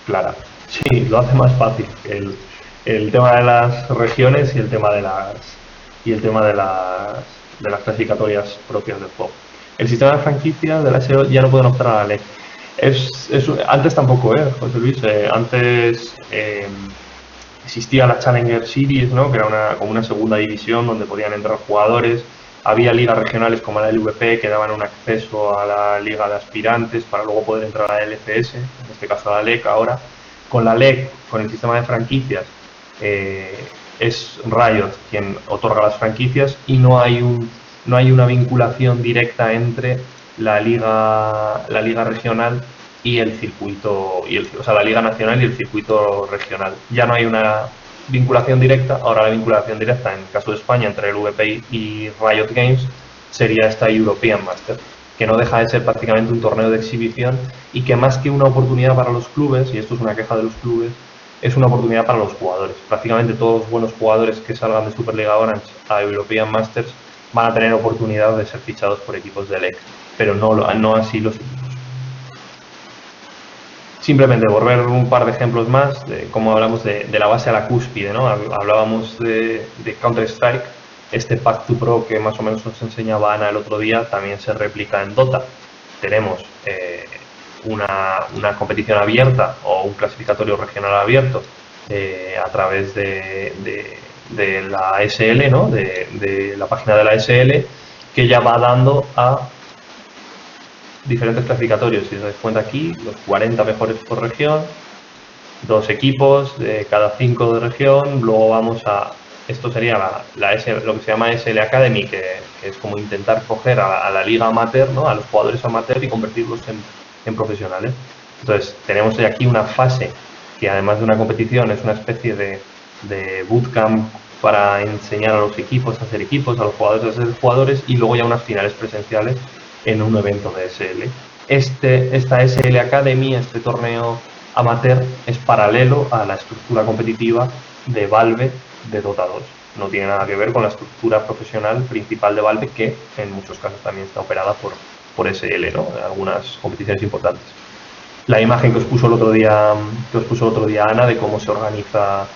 Speaker 1: clara. Sí, lo hace más fácil el tema de las regiones y el tema de las clasificatorias propias del juego. El sistema de franquicias de la SEO ya no pueden optar a la LEC. Antes tampoco, José Luis. Antes existía la Challenger Series, ¿no? Que era como una segunda división donde podían entrar jugadores. Había ligas regionales como la LVP que daban un acceso a la liga de aspirantes para luego poder entrar a la LCS, en este caso a la LEC. Ahora, con la LEC, con el sistema de franquicias, es Riot quien otorga las franquicias, y no hay una vinculación directa entre la liga regional y el circuito, o sea, la liga nacional y el circuito regional. Ya no hay una vinculación directa, ahora la vinculación directa, en el caso de España, entre el VPI y Riot Games, sería esta European Master, que no deja de ser prácticamente un torneo de exhibición y que más que una oportunidad para los clubes, y esto es una queja de los clubes, es una oportunidad para los jugadores. Prácticamente todos los buenos jugadores que salgan de Superliga Orange a European Masters van a tener oportunidad de ser fichados por equipos de LEC, pero no así los equipos. Simplemente por ver un par de ejemplos más, de cómo hablamos de la base a la cúspide, ¿no? Hablábamos de Counter-Strike, este Path to Pro que más o menos nos enseñaba Ana el otro día, también se replica en Dota. Tenemos una competición abierta o un clasificatorio regional abierto a través de la SL, ¿no? de la página de la SL, que ya va dando a diferentes clasificatorios. Si os dais cuenta aquí, los 40 mejores por región, 2 equipos de cada 5 de región, luego vamos a, esto sería lo que se llama SL Academy, que es como intentar coger a la liga amateur, ¿no? A los jugadores amateur y convertirlos en profesionales. Entonces tenemos aquí una fase que además de una competición es una especie de bootcamp para enseñar a los equipos a hacer equipos, a los jugadores a ser jugadores, y luego ya unas finales presenciales en un evento de SL. Esta SL Academy, este torneo amateur, es paralelo a la estructura competitiva de Valve de Dota 2. No tiene nada que ver con la estructura profesional principal de Valve, que en muchos casos también está operada por SL, ¿no? En algunas competiciones importantes. La imagen que os puso el otro día Ana de cómo se organiza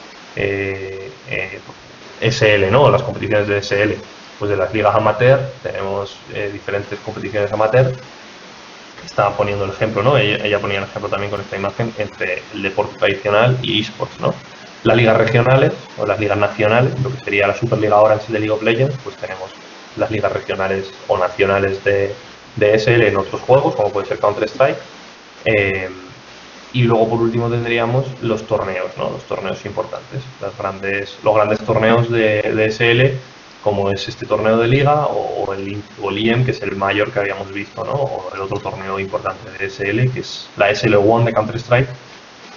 Speaker 1: SL, ¿no? Las competiciones de SL. Pues de las ligas amateur tenemos diferentes competiciones amateur. Estaba poniendo el ejemplo, ¿no? Ella ponía el ejemplo también con esta imagen entre el deporte tradicional y eSports, ¿no? Las ligas regionales o las ligas nacionales, lo que sería la Superliga Orange de League of Legends, pues tenemos las ligas regionales o nacionales de SL en otros juegos, como puede ser Counter-Strike. Y luego por último tendríamos los torneos, ¿no? Los torneos importantes, los grandes torneos de SL, como es este torneo de liga o el IEM, que es el mayor que habíamos visto, ¿no? O el otro torneo importante de SL, que es la SL1 de Counter-Strike,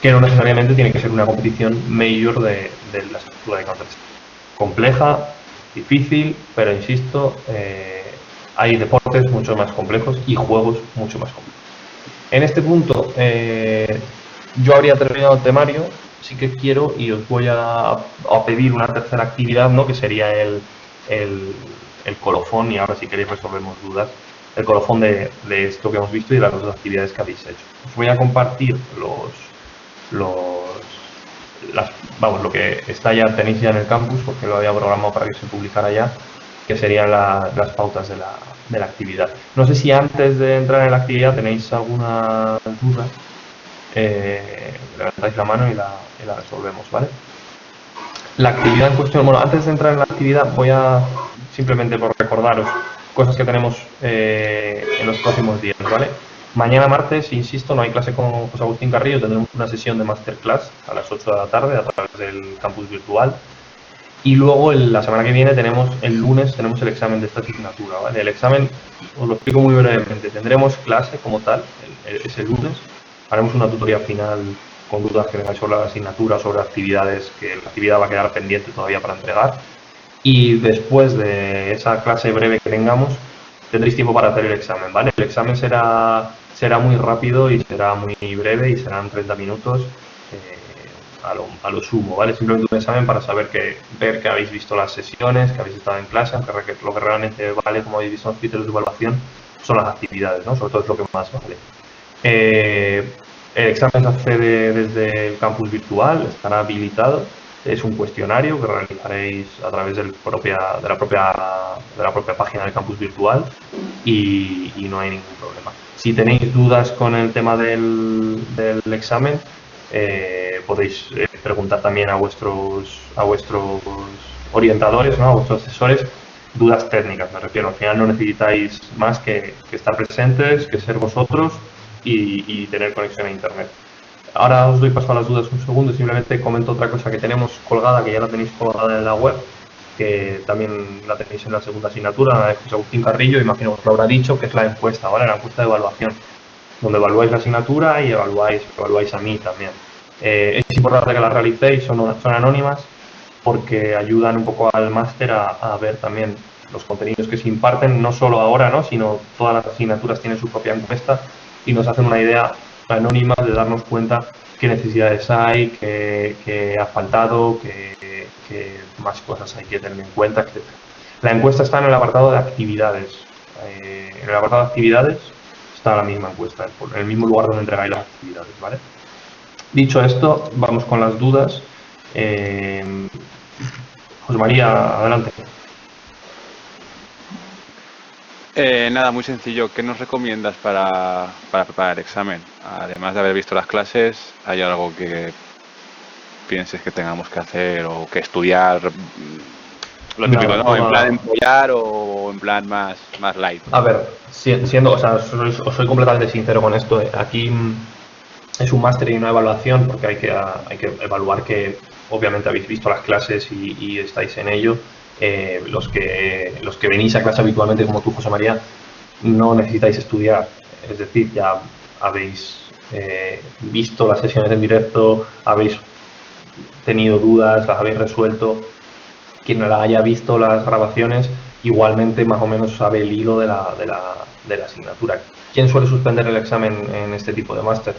Speaker 1: que no necesariamente tiene que ser una competición mayor de la estructura de Counter-Strike. Compleja, difícil, pero insisto, hay deportes mucho más complejos y juegos mucho más complejos. En este punto yo habría terminado el temario. Sí que quiero y os voy a pedir una tercera actividad, ¿no? Que sería el colofón, y ahora si queréis resolvemos dudas, el colofón de esto que hemos visto y de las dos actividades que habéis hecho. Os voy a compartir lo que está ya, tenéis ya en el campus, porque lo había programado para que se publicara ya, que serían las pautas de la actividad. No sé si antes de entrar en la actividad tenéis alguna duda, levantáis la mano y la resolvemos, ¿vale? La actividad en cuestión, bueno, antes de entrar en la actividad voy a, simplemente por recordaros, cosas que tenemos en los próximos días, ¿vale? Mañana martes, insisto, no hay clase con José Agustín Carrillo, tendremos una sesión de masterclass a las 8 de la tarde a través del campus virtual. Y luego la semana que viene el lunes tenemos el examen de esta asignatura, ¿vale? El examen, os lo explico muy brevemente, tendremos clase como tal, ese lunes, haremos una tutoría final con dudas que tengáis sobre la asignatura, sobre actividades, que la actividad va a quedar pendiente todavía para entregar. Y después de esa clase breve que tengamos, tendréis tiempo para hacer el examen, ¿vale? El examen será muy rápido y será muy breve y serán 30 minutos a lo sumo, ¿vale? Simplemente un examen para ver que habéis visto las sesiones, que habéis estado en clase, aunque lo que realmente vale, como habéis visto en los criterios de evaluación, son las actividades, ¿no? Sobre todo es lo que más vale. El examen se accede desde el campus virtual, estará habilitado. Es un cuestionario que realizaréis a través de la propia página del campus virtual y no hay ningún problema. Si tenéis dudas con el tema del examen, podéis preguntar también a vuestros orientadores, ¿no? A vuestros asesores, dudas técnicas, me refiero. Al final no necesitáis más que estar presentes, que ser vosotros y tener conexión a internet. Ahora os doy paso a las dudas un segundo y simplemente comento otra cosa que tenemos colgada, que ya la tenéis colgada en la web, que también la tenéis en la segunda asignatura, José Agustín Carrillo, imagino que os lo habrá dicho, que es la encuesta, ¿vale? La encuesta de evaluación, donde evaluáis la asignatura y evaluáis a mí también. Es importante que las realicéis, son anónimas, porque ayudan un poco al máster a ver también los contenidos que se imparten, no solo ahora, ¿no?, sino todas las asignaturas tienen su propia encuesta y nos hacen una idea anónima de darnos cuenta qué necesidades hay, qué ha faltado, qué más cosas hay que tener en cuenta, etc. La encuesta está en el apartado de actividades. En el apartado de actividades está la misma encuesta, en el mismo lugar donde entregáis las actividades, ¿vale? Dicho esto, vamos con las dudas. José María, adelante.
Speaker 3: Nada, muy sencillo. ¿Qué nos recomiendas para preparar el examen? Además de haber visto las clases, ¿hay algo que pienses que tengamos que hacer o que estudiar? Lo típico, ¿no? En plan empollar o en plan más light.
Speaker 1: A ver, siendo, o sea, os soy completamente sincero con esto. Aquí es un máster y una evaluación, porque hay que evaluar que obviamente habéis visto las clases y estáis en ello. Los que venís a clase habitualmente, como tú, José María, no necesitáis estudiar. Es decir, ya habéis visto las sesiones en directo, habéis tenido dudas, las habéis resuelto. Quien no la haya visto las grabaciones, igualmente más o menos sabe el hilo de la asignatura. ¿Quién suele suspender el examen en este tipo de máster?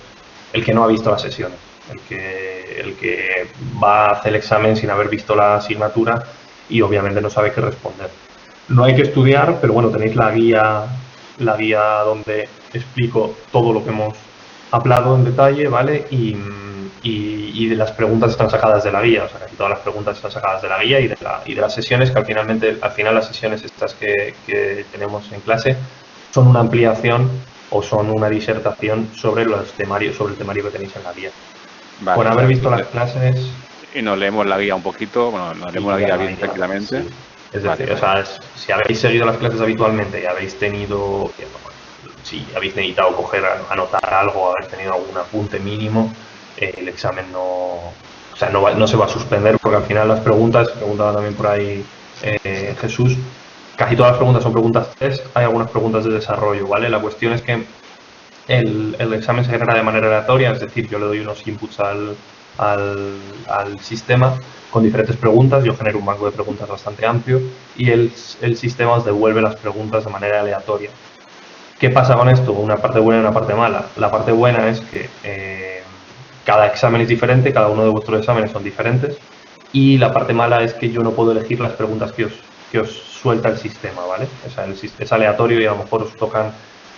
Speaker 1: El que no ha visto las sesiones, el que va a hacer el examen sin haber visto la asignatura y obviamente no sabe qué responder. No hay que estudiar, pero bueno, tenéis la guía donde explico todo lo que hemos hablado en detalle, ¿vale? Y las preguntas están sacadas de la guía, o sea, casi todas las preguntas están sacadas de la guía y de las sesiones, que al final las sesiones estas que tenemos en clase son una ampliación o son una disertación sobre el temario que tenéis en la guía.
Speaker 3: Vale,
Speaker 1: con haber visto las clases...
Speaker 3: Y nos leemos la guía un poquito, bueno, nos leemos la guía bien tranquilamente.
Speaker 1: Sí. Es decir, o sea, si habéis seguido las clases habitualmente y habéis tenido... Si habéis necesitado anotar algo, haber tenido algún apunte mínimo, el examen no se va a suspender, porque al final las preguntas, preguntaba también por ahí Jesús, casi todas las preguntas son preguntas test, hay algunas preguntas de desarrollo, ¿vale? La cuestión es que el examen se genera de manera aleatoria, es decir, yo le doy unos inputs al sistema con diferentes preguntas, yo genero un banco de preguntas bastante amplio y el sistema os devuelve las preguntas de manera aleatoria. ¿Qué pasa con esto? Una parte buena y una parte mala. La parte buena es que cada examen es diferente, cada uno de vuestros exámenes son diferentes, y la parte mala es que yo no puedo elegir las preguntas que os suelta el sistema, ¿vale? O sea, es aleatorio y a lo mejor os tocan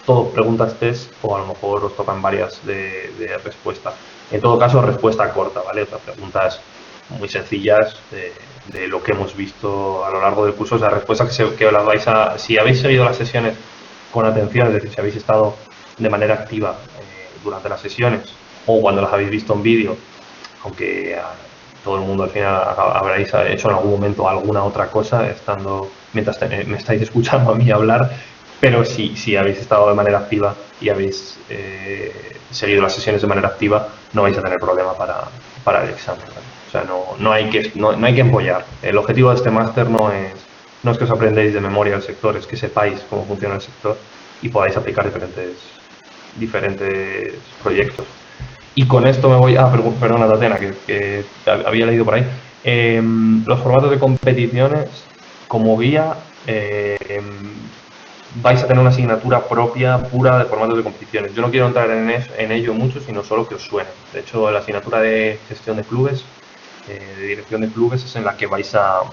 Speaker 1: todo preguntas test o a lo mejor os tocan varias de respuesta. En todo caso, respuesta corta, ¿vale? Otras preguntas muy sencillas de lo que hemos visto a lo largo del curso. O sea, respuestas que las vais a... Si habéis seguido las sesiones con atención, es decir, si habéis estado de manera activa durante las sesiones o cuando las habéis visto en vídeo, aunque todo el mundo al final habréis hecho en algún momento alguna otra cosa mientras me estáis escuchando a mí hablar, pero si habéis estado de manera activa y habéis seguido las sesiones de manera activa, no vais a tener problema para el examen, ¿vale? O sea, no hay que empollar. El objetivo de este máster no es que os aprendéis de memoria el sector, es que sepáis cómo funciona el sector y podáis aplicar diferentes proyectos. Y con esto me voy... perdona, Tatiana, que había leído por ahí. Los formatos de competiciones, como guía, vais a tener una asignatura propia, pura, de formatos de competiciones. Yo no quiero entrar en ello mucho, sino solo que os suene. De hecho, la asignatura de gestión de clubes, de dirección de clubes, es en la que vais a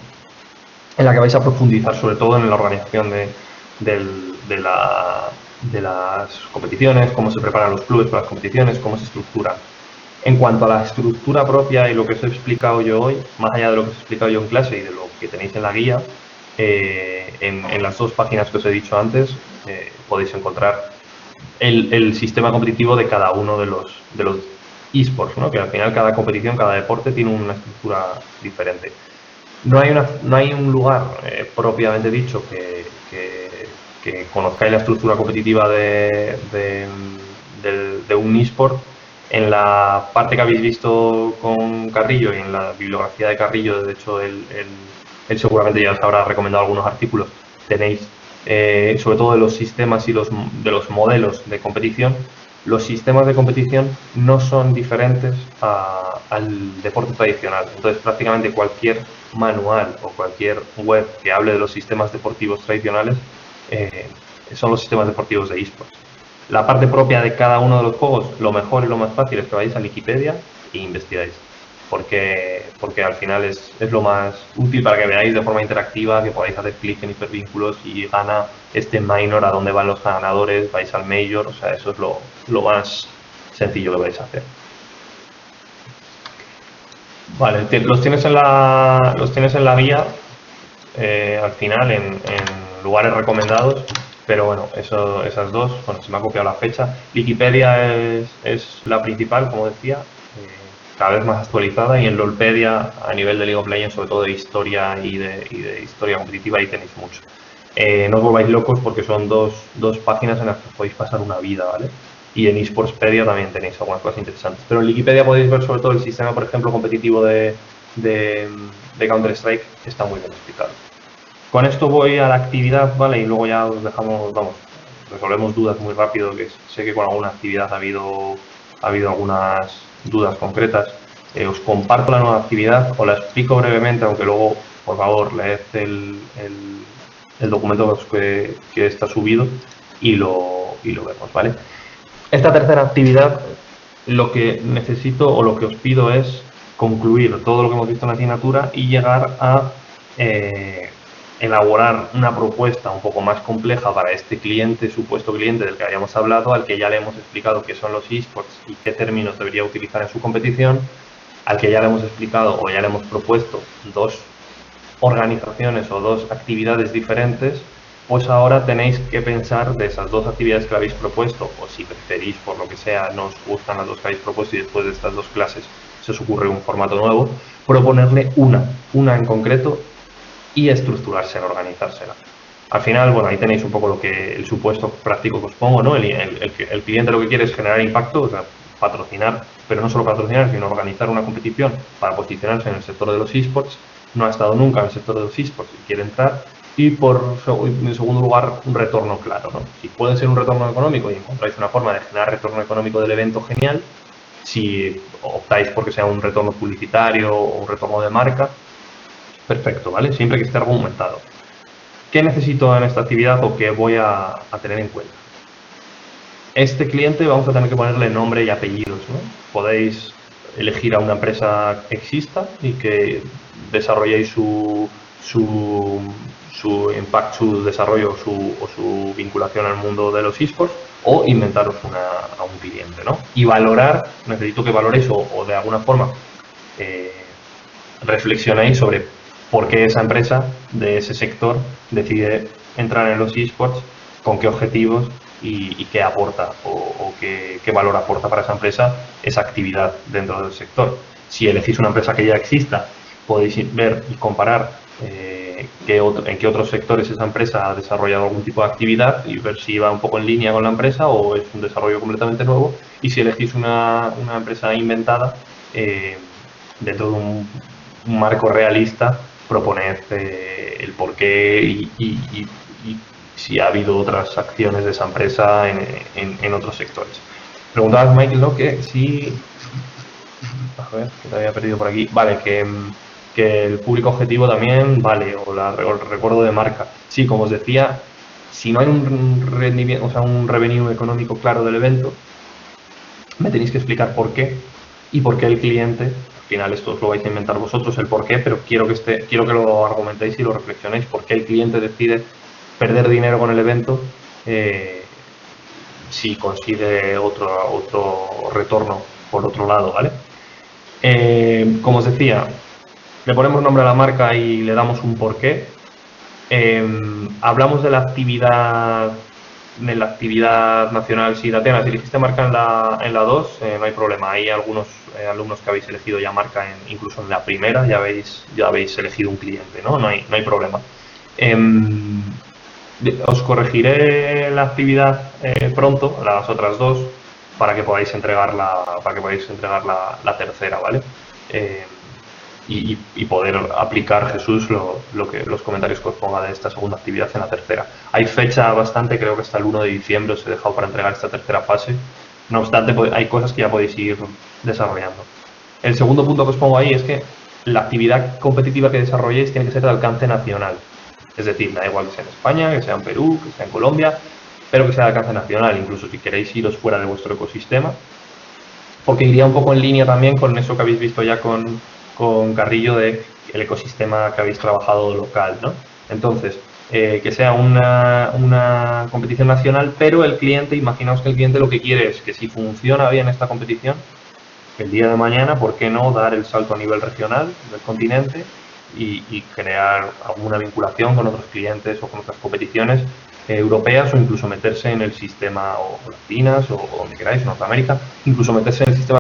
Speaker 1: profundizar, sobre todo en la organización de las competiciones, cómo se preparan los clubes para las competiciones, cómo se estructuran. En cuanto a la estructura propia y lo que os he explicado yo hoy, más allá de lo que os he explicado yo en clase y de lo que tenéis en la guía, en las dos páginas que os he dicho antes podéis encontrar el sistema competitivo de cada uno de los eSports, ¿no? Que al final cada competición, cada deporte tiene una estructura diferente. No hay un lugar propiamente dicho que conozcáis la estructura competitiva de un eSport. En la parte que habéis visto con Carrillo y en la bibliografía de Carrillo, de hecho, él él seguramente ya os habrá recomendado algunos artículos, tenéis sobre todo de los sistemas y de los modelos de competición. Los sistemas de competición no son diferentes al deporte tradicional. Entonces, prácticamente cualquier manual o cualquier web que hable de los sistemas deportivos tradicionales son los sistemas deportivos de eSports. La parte propia de cada uno de los juegos, lo mejor y lo más fácil es que vayáis a Wikipedia e investigáis. Porque al final es lo más útil para que veáis de forma interactiva, que podáis hacer clic en hipervínculos y gana este minor, a dónde van los ganadores, vais al major, o sea, eso es lo más sencillo que vais a hacer. Vale, los tienes en la guía, al final, en lugares recomendados, pero bueno, esas dos, bueno, se me ha copiado la fecha. Wikipedia es la principal, como decía, cada vez más actualizada, y en LOLpedia, a nivel de League of Legends, sobre todo de historia y de historia competitiva, ahí tenéis mucho. No os volváis locos porque son dos páginas en las que podéis pasar una vida, ¿vale? Y en eSportspedia también tenéis algunas cosas interesantes. Pero en Wikipedia podéis ver sobre todo el sistema, por ejemplo, competitivo de Counter-Strike, que está muy bien explicado. Con esto voy a la actividad, ¿vale? Y luego ya os dejamos, resolvemos dudas muy rápido, que sé que con alguna actividad ha habido algunas dudas concretas. Os comparto la nueva actividad, os la explico brevemente, aunque luego, por favor, leed el documento que está subido y lo vemos, ¿vale? Esta tercera actividad, lo que necesito o lo que os pido es concluir todo lo que hemos visto en la asignatura y llegar a elaborar una propuesta un poco más compleja para este cliente, supuesto cliente del que habíamos hablado, al que ya le hemos explicado qué son los eSports y qué términos debería utilizar en su competición, al que ya le hemos explicado o ya le hemos propuesto dos organizaciones o dos actividades diferentes. Pues ahora tenéis que pensar de esas dos actividades que le habéis propuesto, o si preferís, por lo que sea, no os gustan las dos que habéis propuesto y después de estas dos clases se os ocurre un formato nuevo, proponerle una en concreto y estructurarse en organizársela. Al final, bueno, ahí tenéis un poco el supuesto práctico que os pongo, ¿no? El cliente lo que quiere es generar impacto, o sea, patrocinar, pero no solo patrocinar, sino organizar una competición para posicionarse en el sector de los eSports. No ha estado nunca en el sector de los eSports y quiere entrar. Y en segundo lugar, un retorno claro, ¿no? Si puede ser un retorno económico y encontráis una forma de generar retorno económico del evento, genial. Si optáis porque sea un retorno publicitario o un retorno de marca, perfecto, ¿vale? Siempre que esté argumentado. ¿Qué necesito en esta actividad o qué voy a tener en cuenta? Este cliente vamos a tener que ponerle nombre y apellidos, ¿no? Podéis elegir a una empresa que exista y que desarrolléis su impact, su desarrollo o su vinculación al mundo de los eSports, o inventaros a un cliente, ¿no? Y necesito que valoréis o de alguna forma reflexionéis sobre por qué esa empresa de ese sector decide entrar en los eSports, con qué objetivos y qué aporta o qué valor aporta para esa empresa esa actividad dentro del sector. Si elegís una empresa que ya exista, podéis ver y comparar en qué otros sectores esa empresa ha desarrollado algún tipo de actividad y ver si va un poco en línea con la empresa o es un desarrollo completamente nuevo. Y si elegís una empresa inventada, dentro de un marco realista, proponed el porqué y si ha habido otras acciones de esa empresa en otros sectores. Preguntabas, Michael, ¿no? Que si... A ver, que te había perdido por aquí. Vale, que el público objetivo también, vale, o el recuerdo de marca. Sí, como os decía, si no hay un rendimiento, o sea, un revenue económico claro del evento, me tenéis que explicar por qué y por qué el cliente, al final esto os lo vais a inventar vosotros el por qué, pero quiero que lo argumentéis y lo reflexionéis, por qué el cliente decide perder dinero con el evento si consigue otro retorno por otro lado, ¿vale? Como os decía, le ponemos nombre a la marca y le damos un porqué. Hablamos de la actividad nacional. Si Tatiana, si elegiste marca en la 2, no hay problema. Hay algunos alumnos que habéis elegido ya marca incluso en la primera, ya habéis elegido un cliente, ¿no? No hay problema. Os corregiré la actividad pronto, las otras dos, para que podáis entregar la tercera, ¿vale? y poder aplicar, Jesús, los comentarios que os ponga de esta segunda actividad en la tercera. Hay fecha bastante, creo que hasta el 1 de diciembre os he dejado para entregar esta tercera fase. No obstante, hay cosas que ya podéis ir desarrollando. El segundo punto que os pongo ahí es que la actividad competitiva que desarrolléis tiene que ser de alcance nacional. Es decir, me da igual que sea en España, que sea en Perú, que sea en Colombia, pero que sea de alcance nacional, incluso si queréis iros fuera de vuestro ecosistema, porque iría un poco en línea también con eso que habéis visto ya con Carrillo de el ecosistema que habéis trabajado local, ¿no? Entonces, que sea una competición nacional, pero el cliente, imaginaos que el cliente lo que quiere es que si funciona bien esta competición, el día de mañana, ¿por qué no dar el salto a nivel regional del continente y crear alguna vinculación con otros clientes o con otras competiciones europeas, o incluso meterse en el sistema, o latinas, o donde queráis, Norteamérica, incluso meterse en el sistema